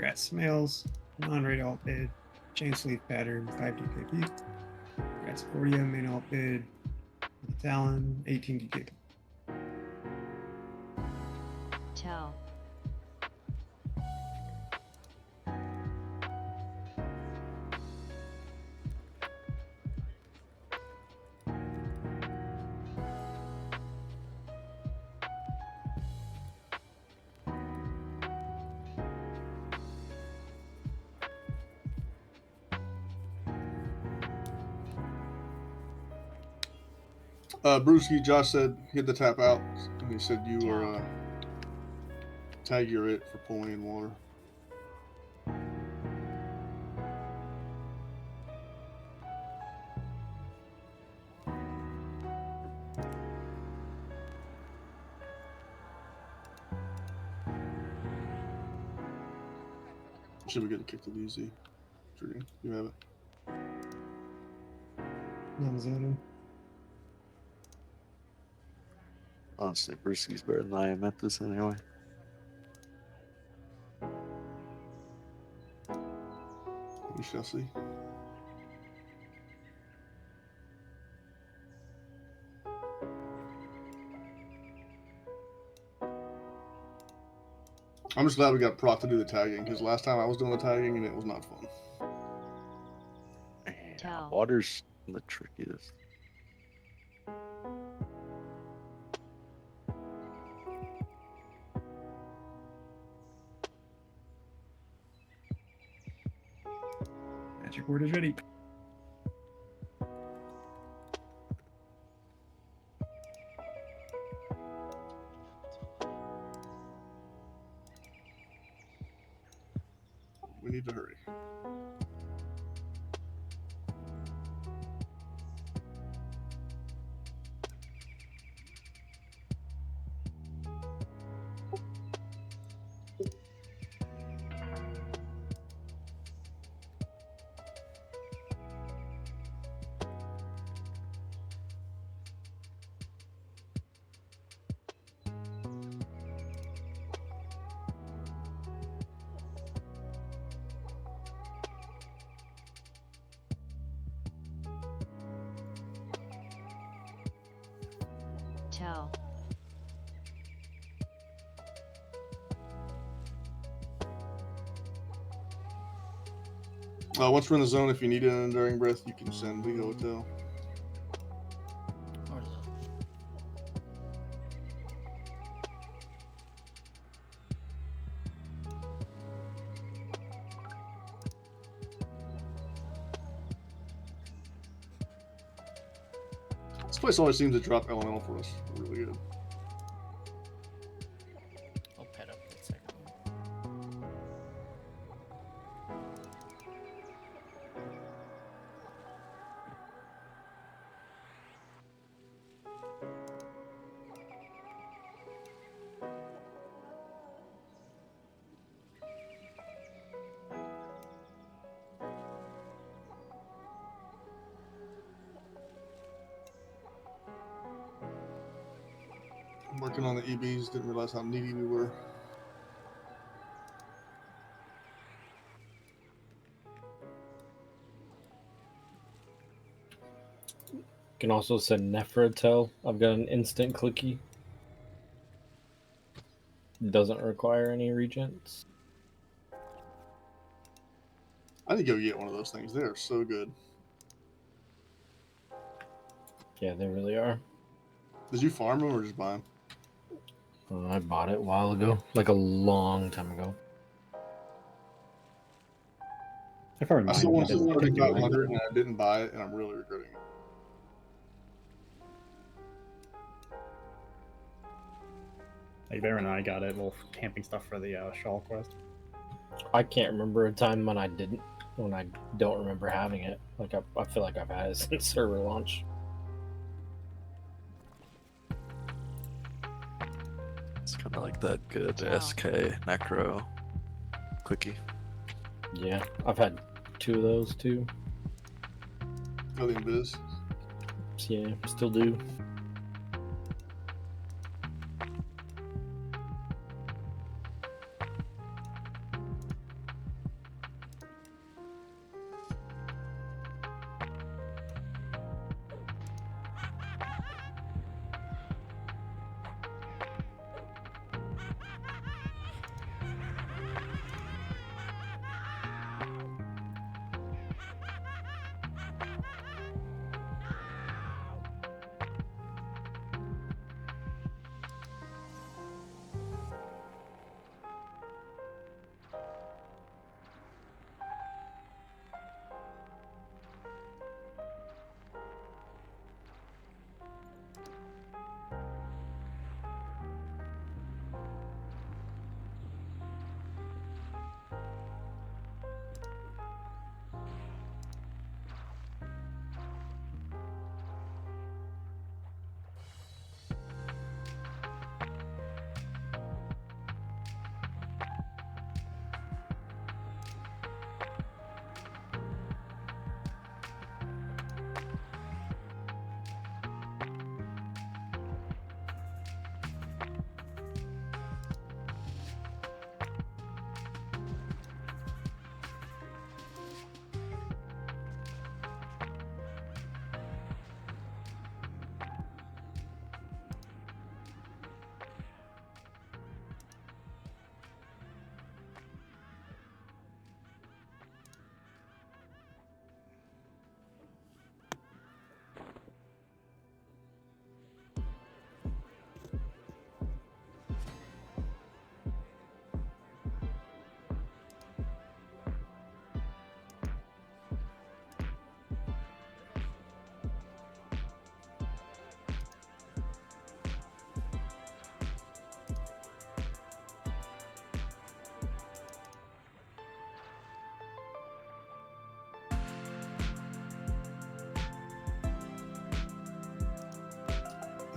Congrats, Smails. Non-raid alt bid. Chain sleeve pattern, 5 DKP. Congrats, Cordia, main alt bid. Talon, 18 DKP. Tell. Brewski, Josh said hit the tap out. And he said you were tag your it for pulling in water. Should we get a kick to easy? True, you have it. Non-zona. Honestly, Brewski's better than I am at this anyway. We shall see. I'm just glad we got Proc to do the tagging, because last time I was doing the tagging and it was not fun. Yeah, water's the trickiest. Magic word is ready. We need to hurry. Tell. Once we're in the zone, if you need an enduring breath, you can send Vigo Hotel. This place always seems to drop elemental for us. Really good. I'll pet up that second one. I'm working on the EBs, didn't realize how needy we were. You can also send Nephrotel. I've got an instant clicky. Doesn't require any regents. I need to go get one of those things. They are so good. Yeah, they really are. Did you farm them or just buy them? I bought it a while ago, like a long time ago. I farmed I mine. still want I to didn't do it. 3500 and I didn't buy it, and I'm really regretting it. Like Baron and I got it, well, camping stuff for the shawl quest. I can't remember a time when I didn't, when I don't remember having it. Like I feel like I've had it since server launch. It's kind of like that good SK Necro clicky. Yeah, I've had 2 of those too. Oh, the Invis. Yeah, still do.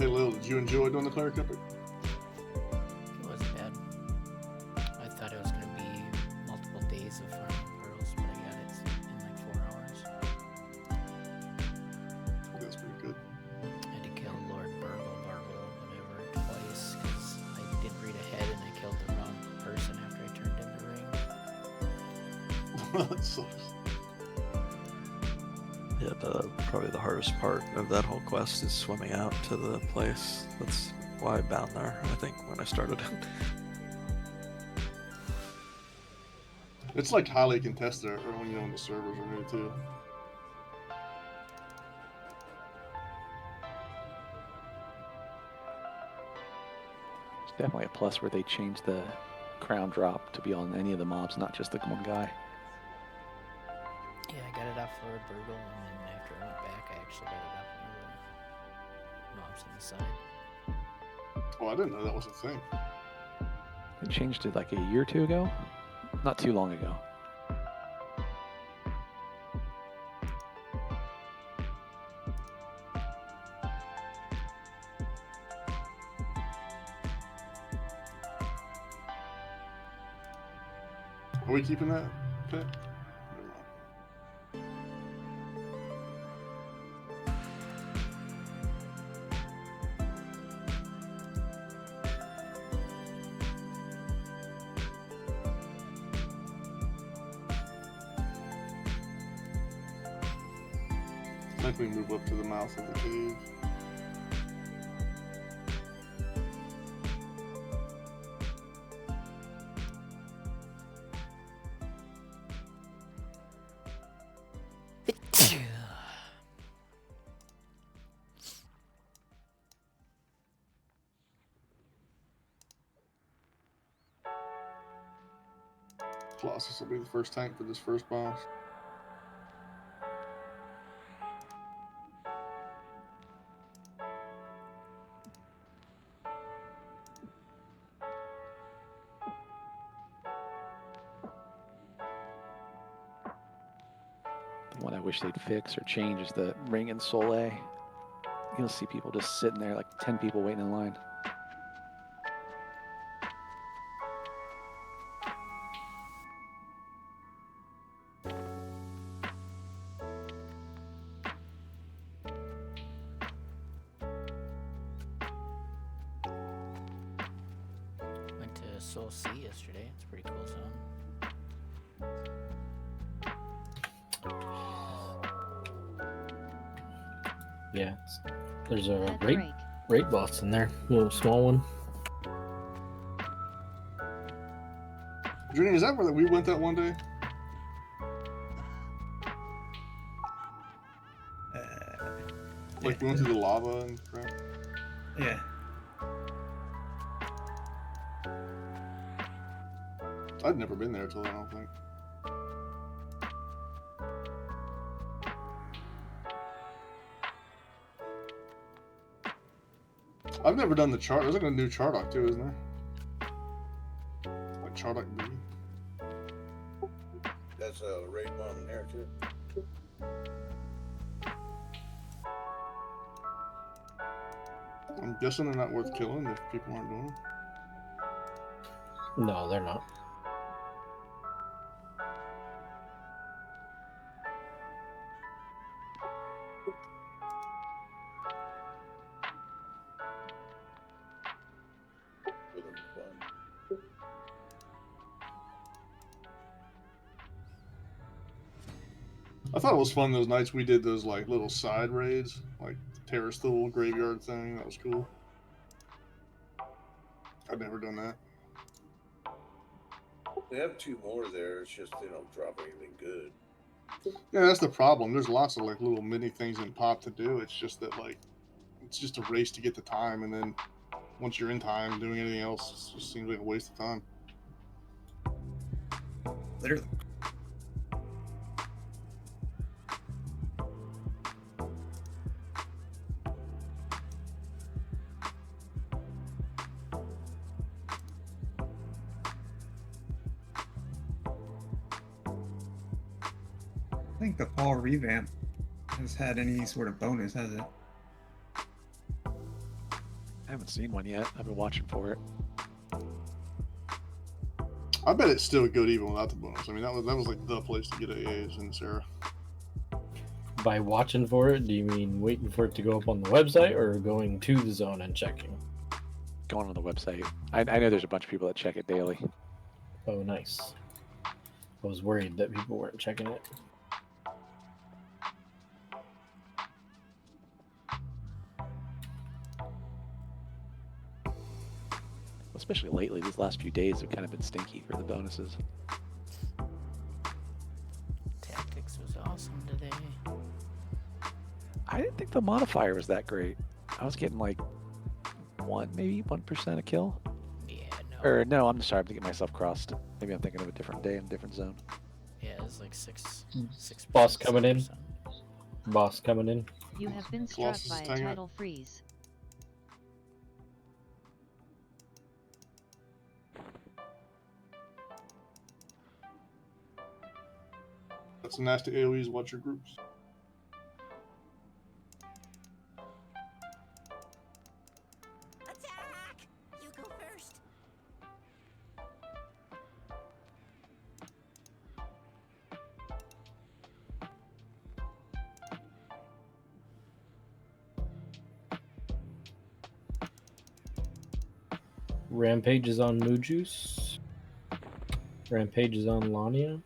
Hey Lil, did you enjoy doing the cleric epic? It wasn't bad. I thought it was gonna be multiple days of farming pearls, but I got it in like 4 hours. That's pretty good. I had to kill Lord whatever, twice because I didn't read ahead and I killed the wrong person after I turned in the ring. That sucks. Yeah, probably the hardest part of that whole quest is swimming out to the place. That's why I bound there, I think, when I started. It's like highly contested when the servers are new too. It's definitely a plus where they changed the crown drop to be on any of the mobs, not just the one guy. Yeah, I got it off Lord Burgle, and then after I went back, I actually got it off one of the mobs on the side. Oh, I didn't know that was a thing. They changed it like a year or two ago? Not too long ago. Are we keeping that pet? I think we move up to the mouth of the cave. Colossus will be the first tank for this first boss. The one I wish they'd fix or change is the ring in Soleil. You'll see people just sitting there, like 10 people waiting in line. Went to Soul Sea yesterday. It's a pretty cool zone. Yeah, there's a rate boss in there, a little small one. Julian, is that where we went that one day? Like we went through the lava and crap? Yeah. I'd never been there till then, I don't think. I've never done the chart. There's like a new Chardock too, isn't there? Like Chardock B. That's a raid bomb in there too. I'm guessing they're not worth killing if people aren't doing them. No, they're not. I thought it was fun those nights we did those like little side raids, like the Terrasthul graveyard thing. That was cool. I've never done that. They have 2 more there. It's just they don't drop anything good. Yeah, that's the problem. There's lots of like little mini things in pop to do. It's just that like it's just a race to get the time, and then once you're in time doing anything else, it just seems like a waste of time. Literally. I think the fall revamp has had any sort of bonus, has it? I haven't seen one yet. I've been watching for it. I bet it's still good even without the bonus. I mean, that was like the place to get AAs in this era. By watching for it, do you mean waiting for it to go up on the website or going to the zone and checking? Going on the website. I know there's a bunch of people that check it daily. Oh, nice. I was worried that people weren't checking it. Especially lately, these last few days have kind of been stinky for the bonuses. Tactics was awesome today. I didn't think the modifier was that great. I was getting like maybe 1% a kill. Yeah, no. Or no, I'm sorry, I'm getting myself crossed. Maybe I'm thinking of a different day in a different zone. Yeah, it was like 6. Boss coming in. Boss coming in. You have been struck by a tidal freeze. That's some nasty AoEs. Watch your groups. Rampage is on Mujuice. Rampage is on Lania.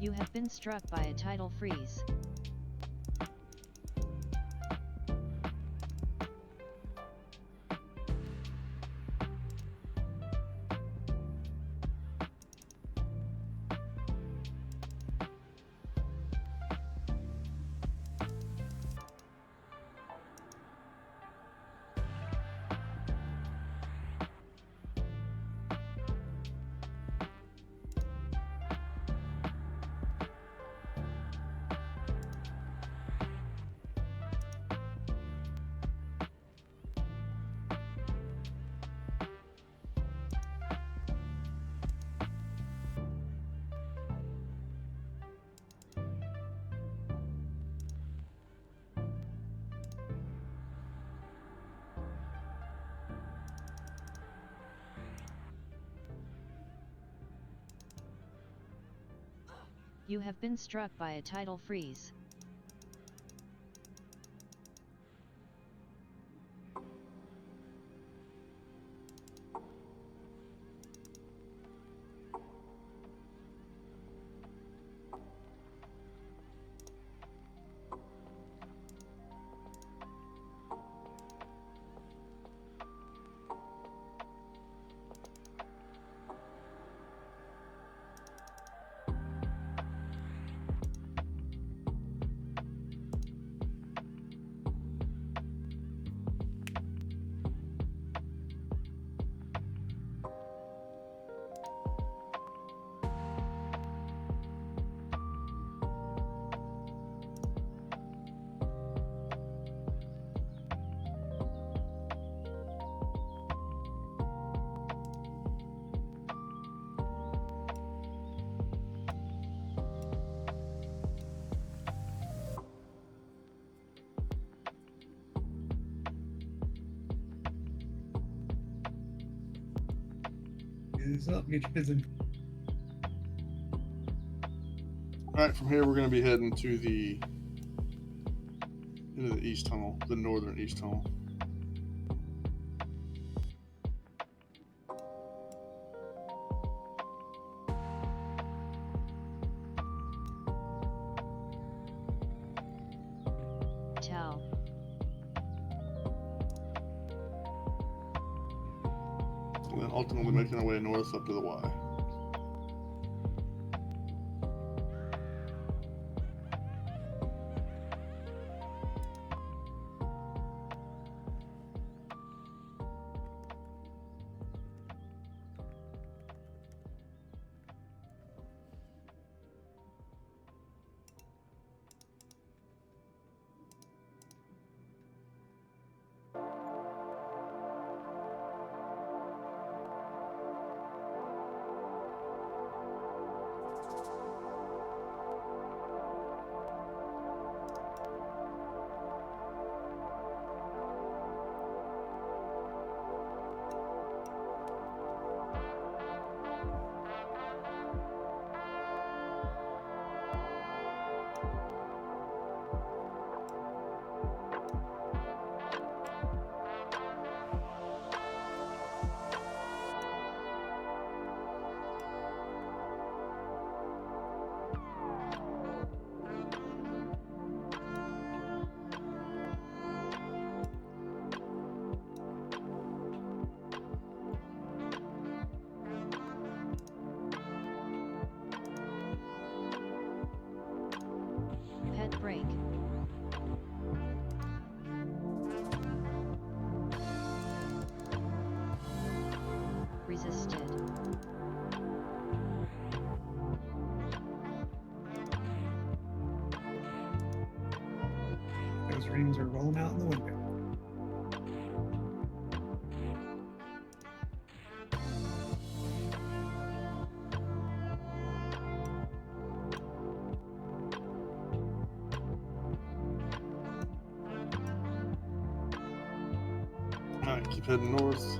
You have been struck by a tidal freeze. You have been struck by a tidal freeze. Is up, get your business. All right, from here we're going to be heading to into the east tunnel, the northern east tunnel. Tell. And then ultimately making our way north up to the Y. Set break. Resisted. Those rings are rolling out in the window. Alright, keep heading north.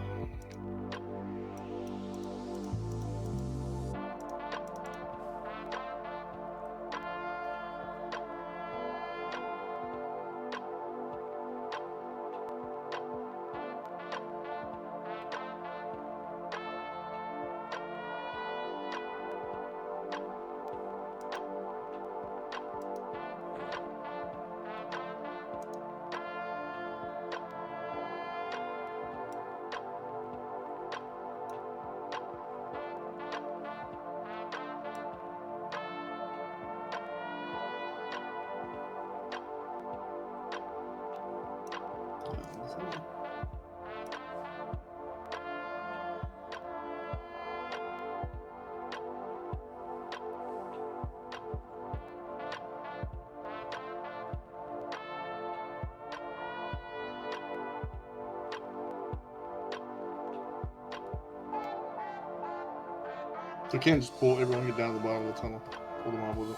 So you can't just pull everyone get down to the bottom of the tunnel. Pull them off with it.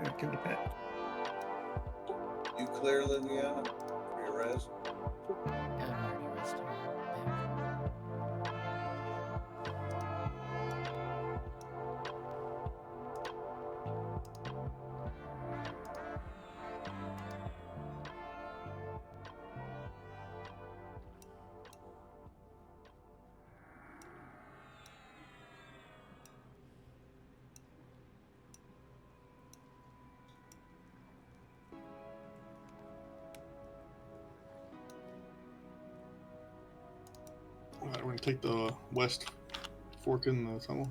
Yeah, kill the pet. You clear, Liliana? For your res? Yeah, I'm already resting. Alright, we're gonna take the west fork in the tunnel.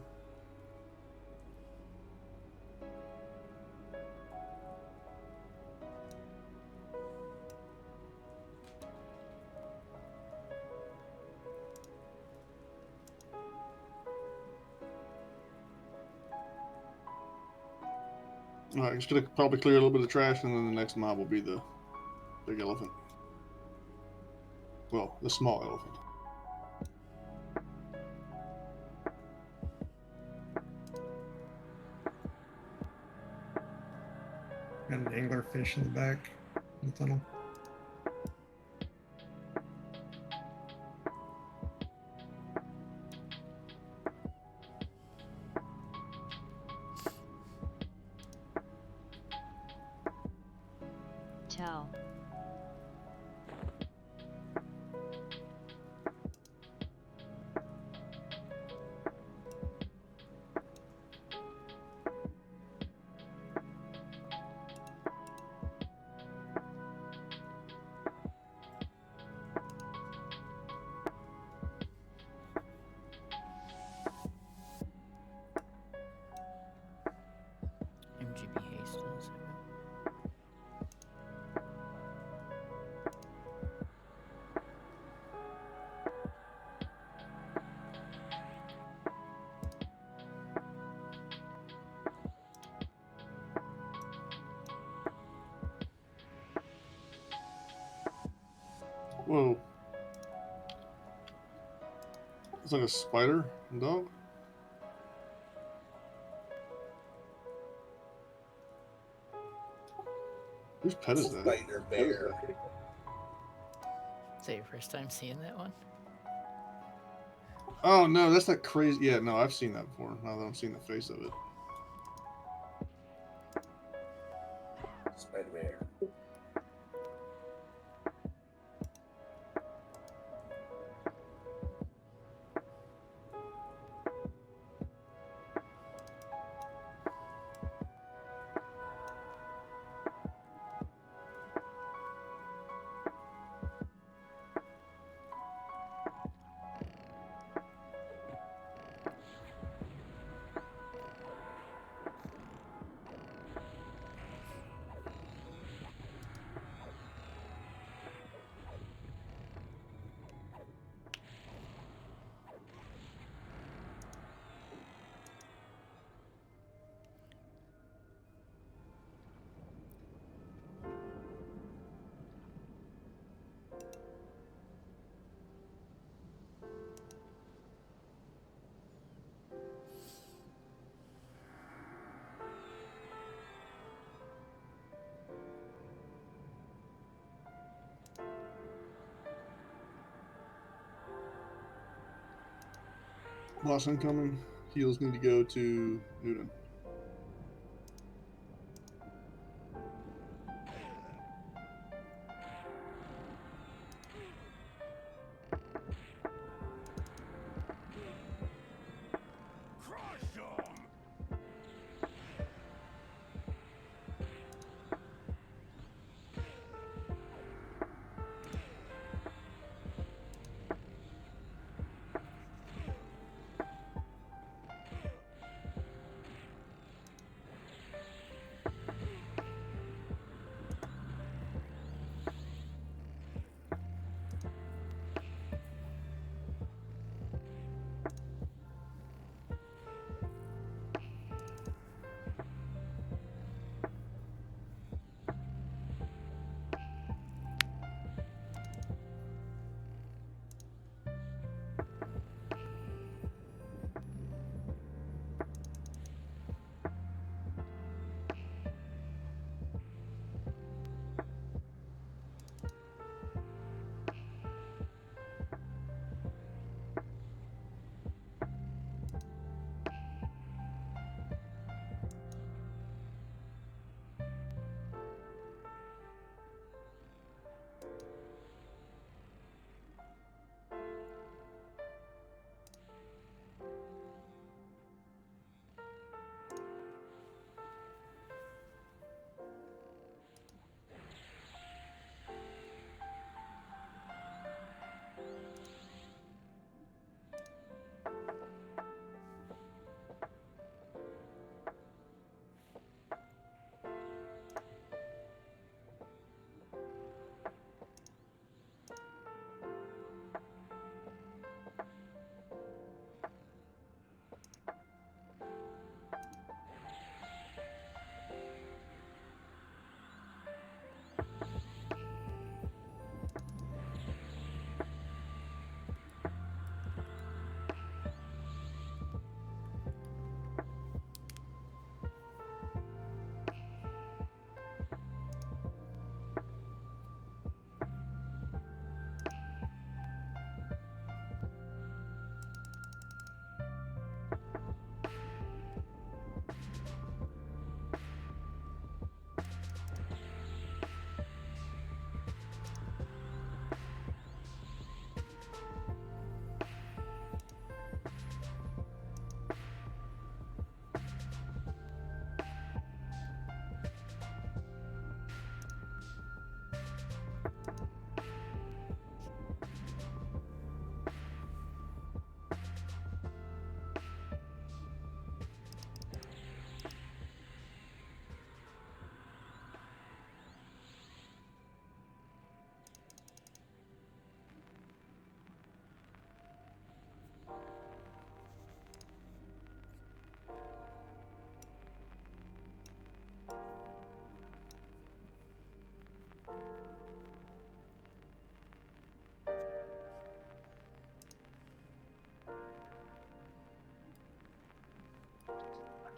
Alright, just gonna probably clear a little bit of trash, and then the next mob will be the big elephant. Well, the small elephant. Got an angler fish in the back in the tunnel. Tell. MGB Hastings. Whoa. It's like a spider dog. Whose pet is that? Spider bear. Is that your first time seeing that one? Oh no, that's that crazy. Yeah, no, I've seen that before. Now that I'm seeing the face of it. Spider bear. Boss incoming. Heals need to go to Newton.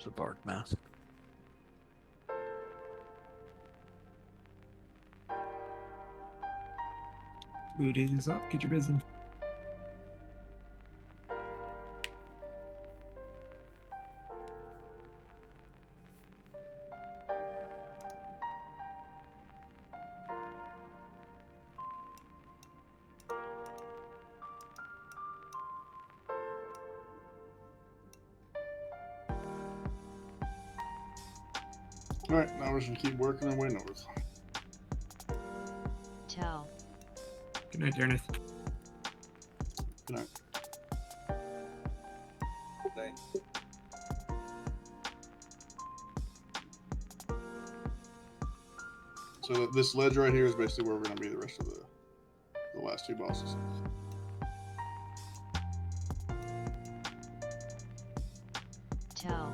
There's a bard mask. Boot is up. Get your business. All right, now we're just gonna keep working our way north. Tell. Good night, Darnith. Good night. Thanks. So this ledge right here is basically where we're gonna be the rest of the last two bosses. Tell.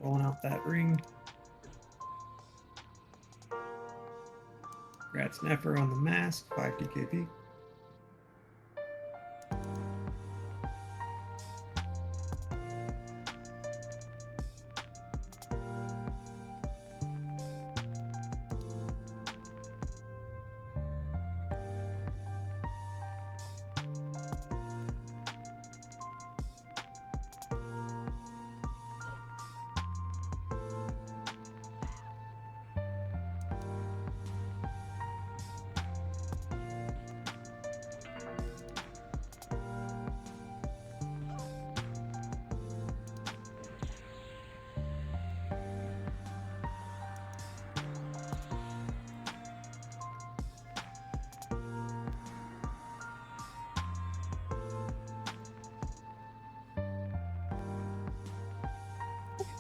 Rolling out that ring. Congrats, Nefer on the mask, 5 DKP.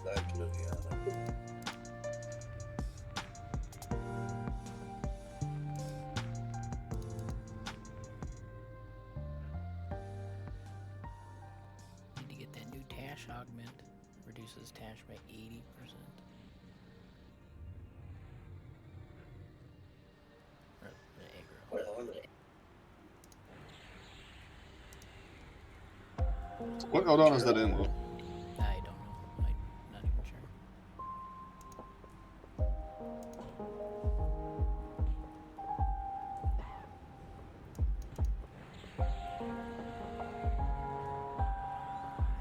Back to Liliana. Need to get that new Tash augment. Reduces Tash by 80%. Or the aggro. What Eldon is that in, Will? I don't know. I'm not even sure.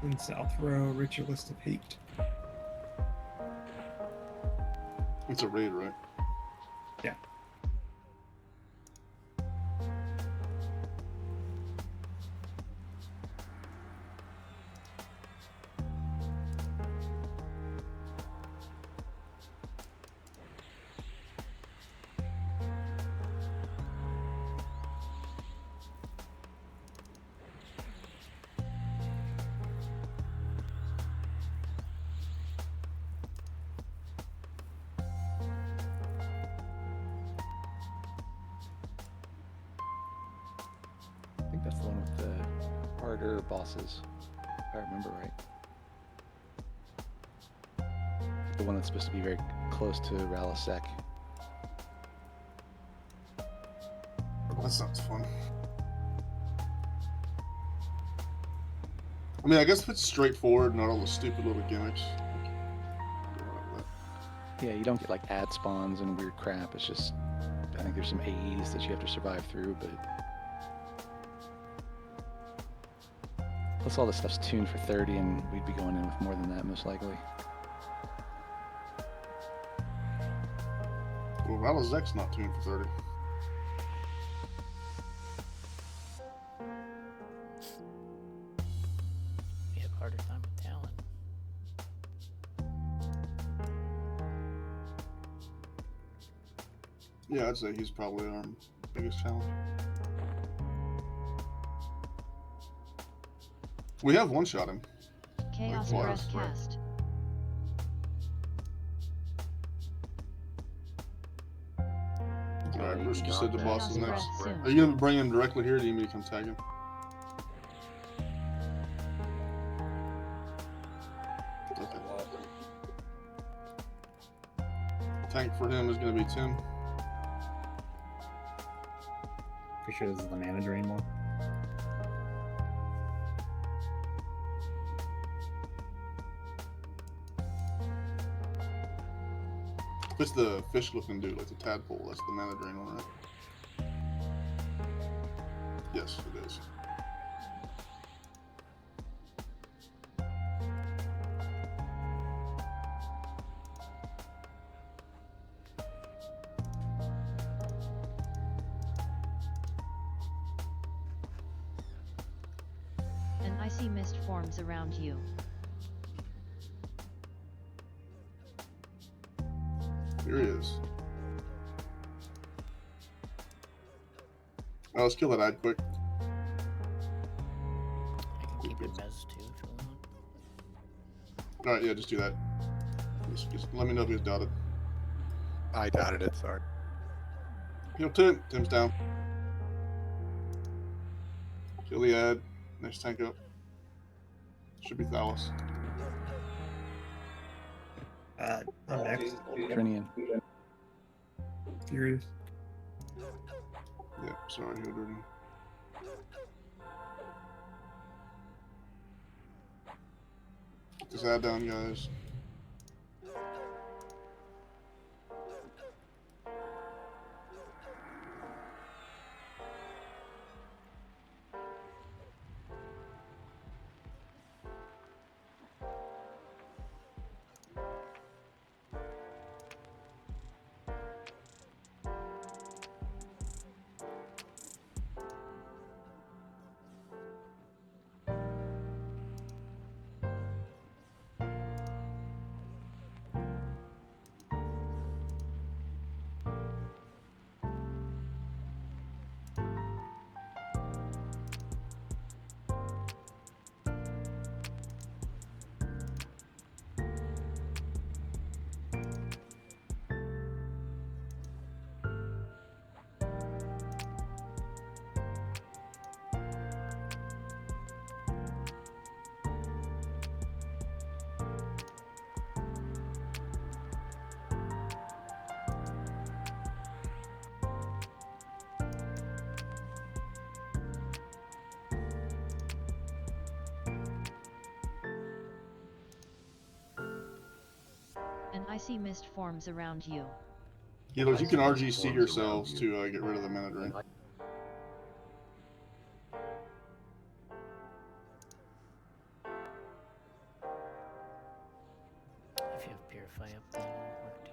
In South Row, Ritualist of Hate. It's a raid, right? Yeah. I think that's the one with the harder bosses, if I remember right. The one that's supposed to be very close to Ralisek. That sounds fun. I mean, I guess if it's straightforward, not all the stupid little gimmicks. Yeah, you don't get like ad spawns and weird crap. It's just, I think there's some AEs that you have to survive through, but plus all this stuff's tuned for 30 and we'd be going in with more than that most likely. Well, Ralizek's not tuned for 30. We have harder time with Talon. Yeah, I'd say he's probably our biggest challenge. We have one-shot him. Chaos Like, Breath right. Cast. Alright, Brewski said the boss is Chaos next. Breath soon. Are you gonna bring him directly here, or do you need me to come tag him? Okay. Tank for him is gonna be Tim. Pretty sure this is the mana drain one. If it's the fish-looking dude, like the tadpole, that's the mana drain one, right? Yes, it is. An icy mist forms around you. Here he is. Oh, let's kill that ad quick. I can keep it Mez too if you want. Alright, yeah, just do that. Just let me know if he's dotted. I dotted it, sorry. Kill Tim. Tim's down. Kill the ad. Next tank up. Should be Thalos. I'm next. Trinian. Furious. Yep, sorry, Hildred. Get this ad down, guys. And I see mist forms around you. Healers, you can RGC yourselves to get rid of the mana drain. If you have Purify up, then it'll work too.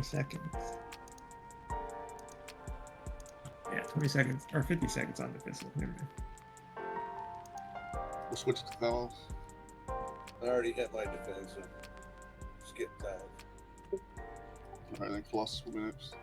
Seconds. Yeah, 20 seconds or 50 seconds on the pistol. Never mind. We'll switch to Thalos. I already hit my defensive. Skip that. Alright, then Colossus will be next.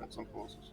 That's on Colossus.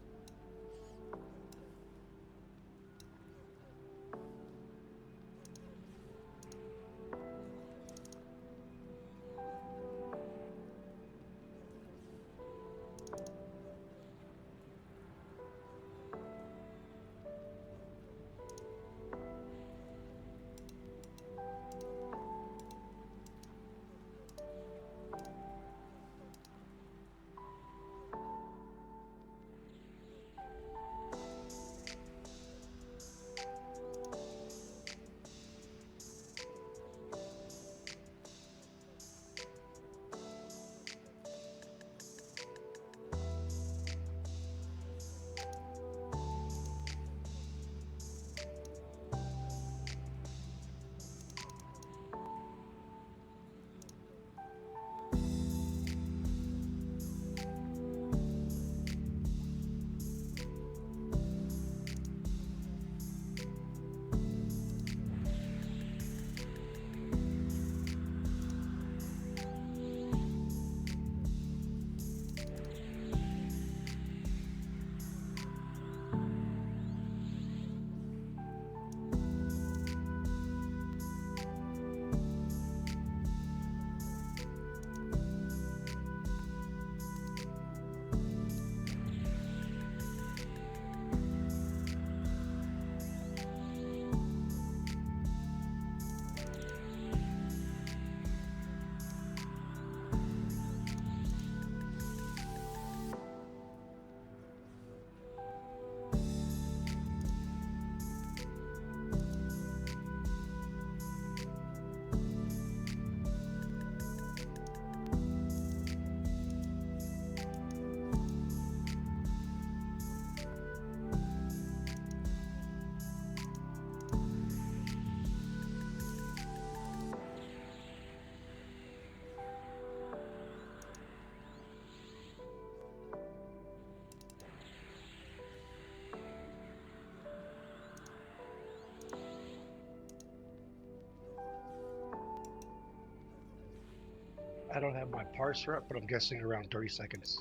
I don't have my parser up, but I'm guessing around 30 seconds.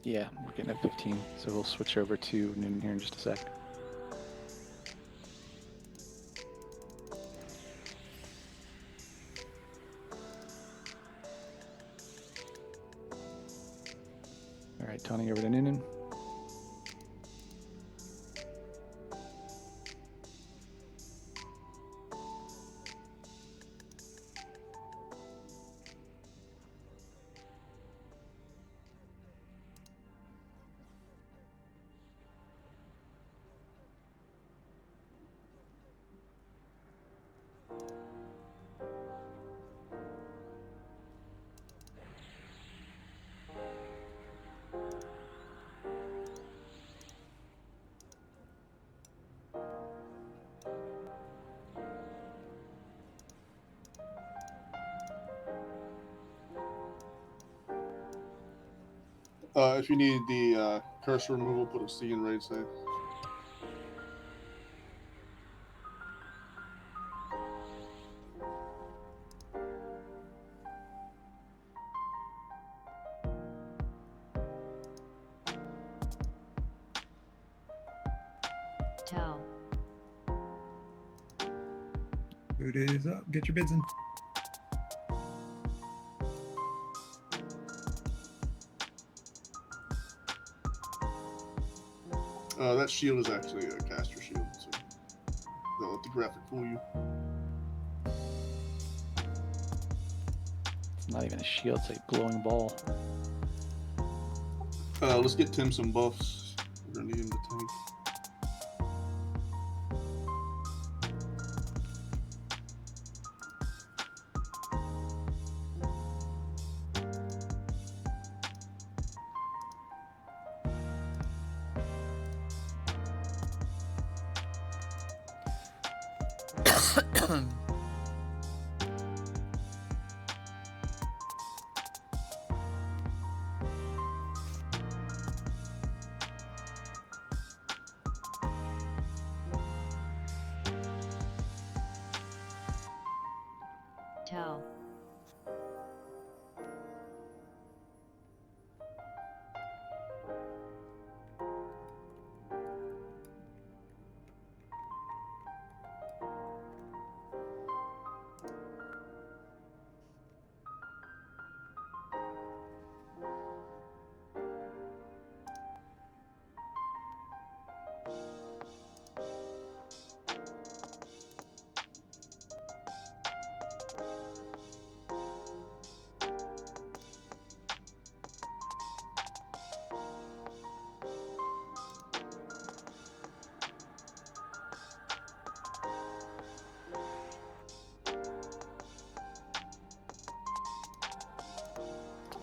Yeah, we're getting at 15, so we'll switch over to noon here in just a sec. All right, Tony, over to Noonan. If you need the cursor removal, put a C in raid save. Tell. Boot is up. Get your bids in. That shield is actually a caster shield, so don't let the graphic fool you. It's not even a shield, it's a glowing ball. Let's get Tim some buffs. We're gonna need him to tank. Tell.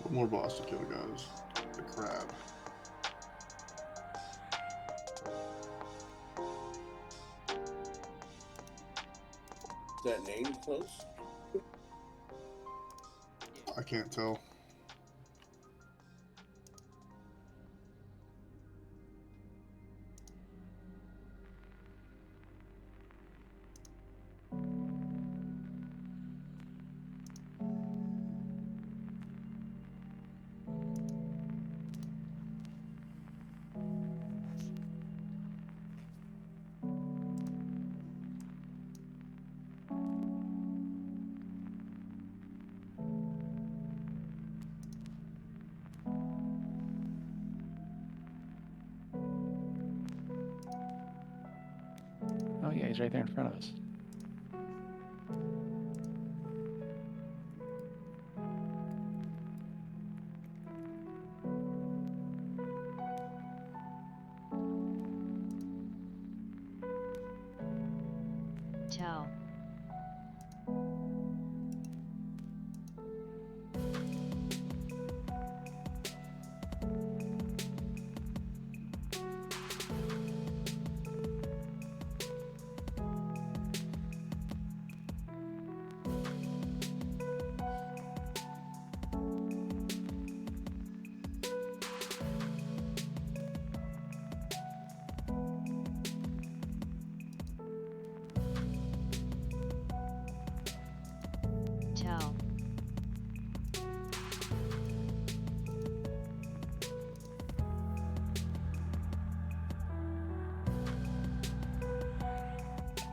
One more boss to kill, guys. The crab. Is that name close? I can't tell. Oh yeah, he's right there in front of us. Tell.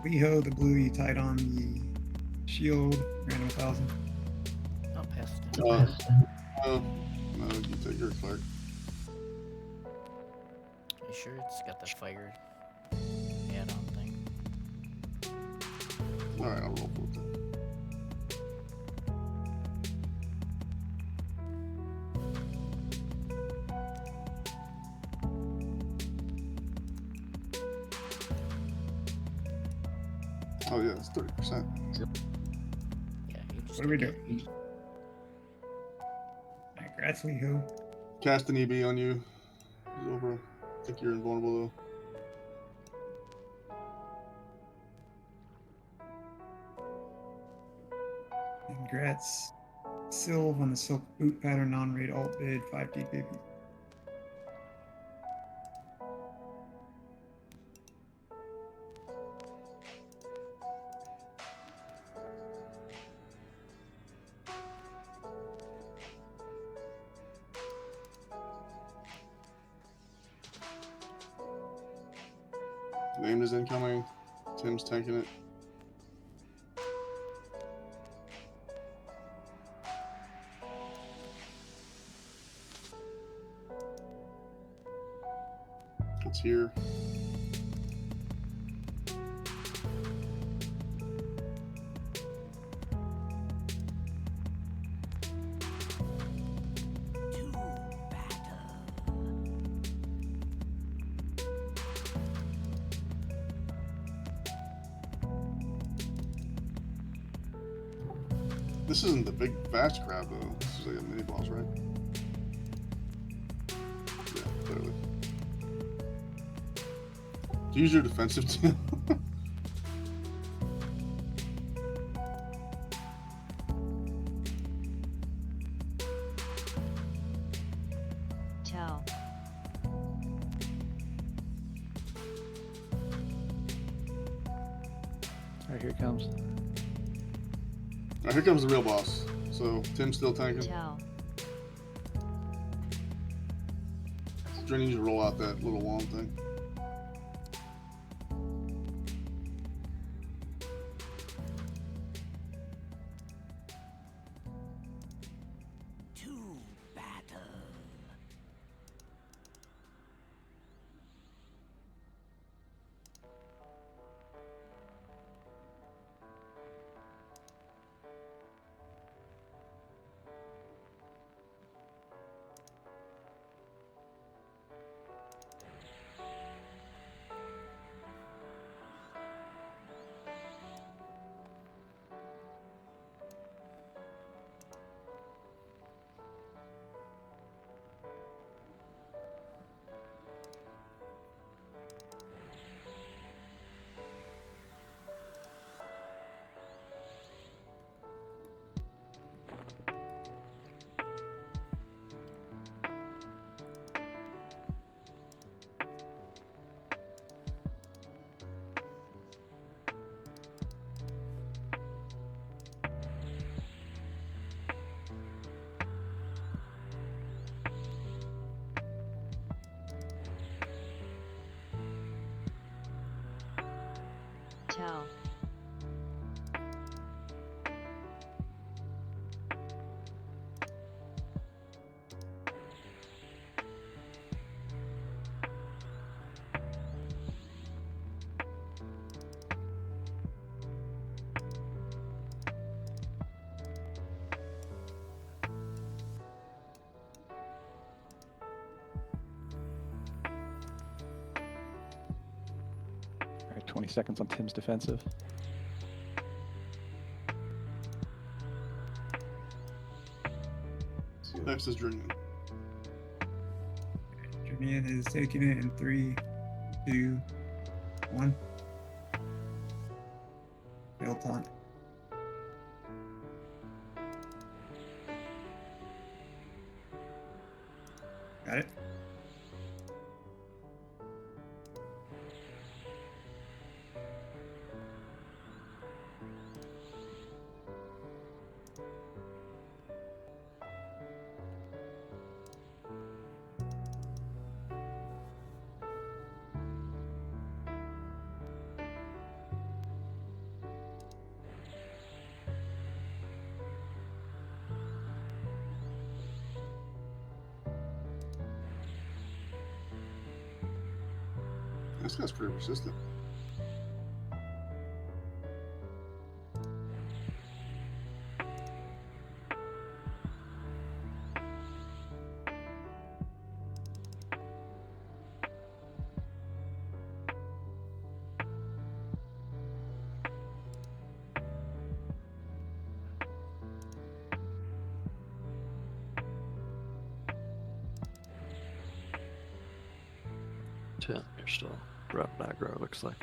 Leho, the blue you tied on the shield, random 1,000. I'll pass it. No, you take your Clark. You sure it's got the fire add-on thing? Alright, I'll roll for it. Oh yeah, it's 30%. Yeah, you just What are we doing? Congrats, Leho. Cast an EB on you, Zobra. I think you're invulnerable though. Congrats, Sylv on the silk boot pattern non-raid alt bid 5D baby. Name is incoming. Tim's tanking it. It's here. This isn't the big fast crab though. This is like a mini boss, right? Yeah, clearly. Do you use your defensive too? Tell. Alright, here it comes. Alright, here comes the real boss. So Tim's still tanking. Tell. Dre needs to roll out that little wand thing. Tell. Alright, 20 seconds on Tim's defensive. Next is Drinian. Drinian is taking it in 3, 2, 1. Fail taunt. Got it. This guy's pretty persistent. You're still wrapping aggro, looks like.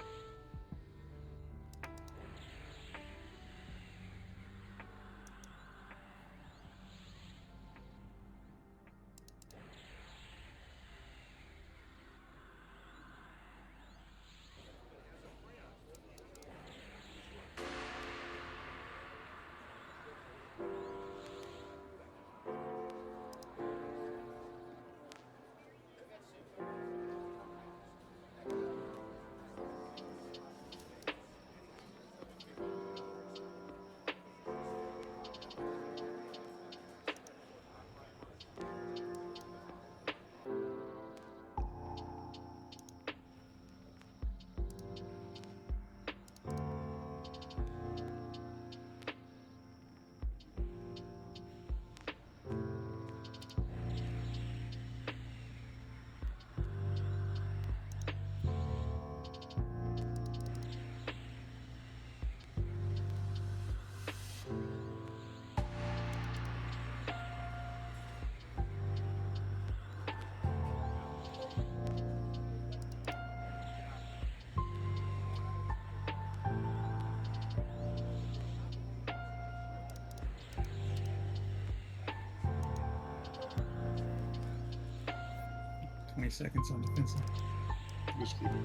Seconds on defensive. Just keep it.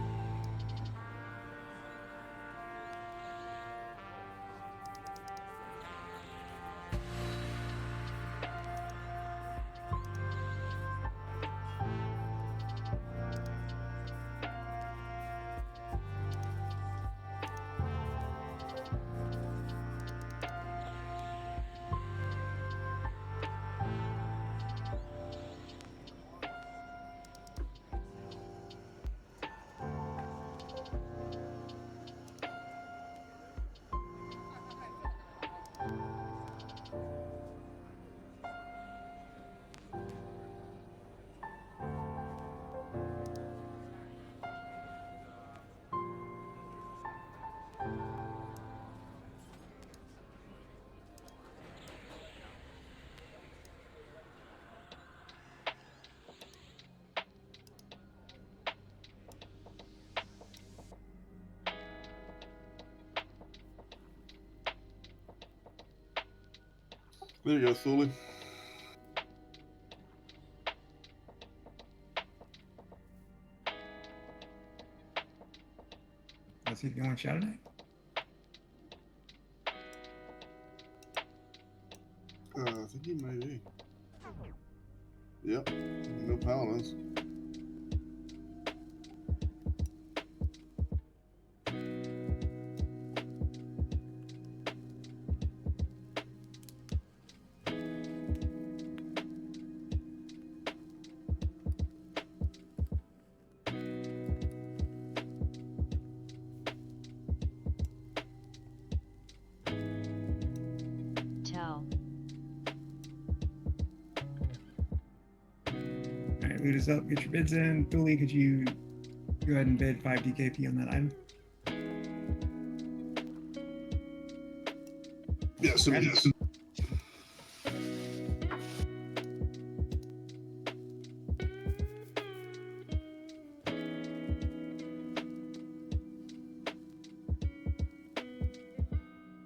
There you go, Thule. Let's see if you want to shout it out. I think he may be. Yep. No paladins. Tell. Alright, loot is up. Get your bids in. Thule, could you go ahead and bid 5 DKP on that item? Yes, yes.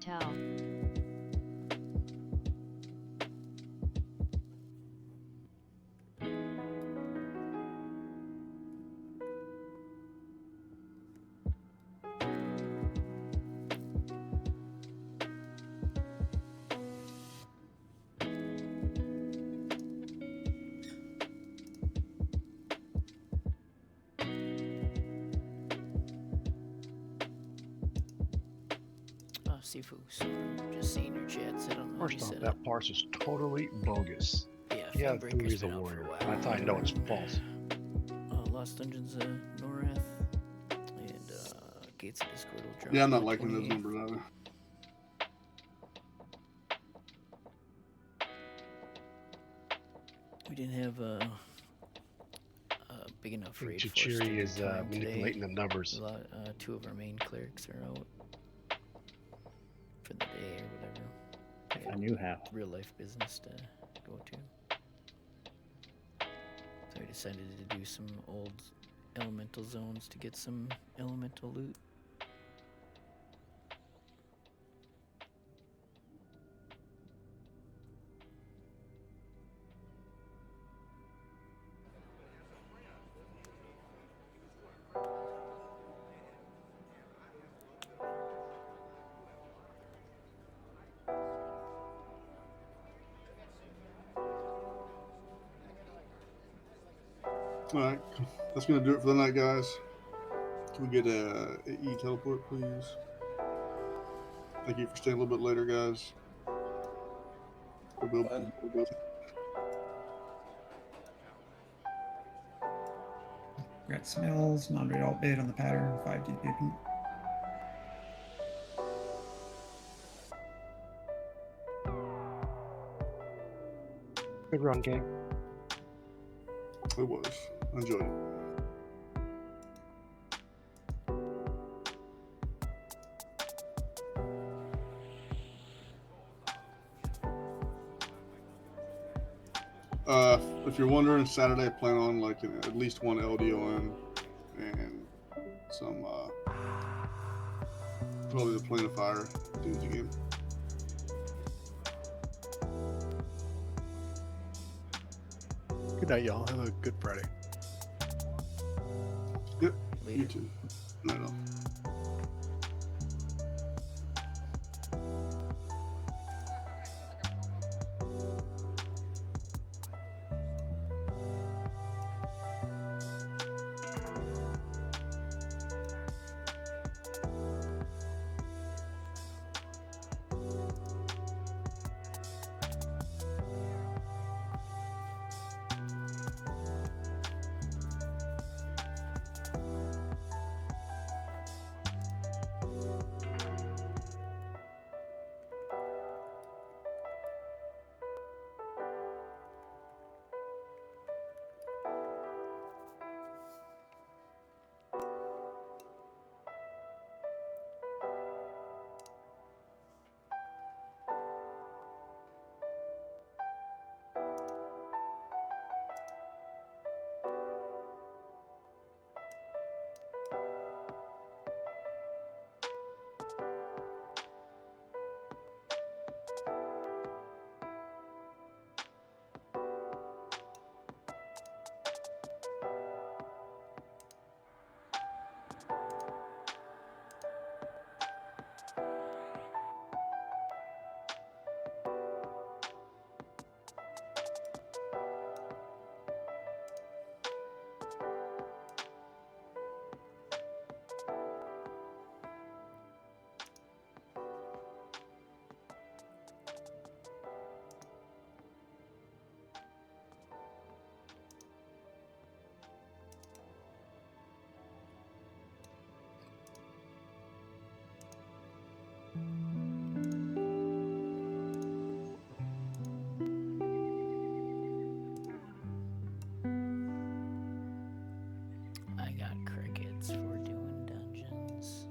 Tell. Sifu, so just seeing your chats. I don't know. First off, that parse is totally bogus. Yeah, Thule's a warrior. I thought, no, it's false. Lost Dungeons, Norath. Gates of Discord will drop. Yeah, I'm on not the liking those 28th. numbers either. We didn't have a big enough I think raid force to Chichiri do is time manipulating today. the numbers. A lot, 2 of our main clerics are out for the day or whatever. If I knew how. Real life business to go to. So I decided to do some old elemental zones to get some elemental loot. All right, that's gonna do it for the night, guys. Can we get a E teleport, please? Thank you for staying a little bit later, guys. Got smells, non-raid alt bait on the pattern, 5 DKP. Good run, gang. It was. I enjoyed it. If you're wondering, Saturday I plan on like at least one LDON and some probably the Plane of Fire dudes again. Good night, y'all. Have a good Friday. Yep. Later. You too. Night off. I got crickets for doing dungeons.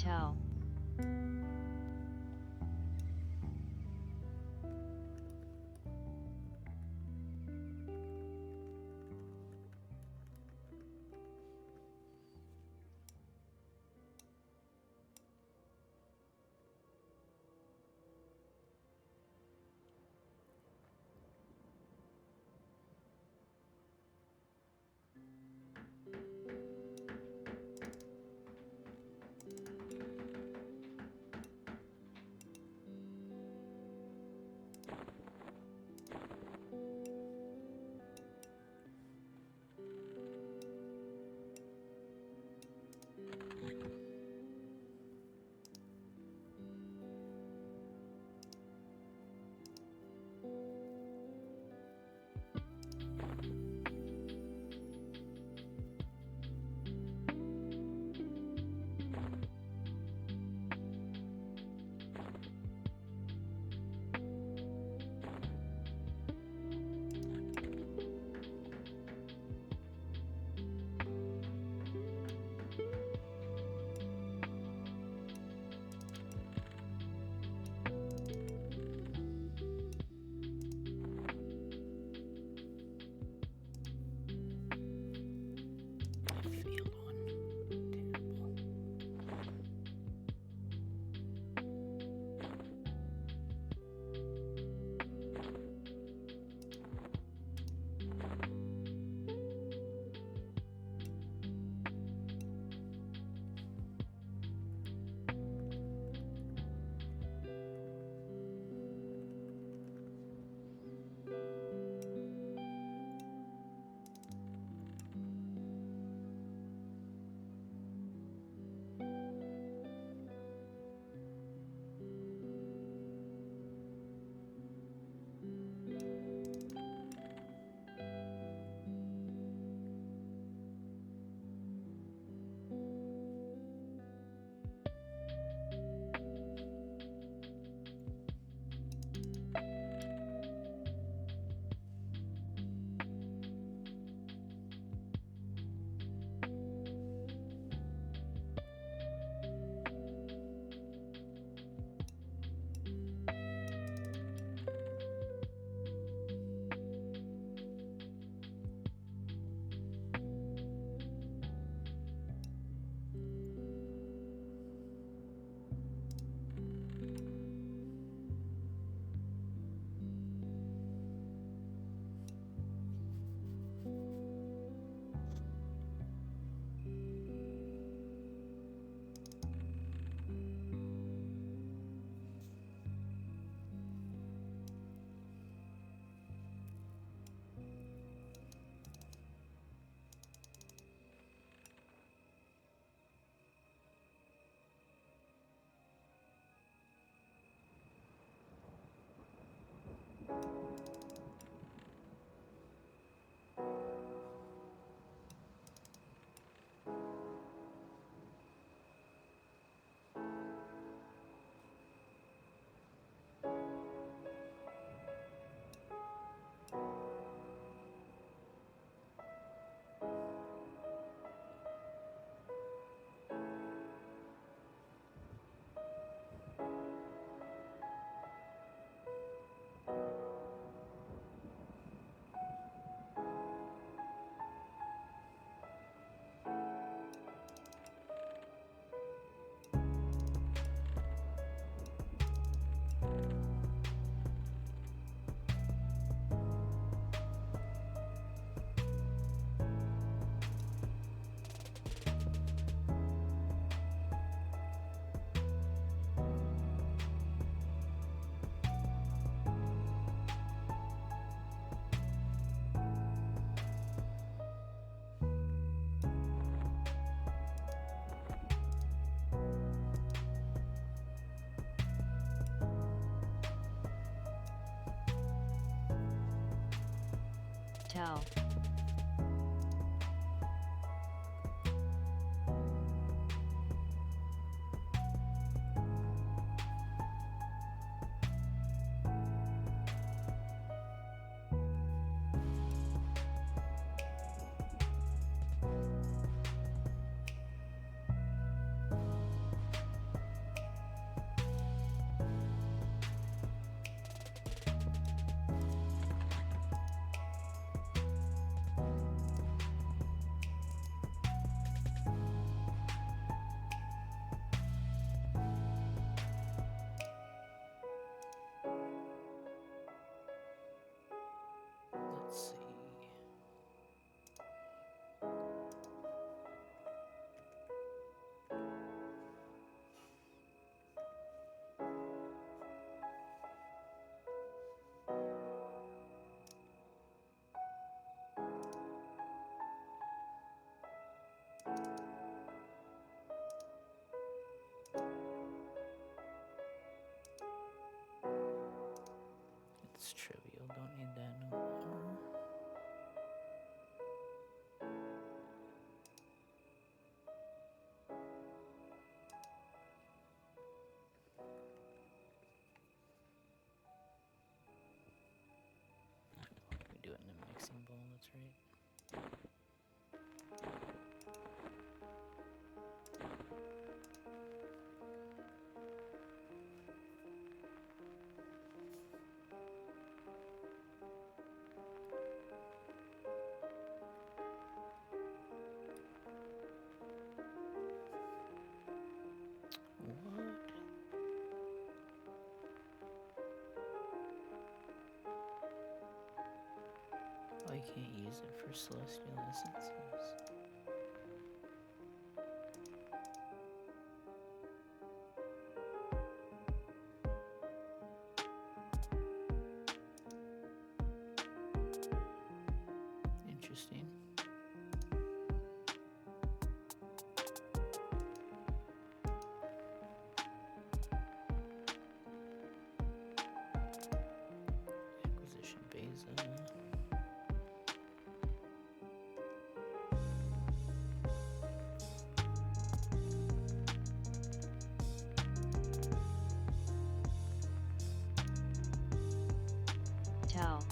Tau. Tau. That's trivial. Don't need that no more. We do it in a mixing bowl, that's right. What? Oh, you can't use it for celestial essences. Interesting. Acquisition Beza. Tell.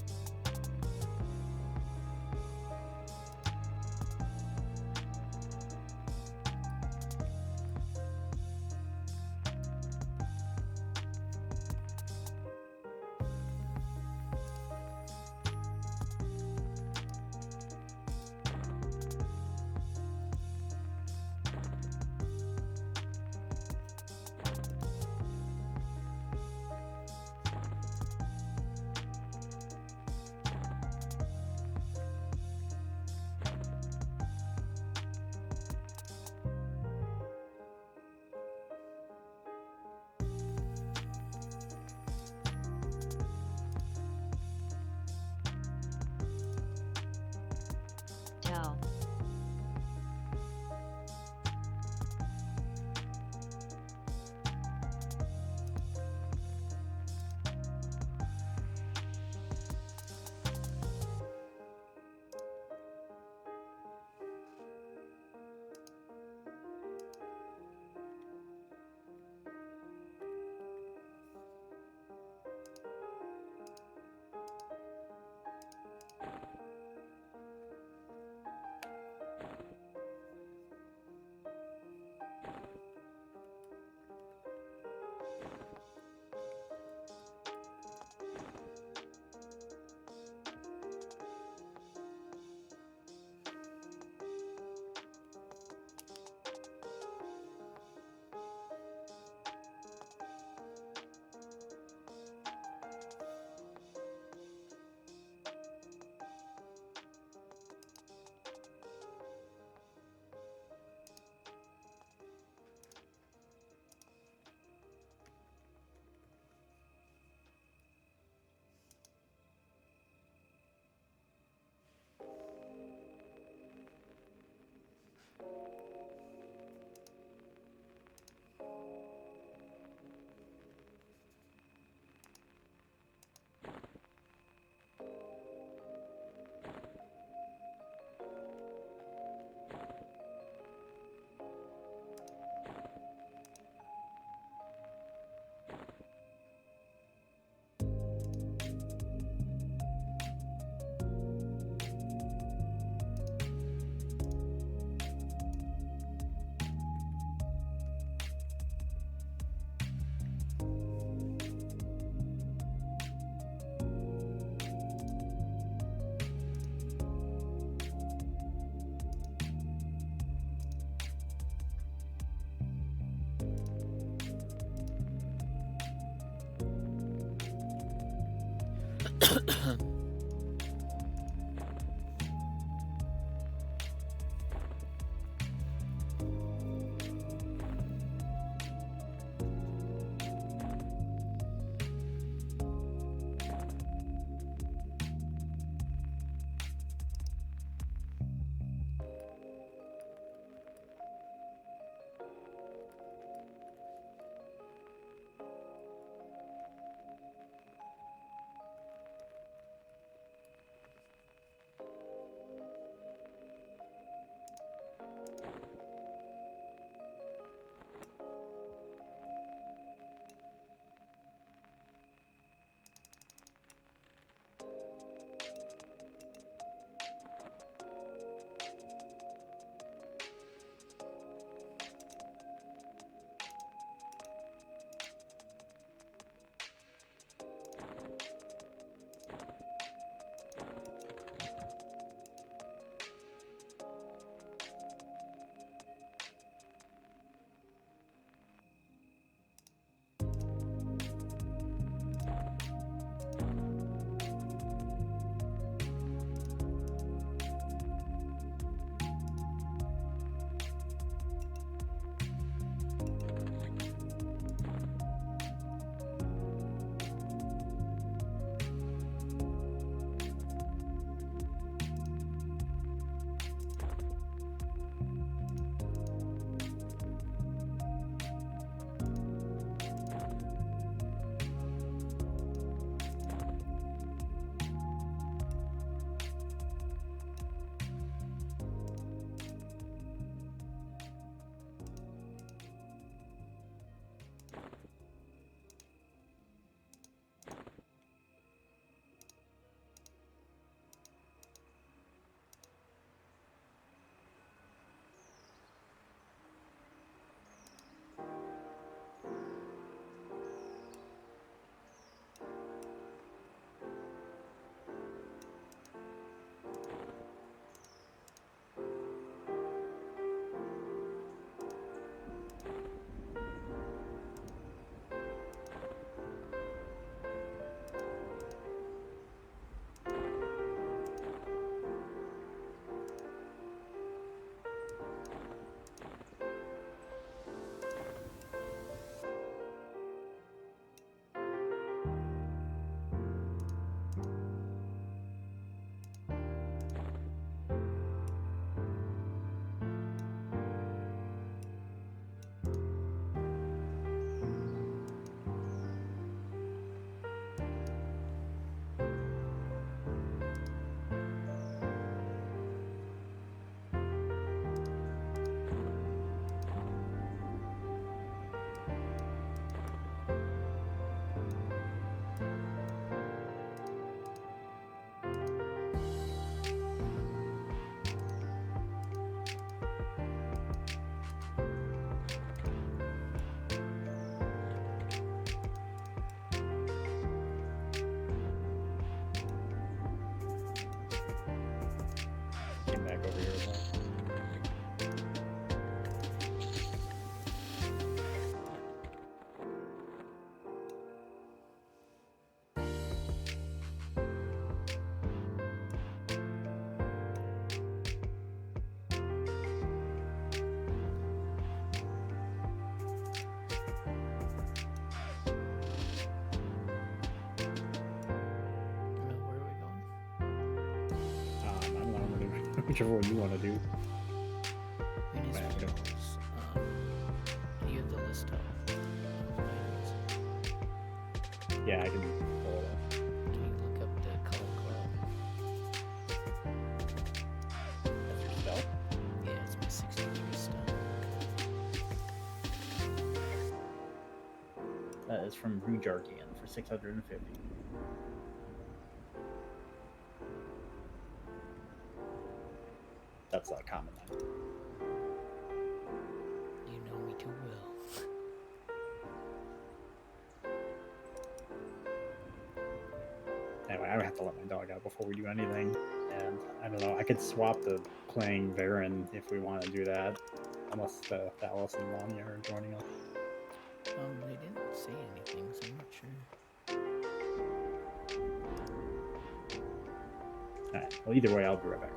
Tell. over here as well. Where are we going? I don't know really whichever one you want to do. Municipals. Do you have the list of items? Yeah, I can pull it up. Can you look up the color club? That's your spell. Yeah, it's my 63 stuff. That is from Rujarkian for 650. That's a common item. You know me too well. Anyway, I would have to let my dog out before we do anything. And I don't know, I could swap to playing Varen if we want to do that. Unless Dallas and Lonnie are joining us. They didn't say anything, so I'm not sure. Alright, well, either way, I'll be right back.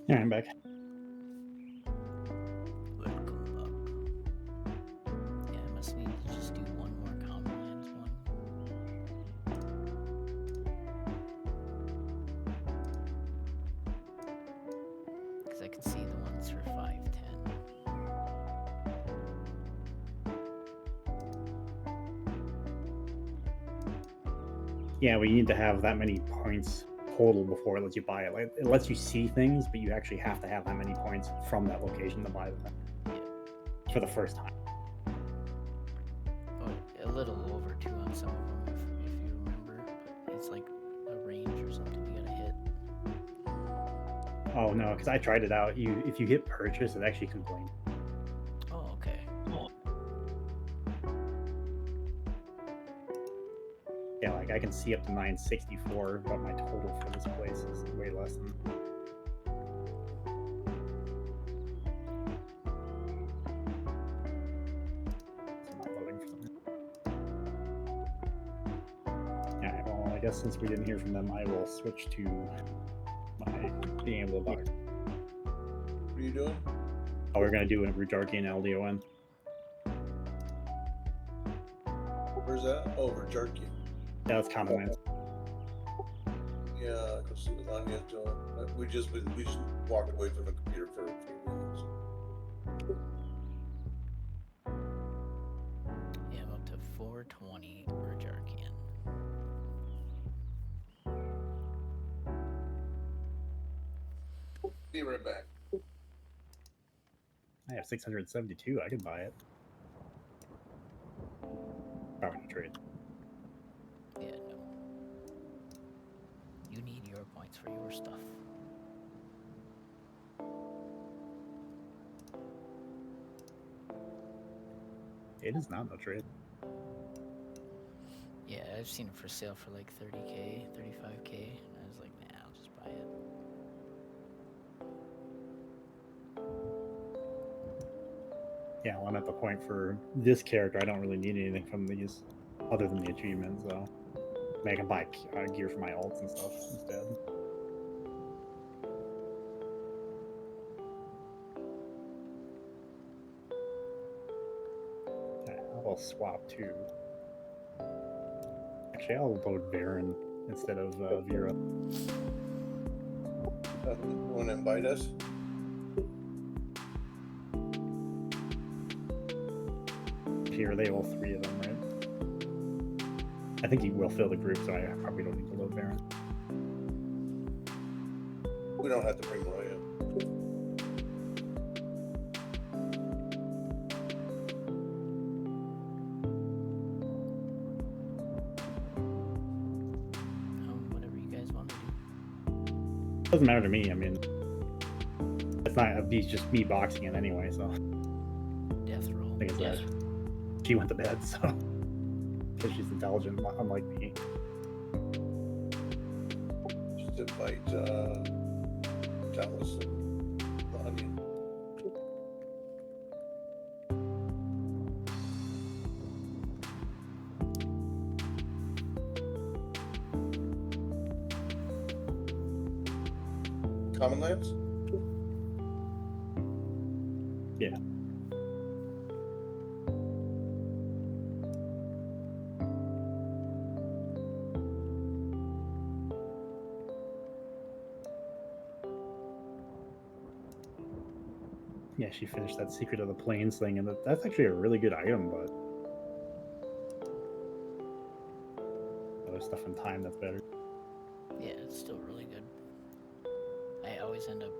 Yeah, I'm back. Welcome back. Yeah, I must need to just do one more common lands one. Because I can see the ones for 510. Yeah, we need to have that many points total before it lets you buy it. Like, it lets you see things, but you actually have to have that many points from that location to buy them for the first time. Or a little over 2 on some of them, if you remember. But it's like a range or something you gotta hit. Oh no, because I tried it out. If you hit purchase, it actually complains. Oh, okay. Yeah, like I can see up to 964, but my total for this place is way less than. guess since we didn't hear from them, I will switch to my being able to box. What are you doing? Oh, we're gonna do a Rujarkian LDON. Where's that? Oh, Rujarkian. Yeah, that's common lands. Yeah, I could see the line yet, Joe. We just walked away from the computer for a few minutes. Yeah, I'm up to 420 Rajarkian. Be right back. I have 672. I could buy it. Probably not trade. Yeah, no. You need your points for your stuff. It is not no trade. Yeah, I've seen it for sale for like 30k, 35k, and I was like, nah, I'll just buy it. Yeah, well, I'm at the point for this character, I don't really need anything from these other than the achievements, so I can buy gear for my ults and stuff instead. Yeah, I'll swap too. Actually, I'll load Baron instead of Vera. Want to invite us? Here, they all three of them, right? I think he will fill the group, so I probably don't need to load Baron. We don't have to bring Roy up. Whatever you guys want to do. Doesn't matter to me. I mean, it's not. It's just me boxing it anyway. So Death roll. I think it's that. She went to bed, so because she's intelligent, unlike me. Just invite Dallas and Lonnie. Common lands? Yeah. Yeah, she finished that Secret of the Plains thing, and that's actually a really good item, but other stuff in time that's better. Yeah, it's still really good. I always end up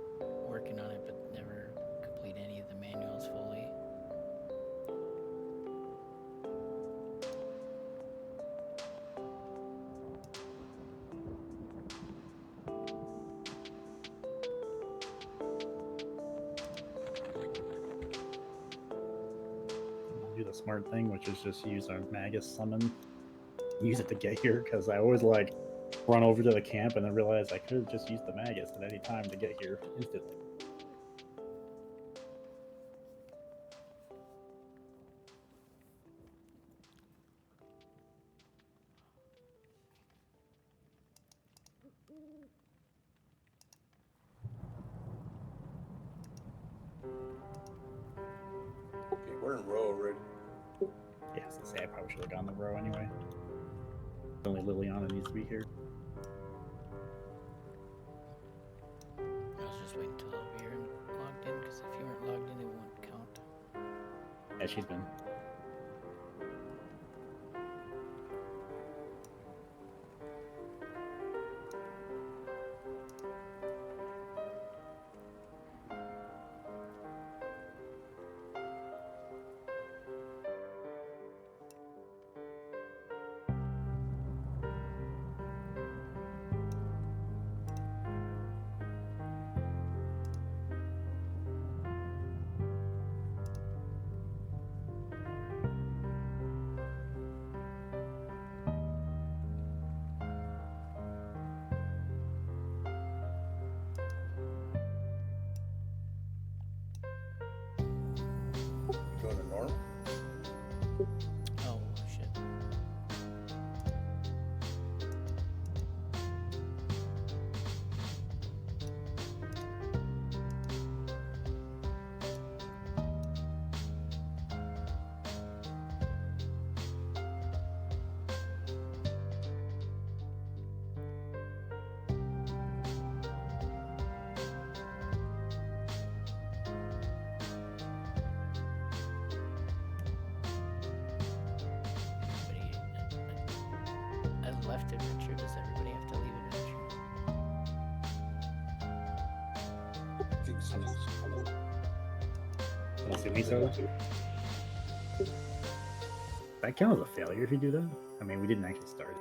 working on it, but never complete any of the manuals fully. I'll do the smart thing, which is just use our Magus summon, use it to get here, because I always like run over to the camp and then realize I could have just used the Magus at any time to get here instantly. Okay, we're in row already. Yeah, so say I probably should have gone the row anyway. Only Liliana needs to be here. I was just waiting until Elvira logged in, because if you weren't logged in, it wouldn't count. Yeah, she's been. have to adventure? Does everybody have to leave adventure? I'm assuming so. That count as a failure if you do that? I mean, we didn't actually start.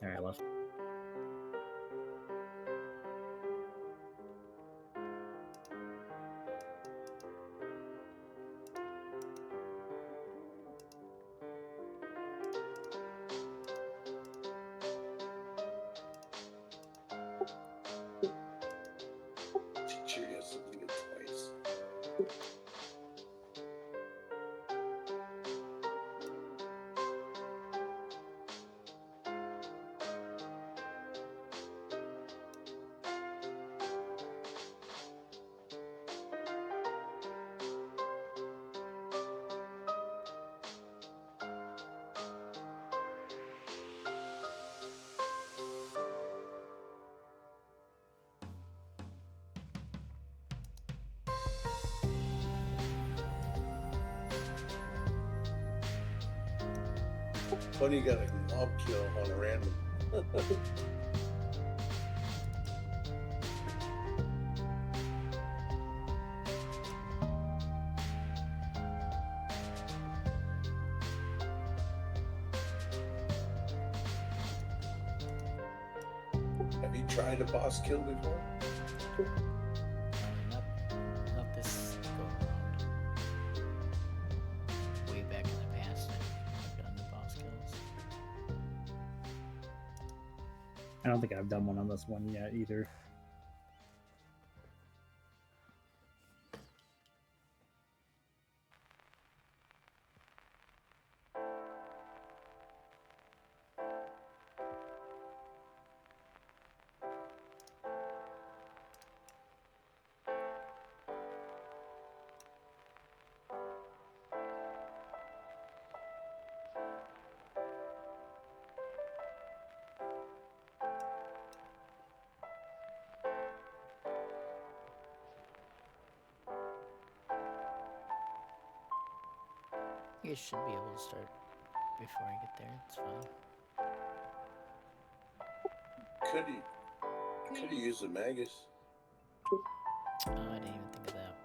Alright, left. Teacher has to do it twice. Funny, you got a mob kill on a random. Have you tried a boss kill before? Not this go around. Way back in the past, I've done the boss kills. I don't think I've done one on this one yet either. You guys should be able to start before I get there. It's fine. Could you use the magus? I didn't even think of that.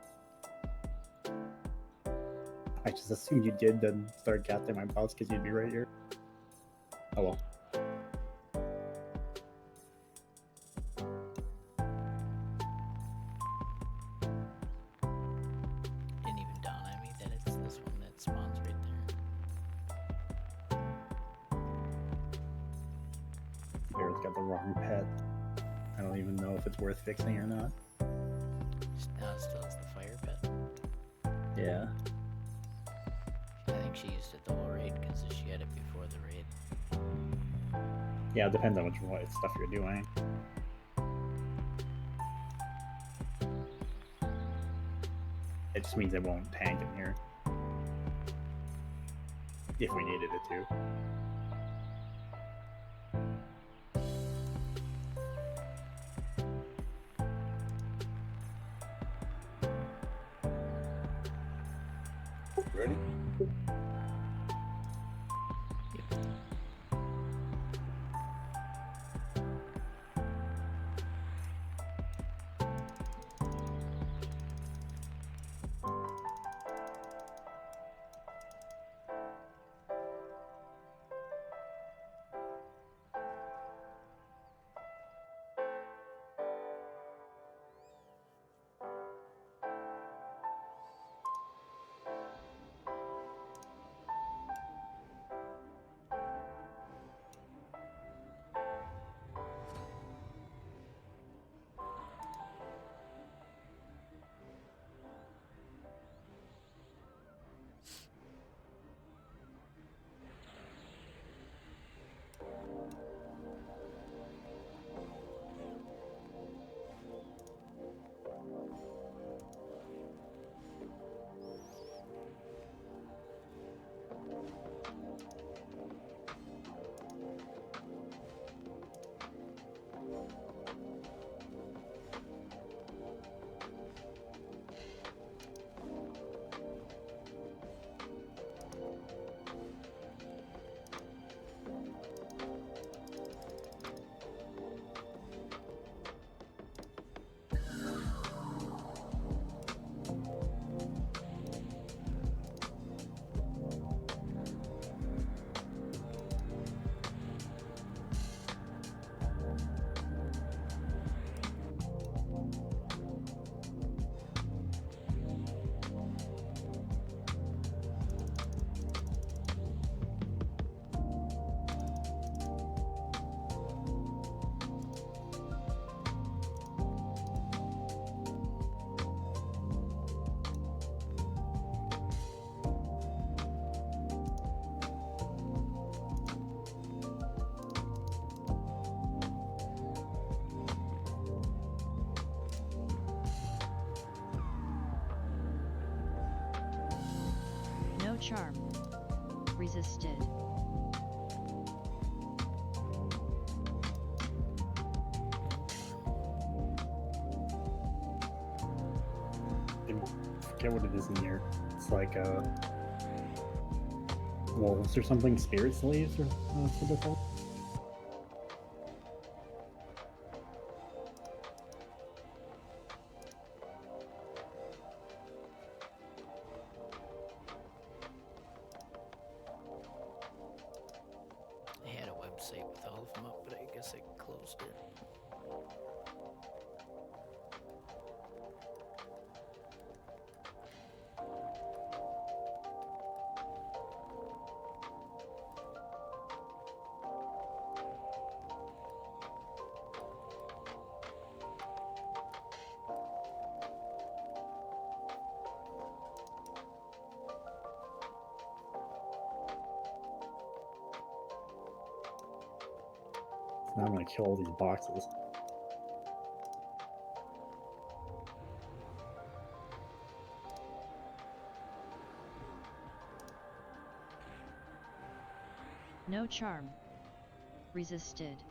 I just assumed you did, then started casting my boss because you'd be right here. Oh well. Didn't even dawn on me that it's this one that spawns right there. Bear's got the wrong pet. I don't even know if it's worth fixing or not. Still has the fire pet. Yeah. I think she used it the whole raid because she had it before the raid. Yeah, it depends on what stuff you're doing. It just means it won't tank in here. If we needed it to. Ready? charm. Resisted. I forget what it is in here. It's like wolves or something, spirit slaves or what they're called. I had a website with all of them up, but I guess I closed it. So now I'm gonna kill all these boxes. No charm. Resisted.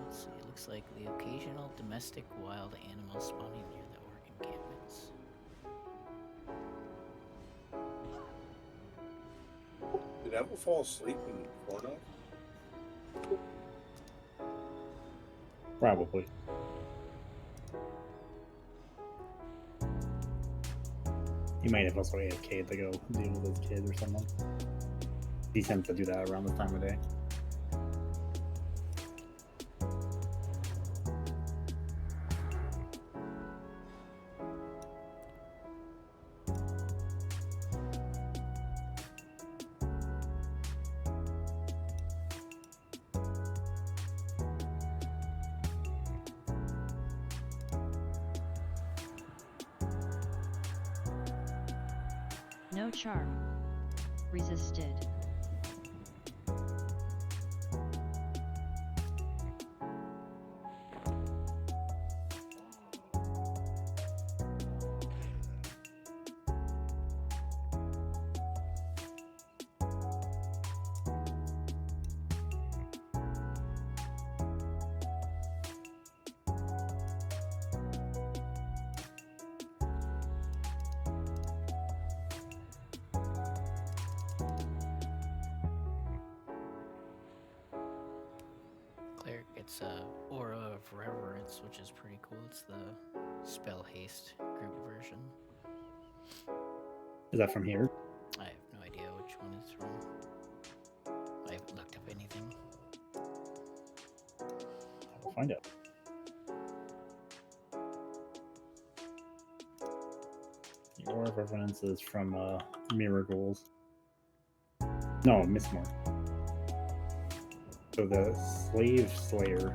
Let's see, it looks like the occasional domestic wild animal spawning near the orc encampments. Did Apple fall asleep in Fortnite? Probably. He might have also AFK'd to go deal with his kid or something. He tends to do that around this time of day. No charm. Resisted. Cleric gets Aura of Reverence, which is pretty cool. It's the spell haste group version. Is that from here? I have no idea which one it's from. I haven't looked up anything. I'll find out. The Aura of Reverence is from Miracles. No, Mistmore. So the Slave Slayer,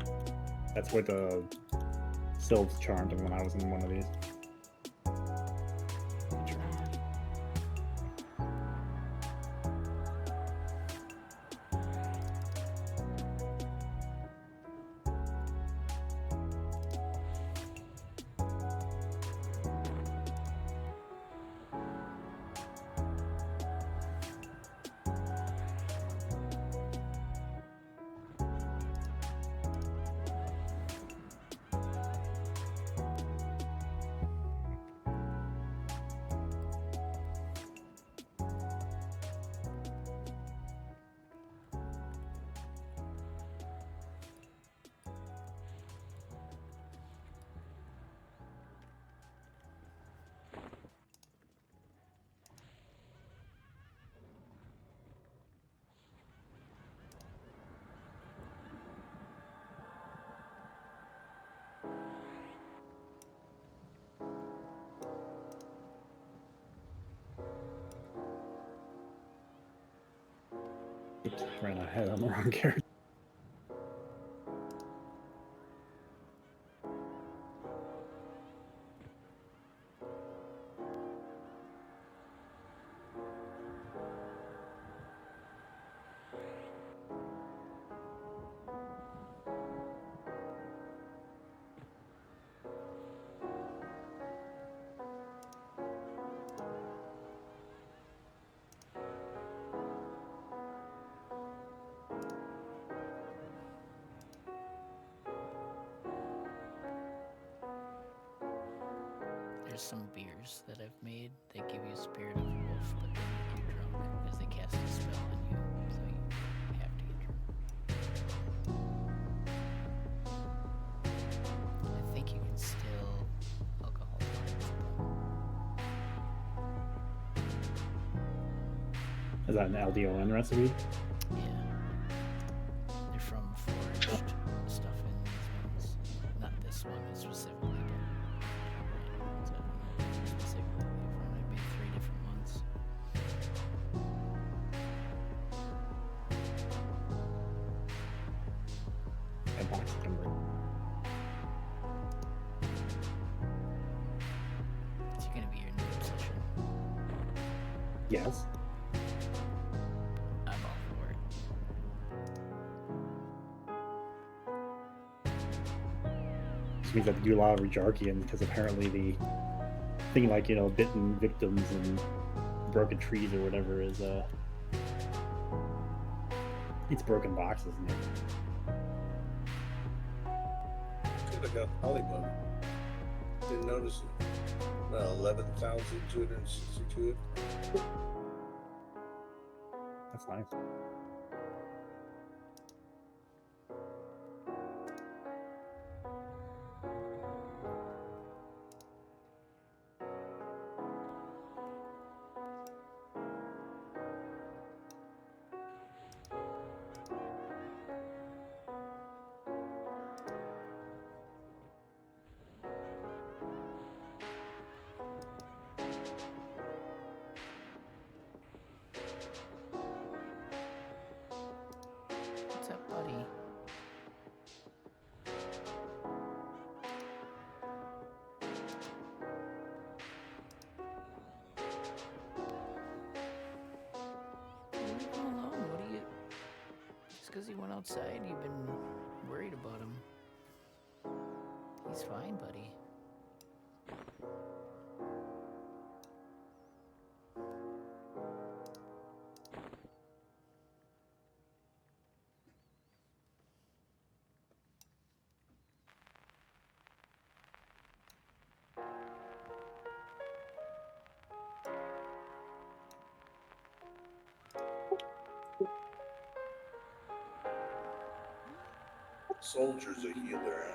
that's what Sylves charmed him when I was in one of these. Oops, ran ahead on the wrong character. There's some beers that I've made that give you Spirit of Wolf, but they make you drunk because they cast a spell on you, so you have to get drunk. I think you can still alcohol Is that an LDON recipe? Yeah. They're from foraged stuff in these ones. Not this one specifically, but random ones. I don't know specifically from. I made 3 different ones. That box can break. Is it gonna be your new obsession? Yes. I'm all for it. This means I have to do a lot of Rejarkian because apparently the thing like, bitten victims and broken trees or whatever is it's broken boxes in there. Could have got Polybug. Didn't notice it. Well, 11,262. That's nice. What's up, buddy? Leave him alone. What do you... Just because he went outside, you've been worried about him. He's fine, buddy. Soldier's a healer.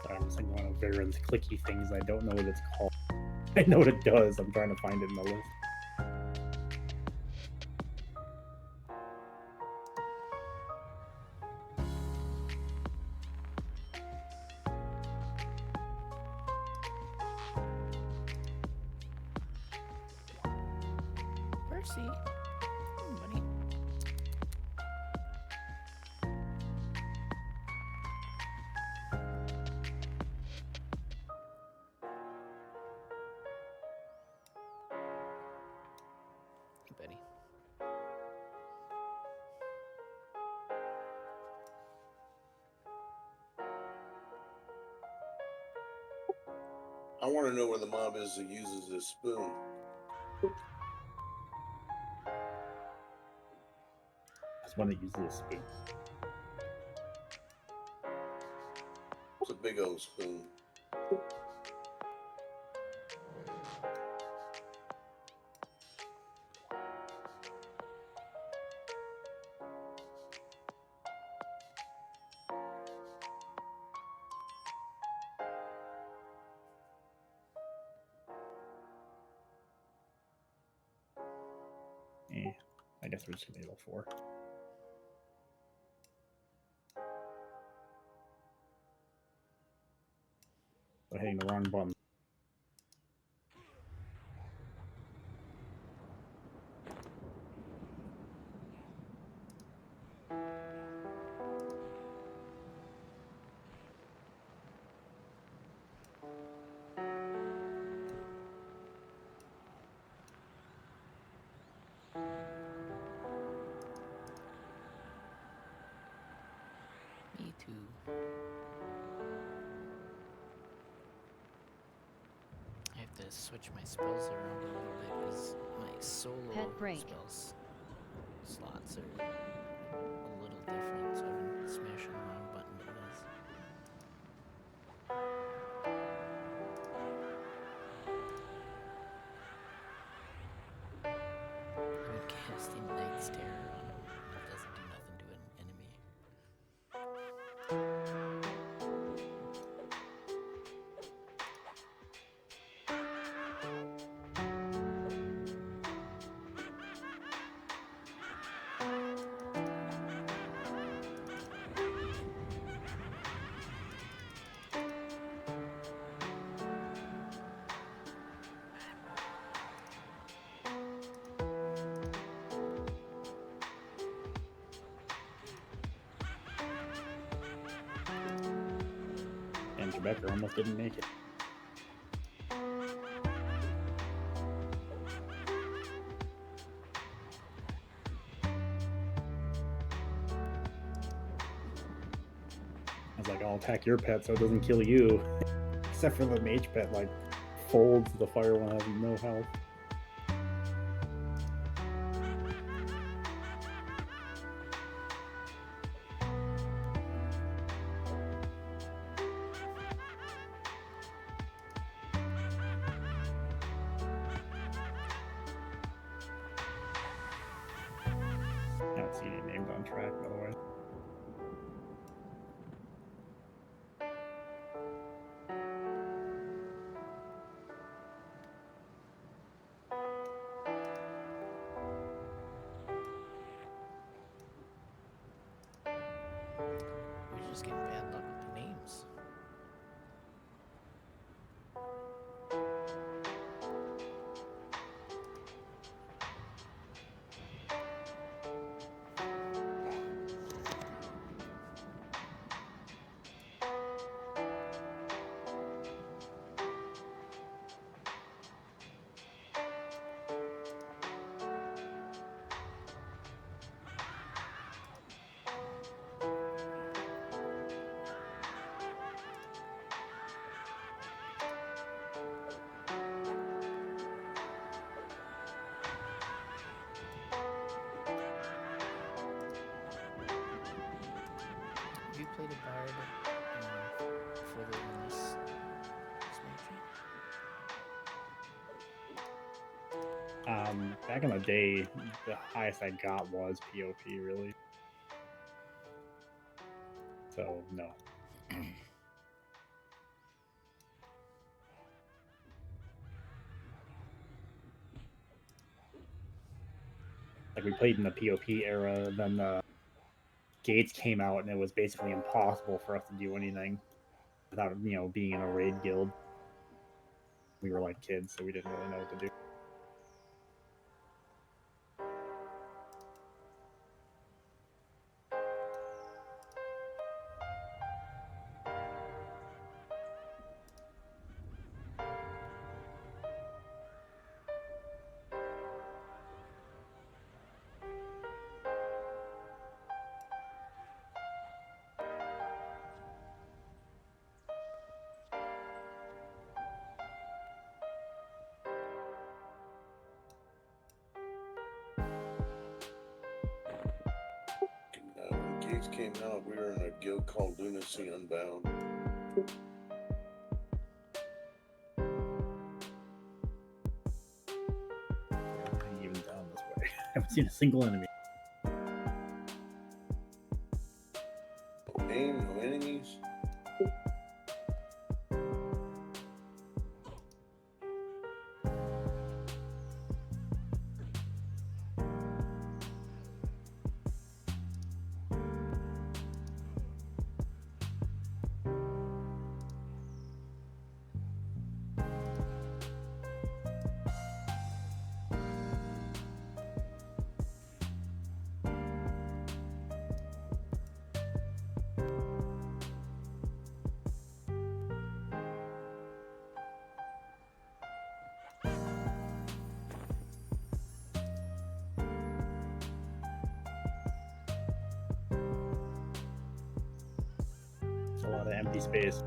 Sorry, I'm just like one of Varen's clicky things. I don't know what it's called. I know what it does. I'm trying to find it in the list. Percy. Hey, buddy. I want to know where the mob is that uses this spoon. That's one that uses a spoon. It's a big old spoon. I guess we're just gonna go 4. We're hitting the wrong button. Me too. I have to switch my spells around a little bit because my solo Pet break. spells slots are a little different, so I've been smashing the wrong button to this. I've been casting Knight's Terror on him. It doesn't do nothing to an enemy. And Rebecca almost didn't make it. I was like, I'll attack your pet so it doesn't kill you. Except for the mage pet, like, folds the fire one has no health. I don't see any names on track, by the way. We're just getting bad luck with the names. Have you played a bard further than this expansion? Back in the day, the highest I got was POP, really. So, no. Like, we played in the POP era, then the gates came out, and it was basically impossible for us to do anything without, being in a raid guild. We were like kids, so we didn't really know what to do. updates came out, we were in a guild called Lunacy Unbound. Even down this way. I haven't seen a single enemy. No aim, no enemies. A lot of empty space.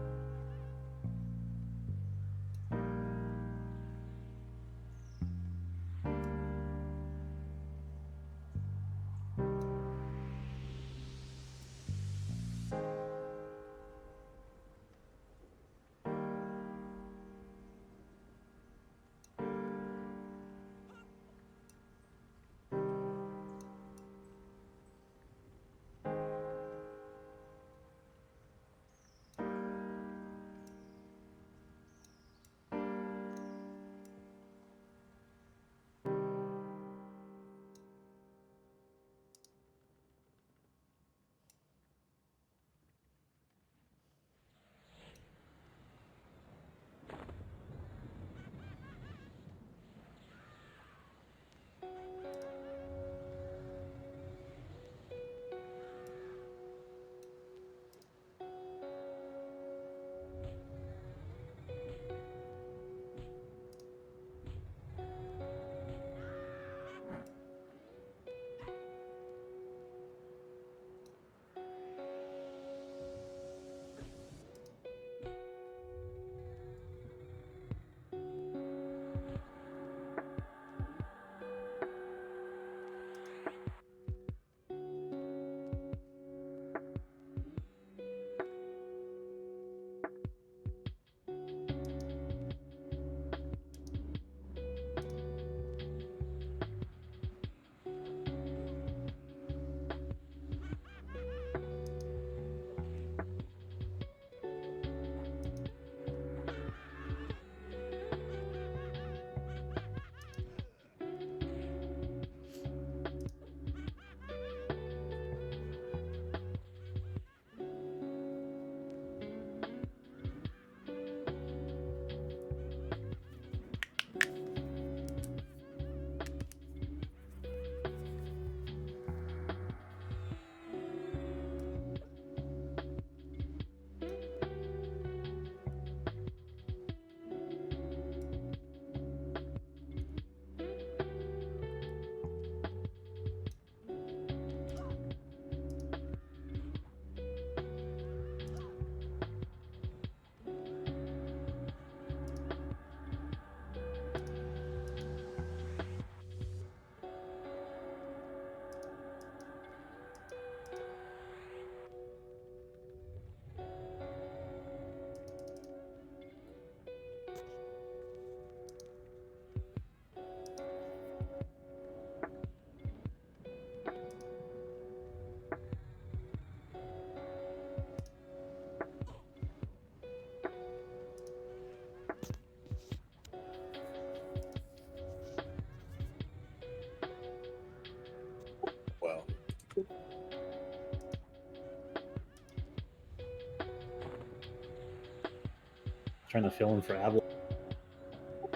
Trying to fill in for Avalon.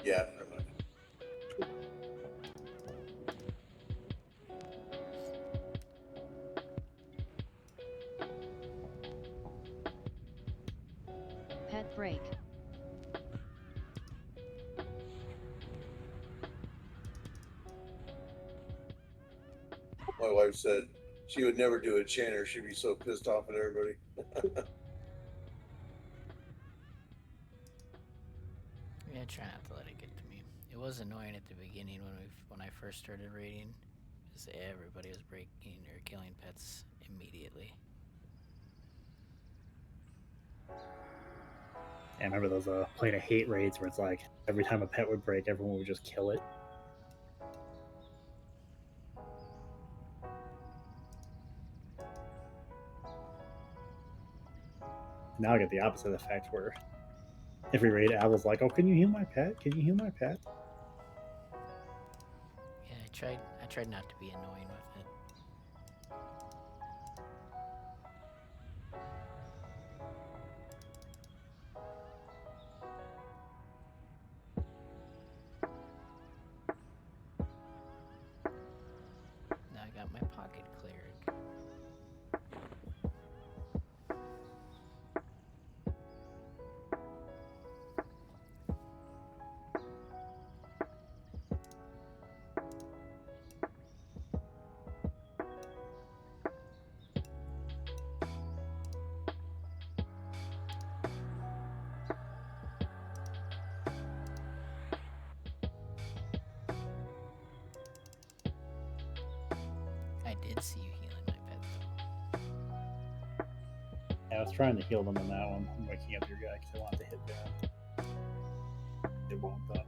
Yeah, pretty much. Pet break. My wife said she would never do a chanter. She'd be so pissed off at everybody. Yeah, try not to let it get to me. It was annoying at the beginning when I first started raiding, because everybody was breaking or killing pets immediately. And I remember those Plane of Hate raids where it's like every time a pet would break, everyone would just kill it. Now I get the opposite effect where every raid Owl's like, "Oh, can you heal my pet? Can you heal my pet?" Yeah, I tried not to be annoying with it. Now I got my pocket cleared. I did see you healing my pet though. Yeah, I was trying to heal them in that one. I'm waking up your guy because I wanted to hit down. It won't though.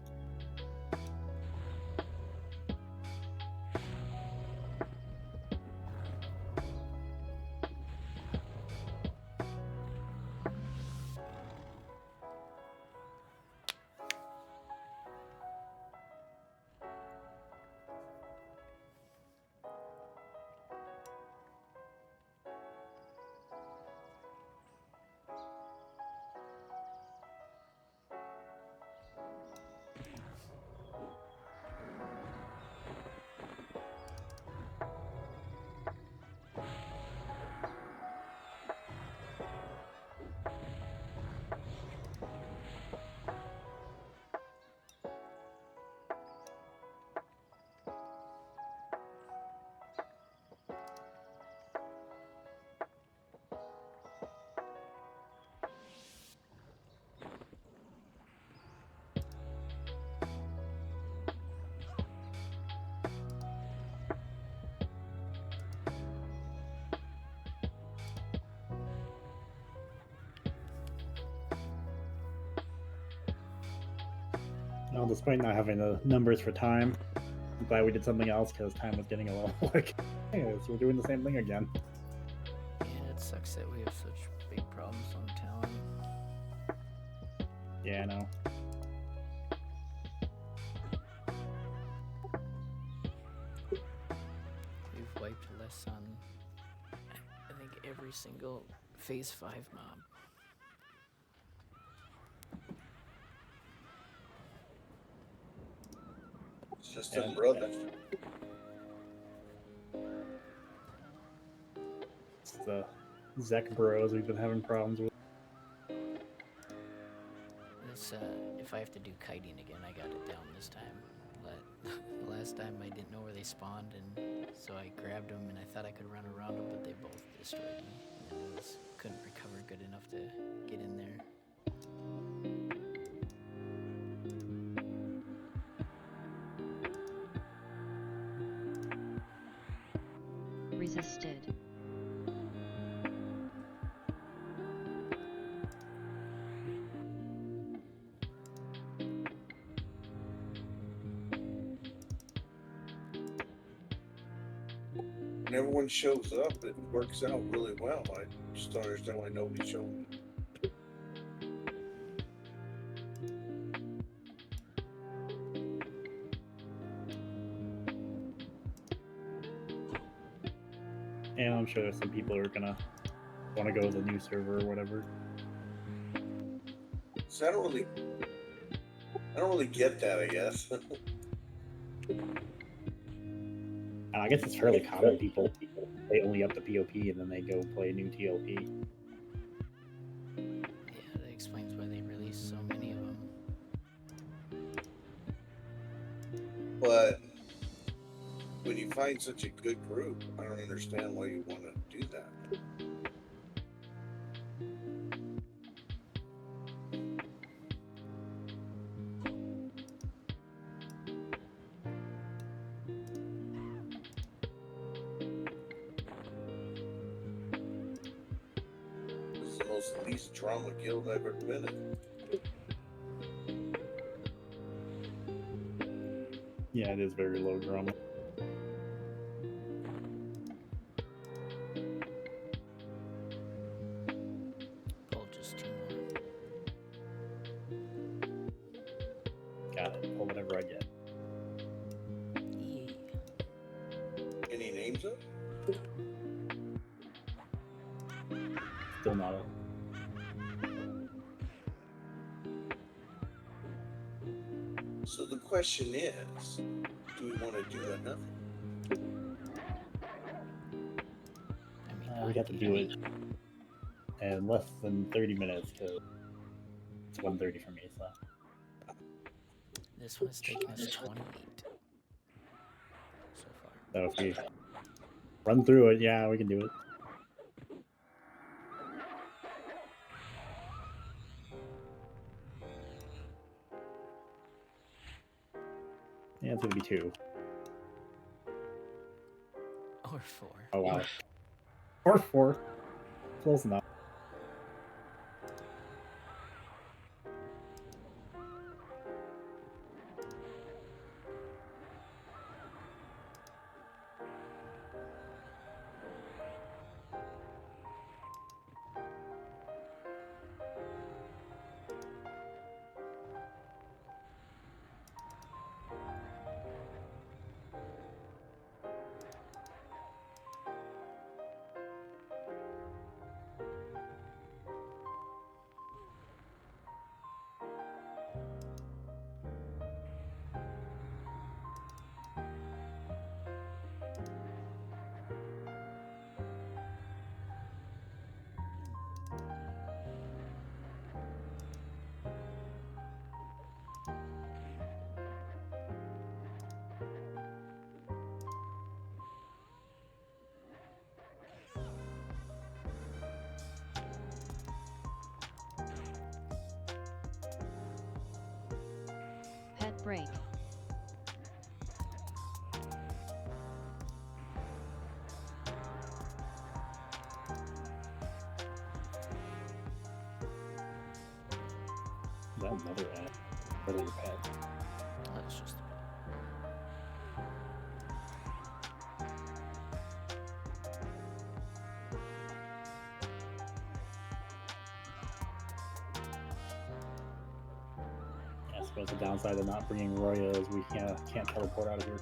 No, despite not having the numbers for time, I'm glad we did something else because time was getting a little like, hey, so we're doing the same thing again. Yeah, it sucks that we have such big problems on Talon. Yeah, I know. We've wiped less on, I think, every single Phase 5 mob. It's just them brothers. It's the Zek Bros we've been having problems with. This, if I have to do kiting again, I got it down this time. But last time I didn't know where they spawned, and so I grabbed them, and I thought I could run around them, but they both destroyed me. And couldn't recover good enough to get in there. Resisted. When everyone shows up, it works out really well. I just don't understand why nobody's showing up. And I'm sure there's some people who are gonna want to go to the new server or whatever. So I don't really get that, I guess. And I guess it's fairly common. People they only up the POP and then they go play new TLP. Yeah, that explains why they released so many of them. But when you find such a good group, I don't understand why you want to do that. This is the most least trauma guild I've ever been in. Yeah, it is very low drama. Pull just 2 more. Got it. Pull whatever I get. Yeah. Any names up? Still not up. So the question is, do we want to do enough? We'd have to do it in less than 30 minutes because it's 1:30 for me. So This one has taken us 28 so far. if we run through it, yeah, we can do it. Yeah, it's gonna be 2. Or 4. Oh wow. Or 4. Close enough. Pet break. Is that another ad? Or your pet? That's just Yeah, I suppose the downside of not bringing Roya is we can't teleport out of here.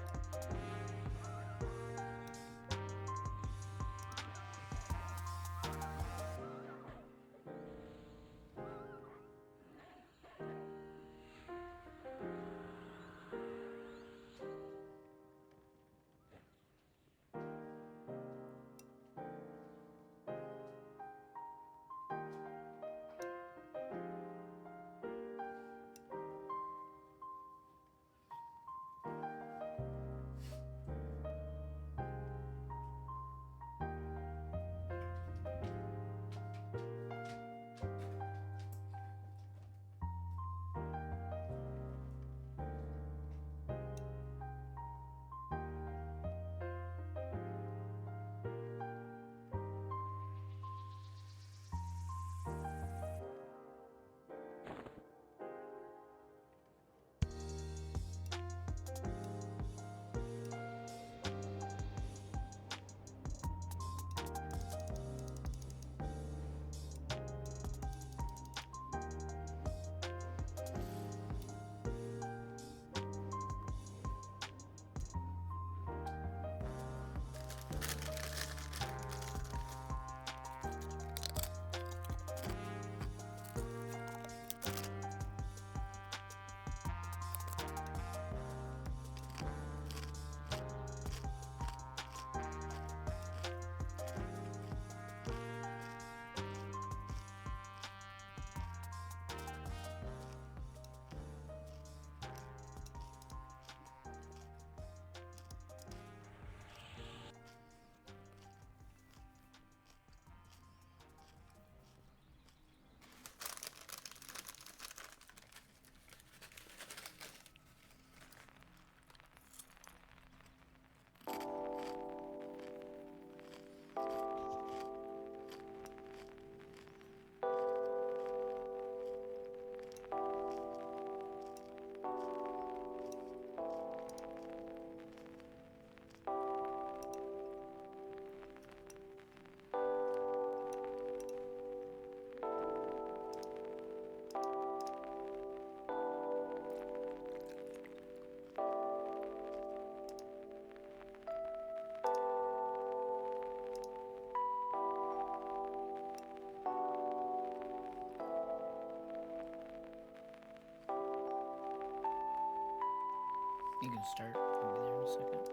You can start. I'll be there in a second.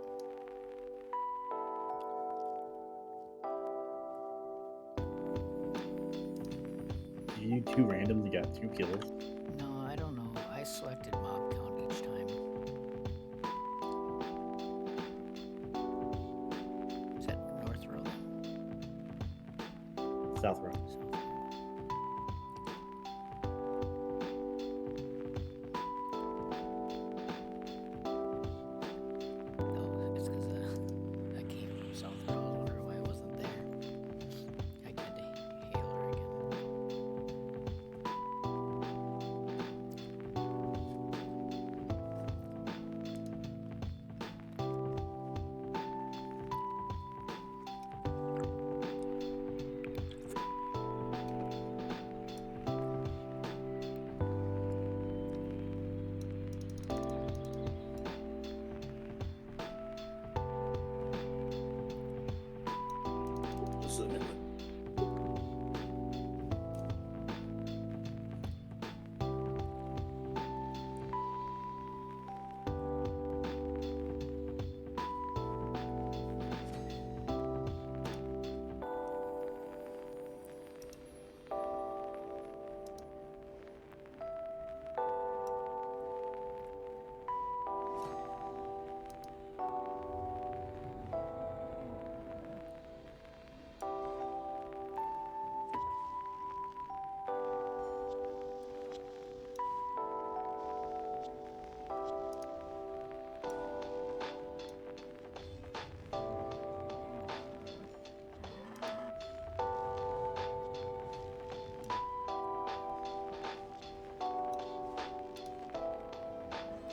You do 2 randoms, you got 2 kills. No, I don't know. I selected mob count each time. Is that North Row then? South row. Oh, it's because I came from South Row. I was wondering why I wasn't there. I had to hail her again.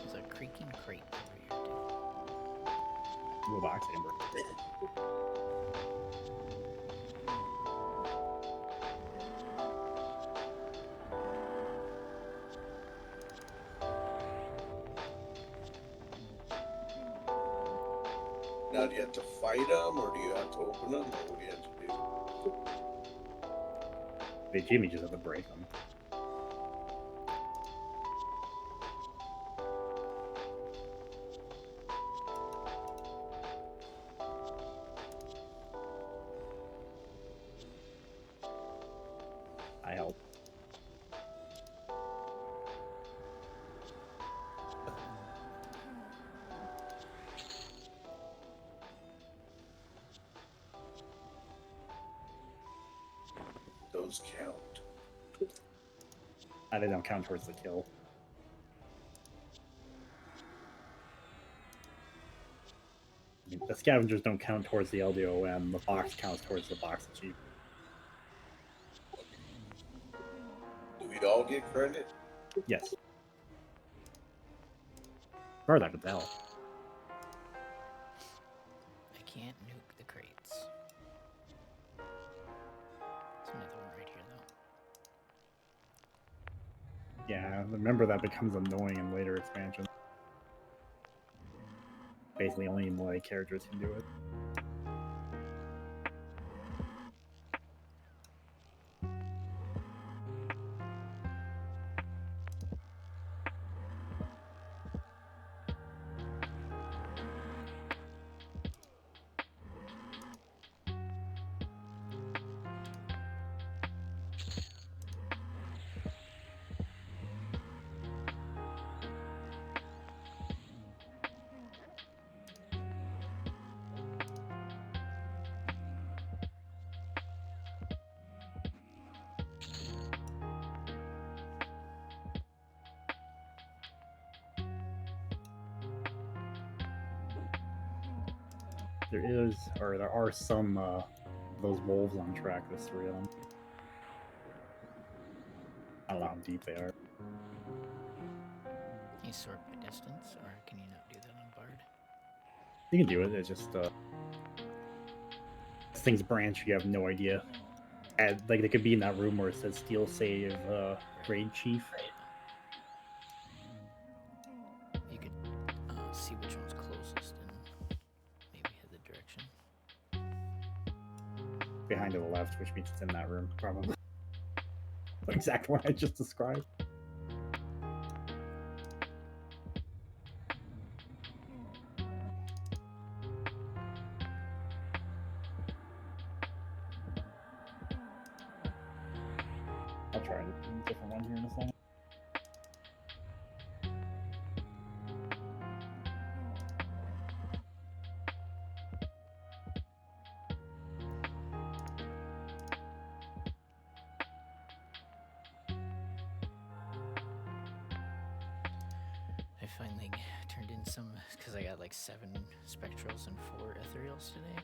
There's a creaking crate over here, too. Blue box amber. Now, do you have to fight them, or do you have to open them, or what do you have to do? They Jimmy just have to break them. I help. Those count. They don't count towards the kill. The scavengers don't count towards the LDOM. The box counts towards the box achievement. Do we all get credit? Yes. Or that would help. I can't nuke the crates. There's another one right here, though. Yeah, remember that becomes annoying in later expansions. Basically, only melee characters can do it. There are some those wolves on track. There's 3 of them. I don't know how deep they are. Can you sort by distance, or can you not do that on Bard? You can do it. It's just as things branch, you have no idea. And, like they could be in that room where it says "Steel Save Raid Chief." You could see which one's closest and maybe head the direction. Behind to the left, which means it's in that room, probably. The exact one I just described. try a different one here in a second. I finally turned in some, because I got like 7 spectrals and 4 ethereals today.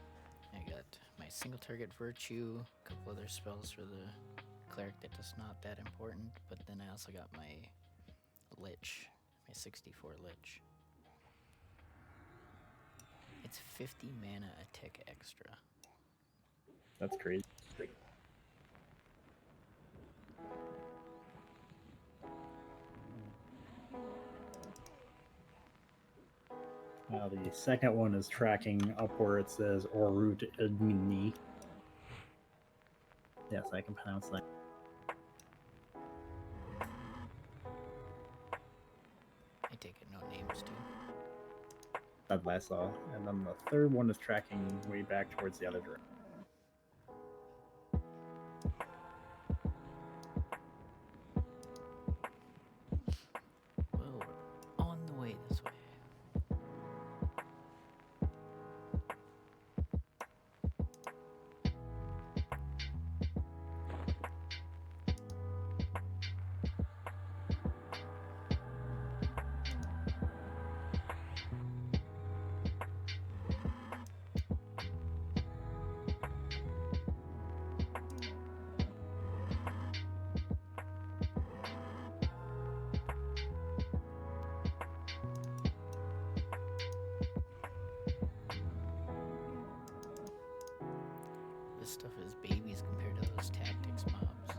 I got my single target virtue, a couple other spells for the cleric that is not that important, but then I also got my lich, my 64 lich. It's 50 mana a tick extra. That's crazy. The second one is tracking up where it says Orut Edmini. Yes, I can pronounce that. I take it no names too. That's what I saw. And then the third one is tracking way back towards the other direction. Well, we're on the way this way. This stuff is babies compared to those tactics mobs.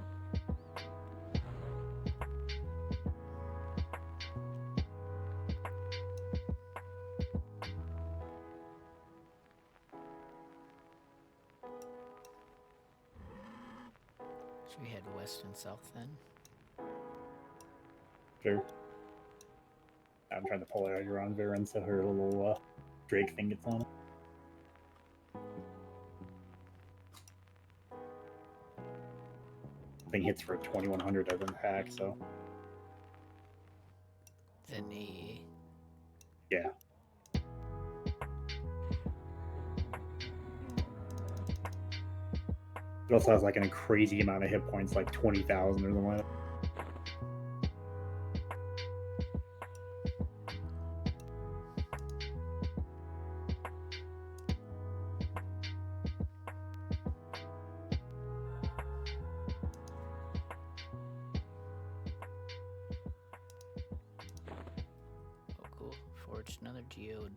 Should we head west and south then? Sure. I'm trying to pull out your on Viren so her little Drake thing gets on it. Thing hits for 2100 as an attack, so. Then a Yeah. It also has like a crazy amount of hit points, like 20,000 or something like that. oh cool, forged another geode.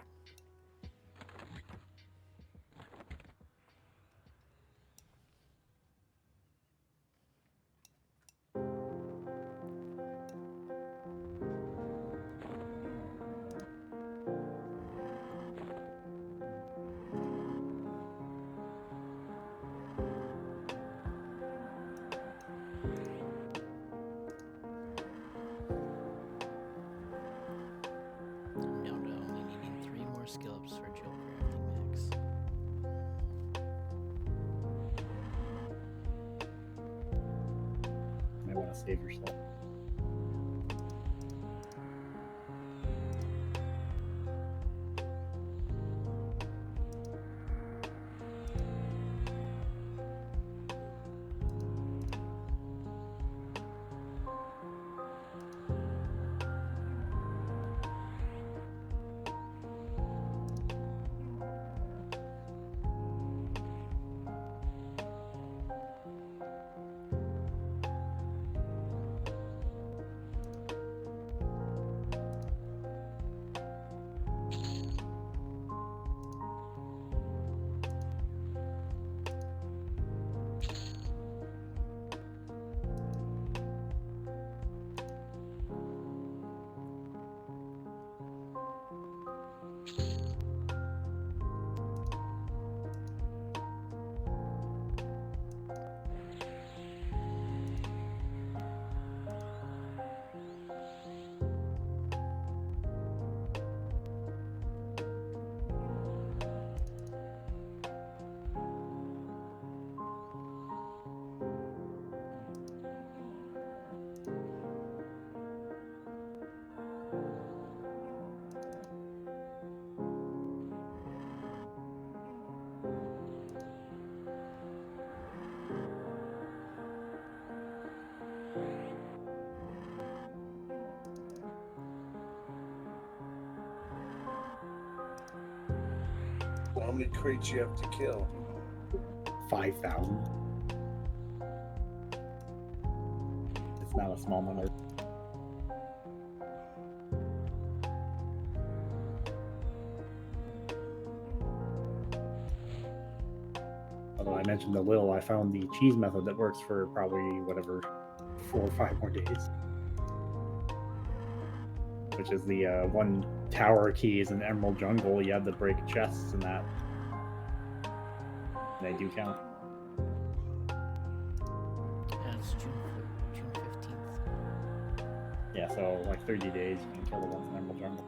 I'm down to only needing 3 more skill ups for gel crafting max. You might want to save yourself. How many crates you have to kill? 5,000. It's not a small number. Although I mentioned the Lil, I found the cheese method that works for probably whatever 4 or 5 more days. Which is the one tower key is an Emerald Jungle. You have to break chests and that. They do count. That's June 15th. Yeah, so like 30 days you can kill the ones in Emerald Jungle.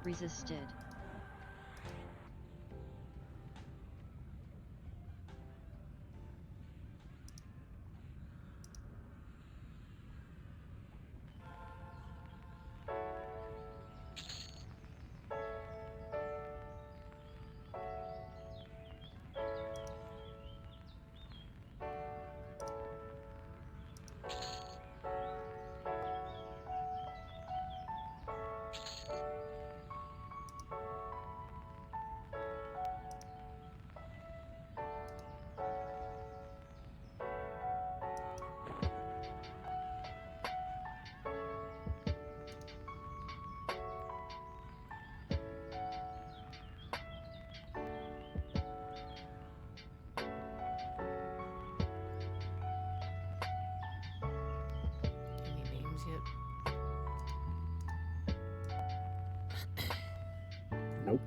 Resisted. Nope.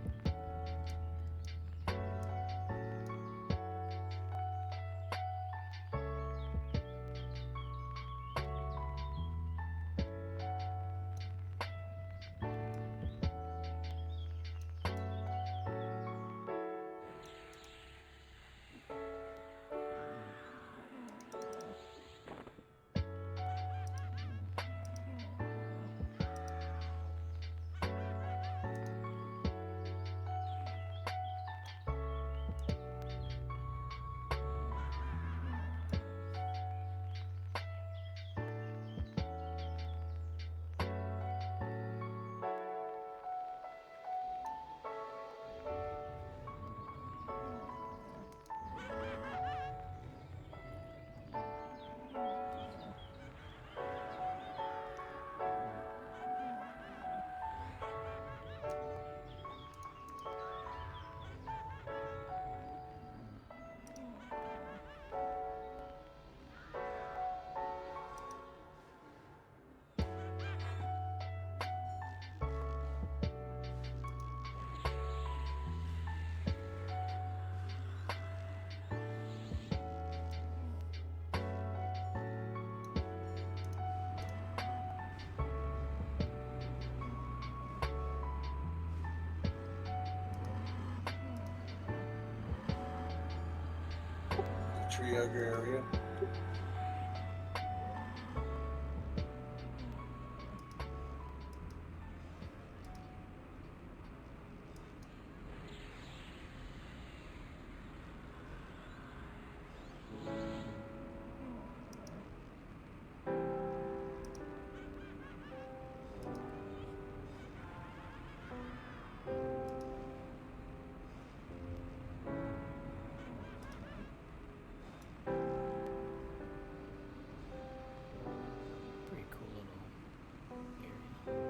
Tree hugger area. Pretty cool little area.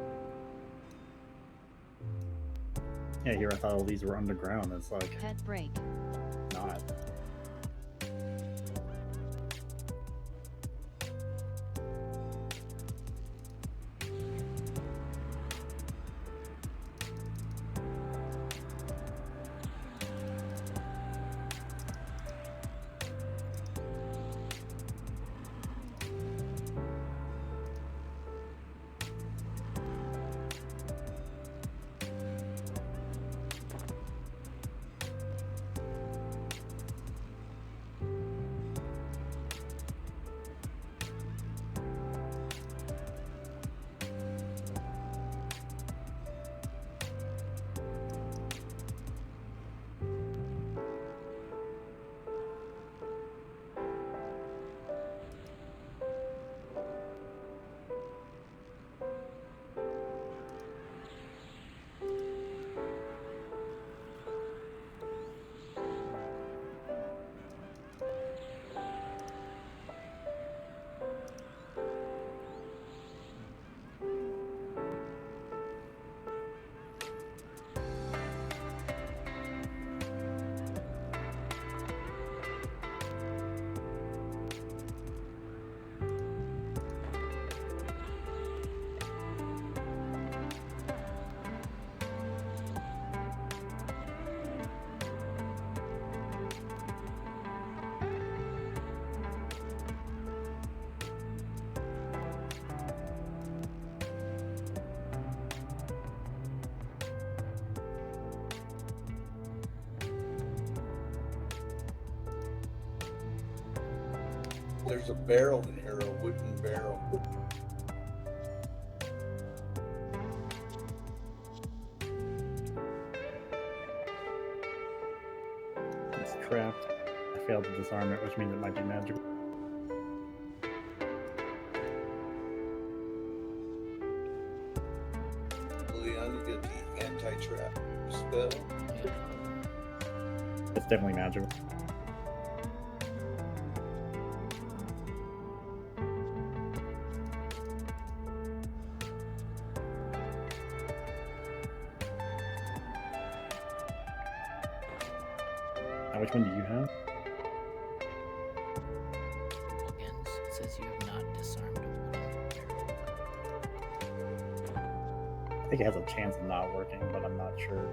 Yeah, here I thought all these were underground. It's like Pet break. not. There's a barrel in here, a wooden barrel. It's trapped. I failed to disarm it, which means it might be magical. Leon, you get the anti-trap spell. It's definitely magical. Now, which one do you have? Again, it says you have not disarmed a wooden barrel. I think it has a chance of not working, but I'm not sure.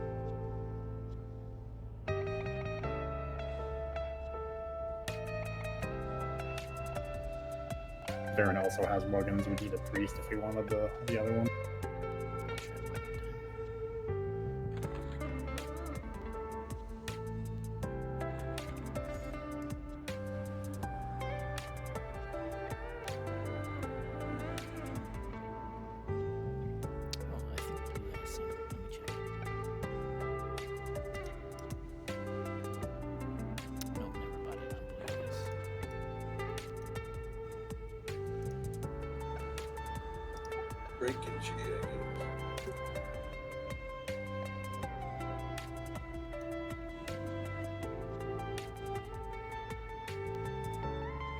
Baron also has Muggins. We need a priest if we wanted the other one. Oh, I think blue has some. Let me check. Nope, never bought it on blue, I guess. Breaking shit, I guess.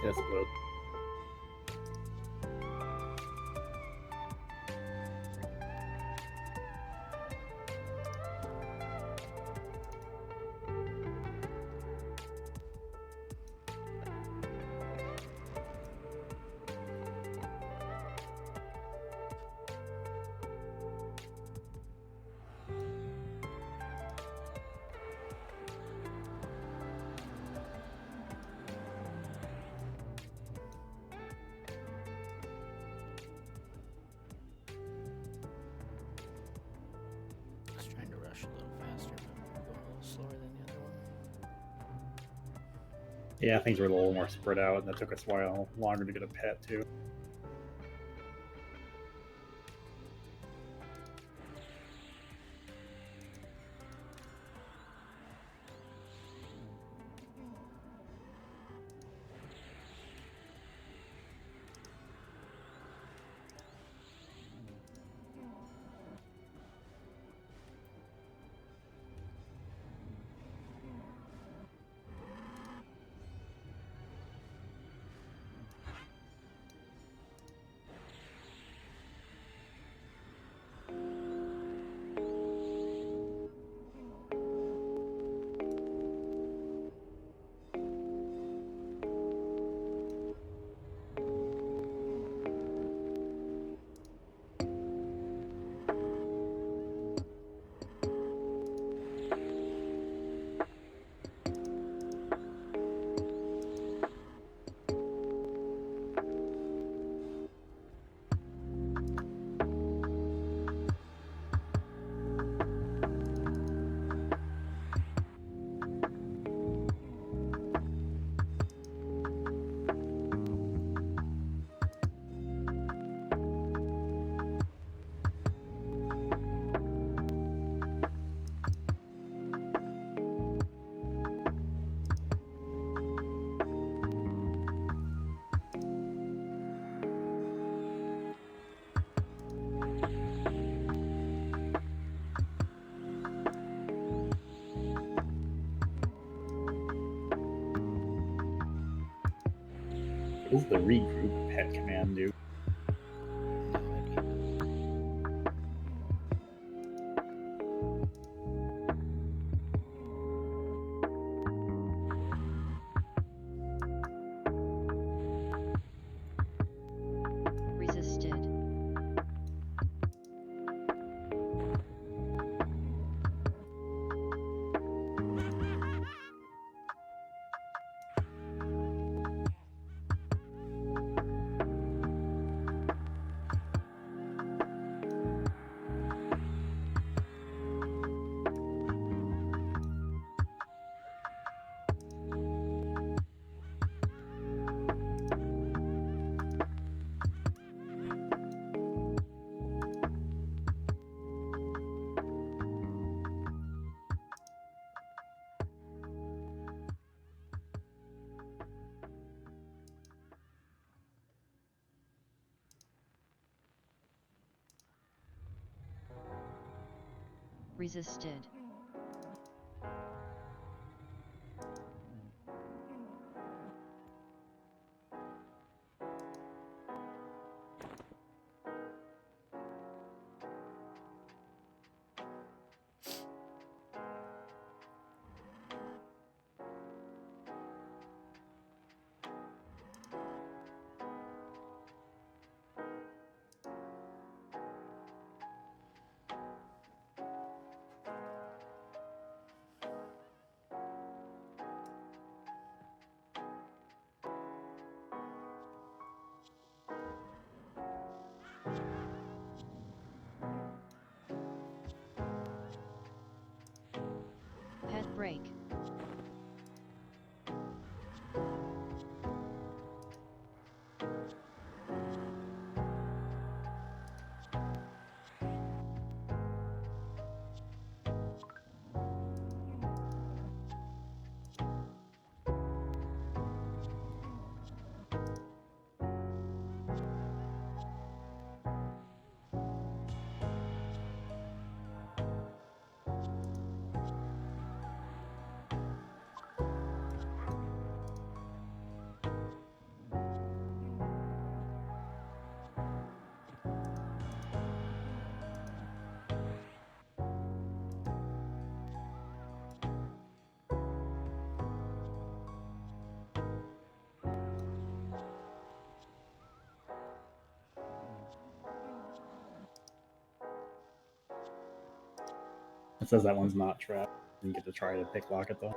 Yes, blue. Just trying to rush a little faster, but going a little slower than the other one. Yeah, things were a little more spread out, and that took us a while longer to get a pet too. What does the regroup pet command do? Resisted. Resisted. break. It says that one's not trapped. You get to try to picklock it though.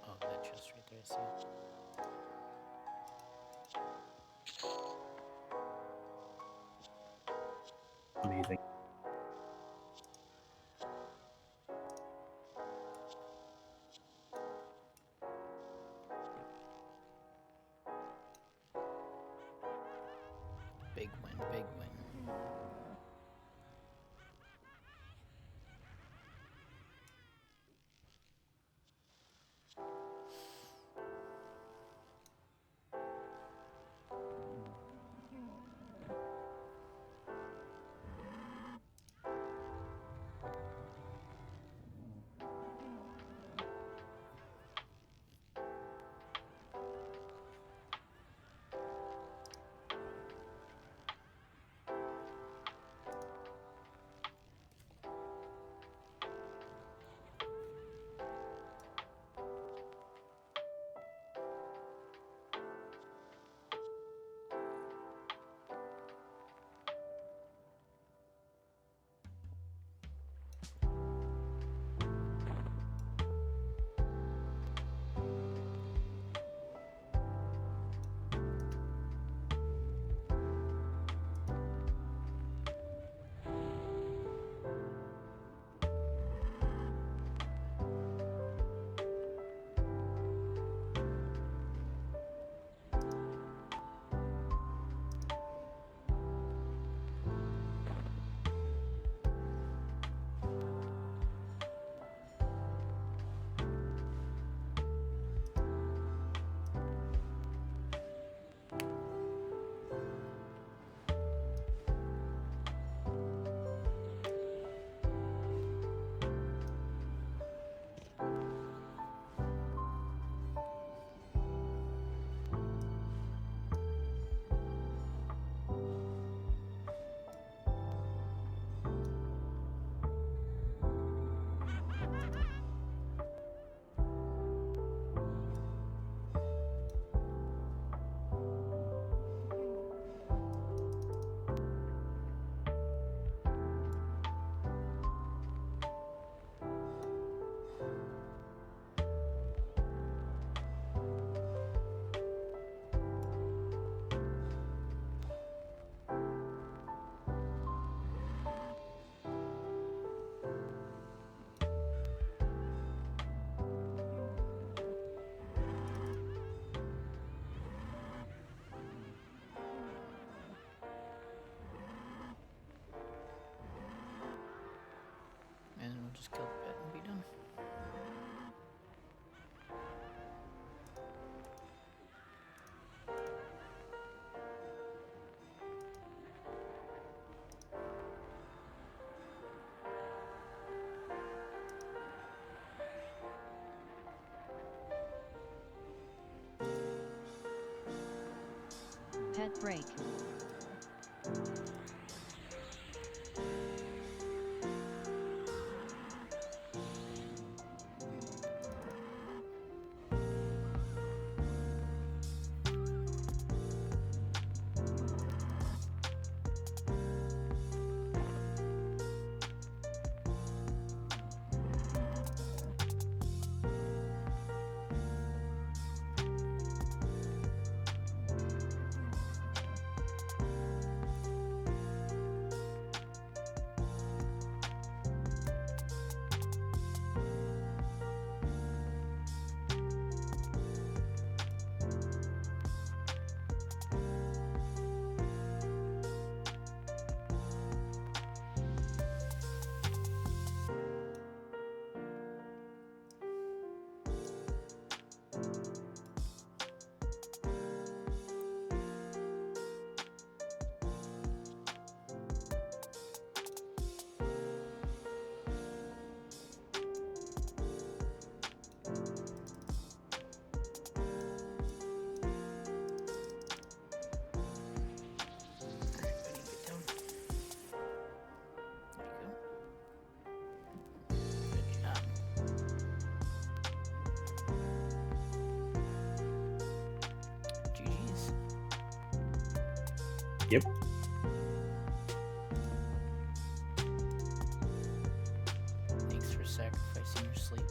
Oh, that chest right there, I see it. Amazing. Big win, big win. And we'll just kill the pet and be done. Pet break. Yep. Thanks for sacrificing your sleep.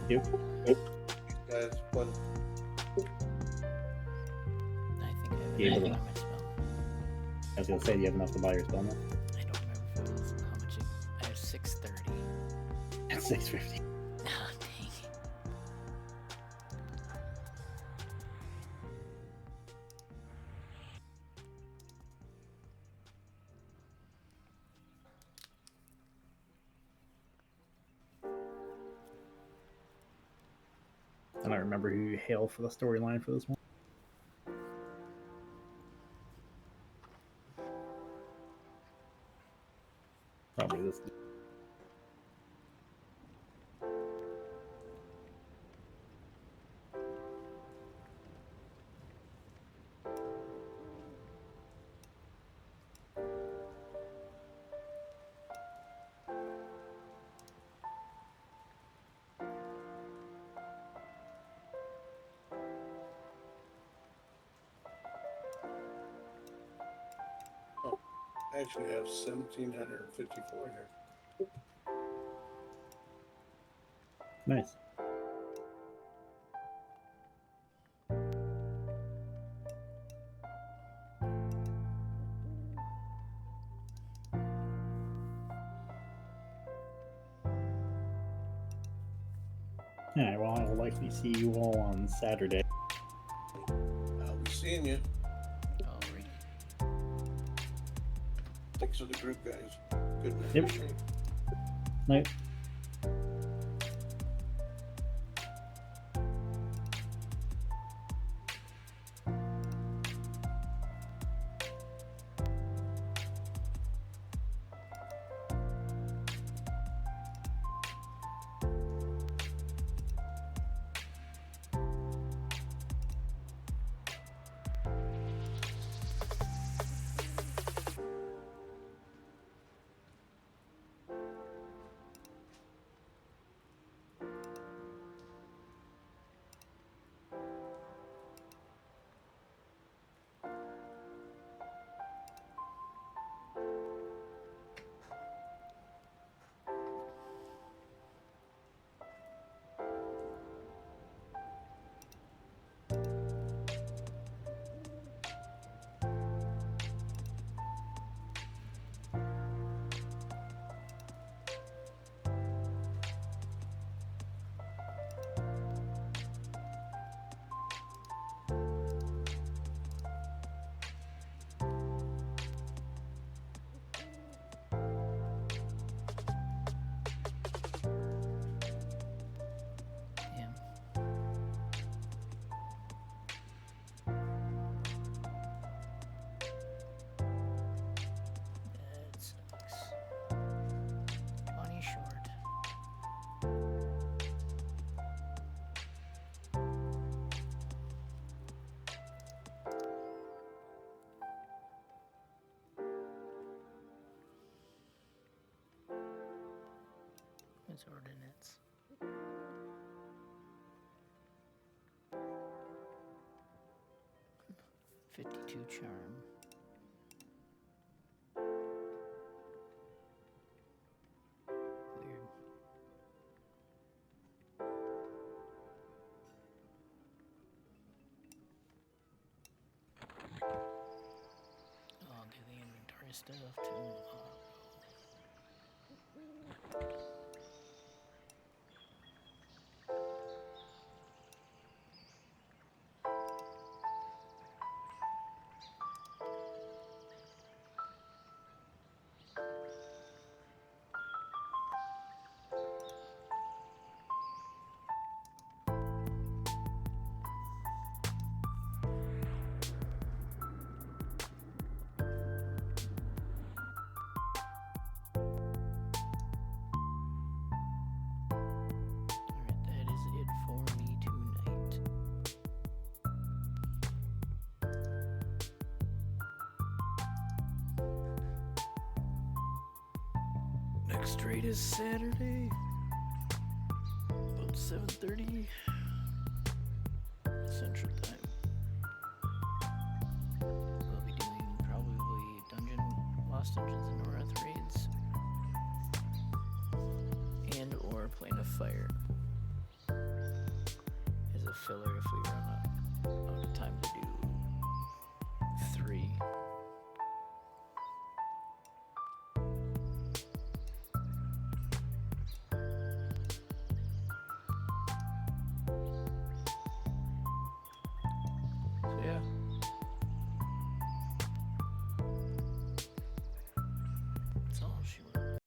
Yep. Guys, what? I think I have Yeah, everything but- on my spell. I was gonna say, do you have enough to buy your spell now? I don't remember if it was how much I have 630. At 650. Ah, dang it. I don't remember who you hail for the storyline for this one. Probably this. I actually have 1,754 here. Nice. Alright, well, I will likely see you all on Saturday. I'll be seeing you. Alrighty. Thanks for the group, guys. Good night. Yep. Night. That sucks. 20 short. What's ordinance? $52 charm. Weird. I'll do the inventory stuff tomorrow. Alright, that is it for me tonight. Next raid is Saturday. About 7:30 Central Time. Lost Dungeons and North raids. And or Plane of Fire. As a filler if we run out of time to do 3. So yeah.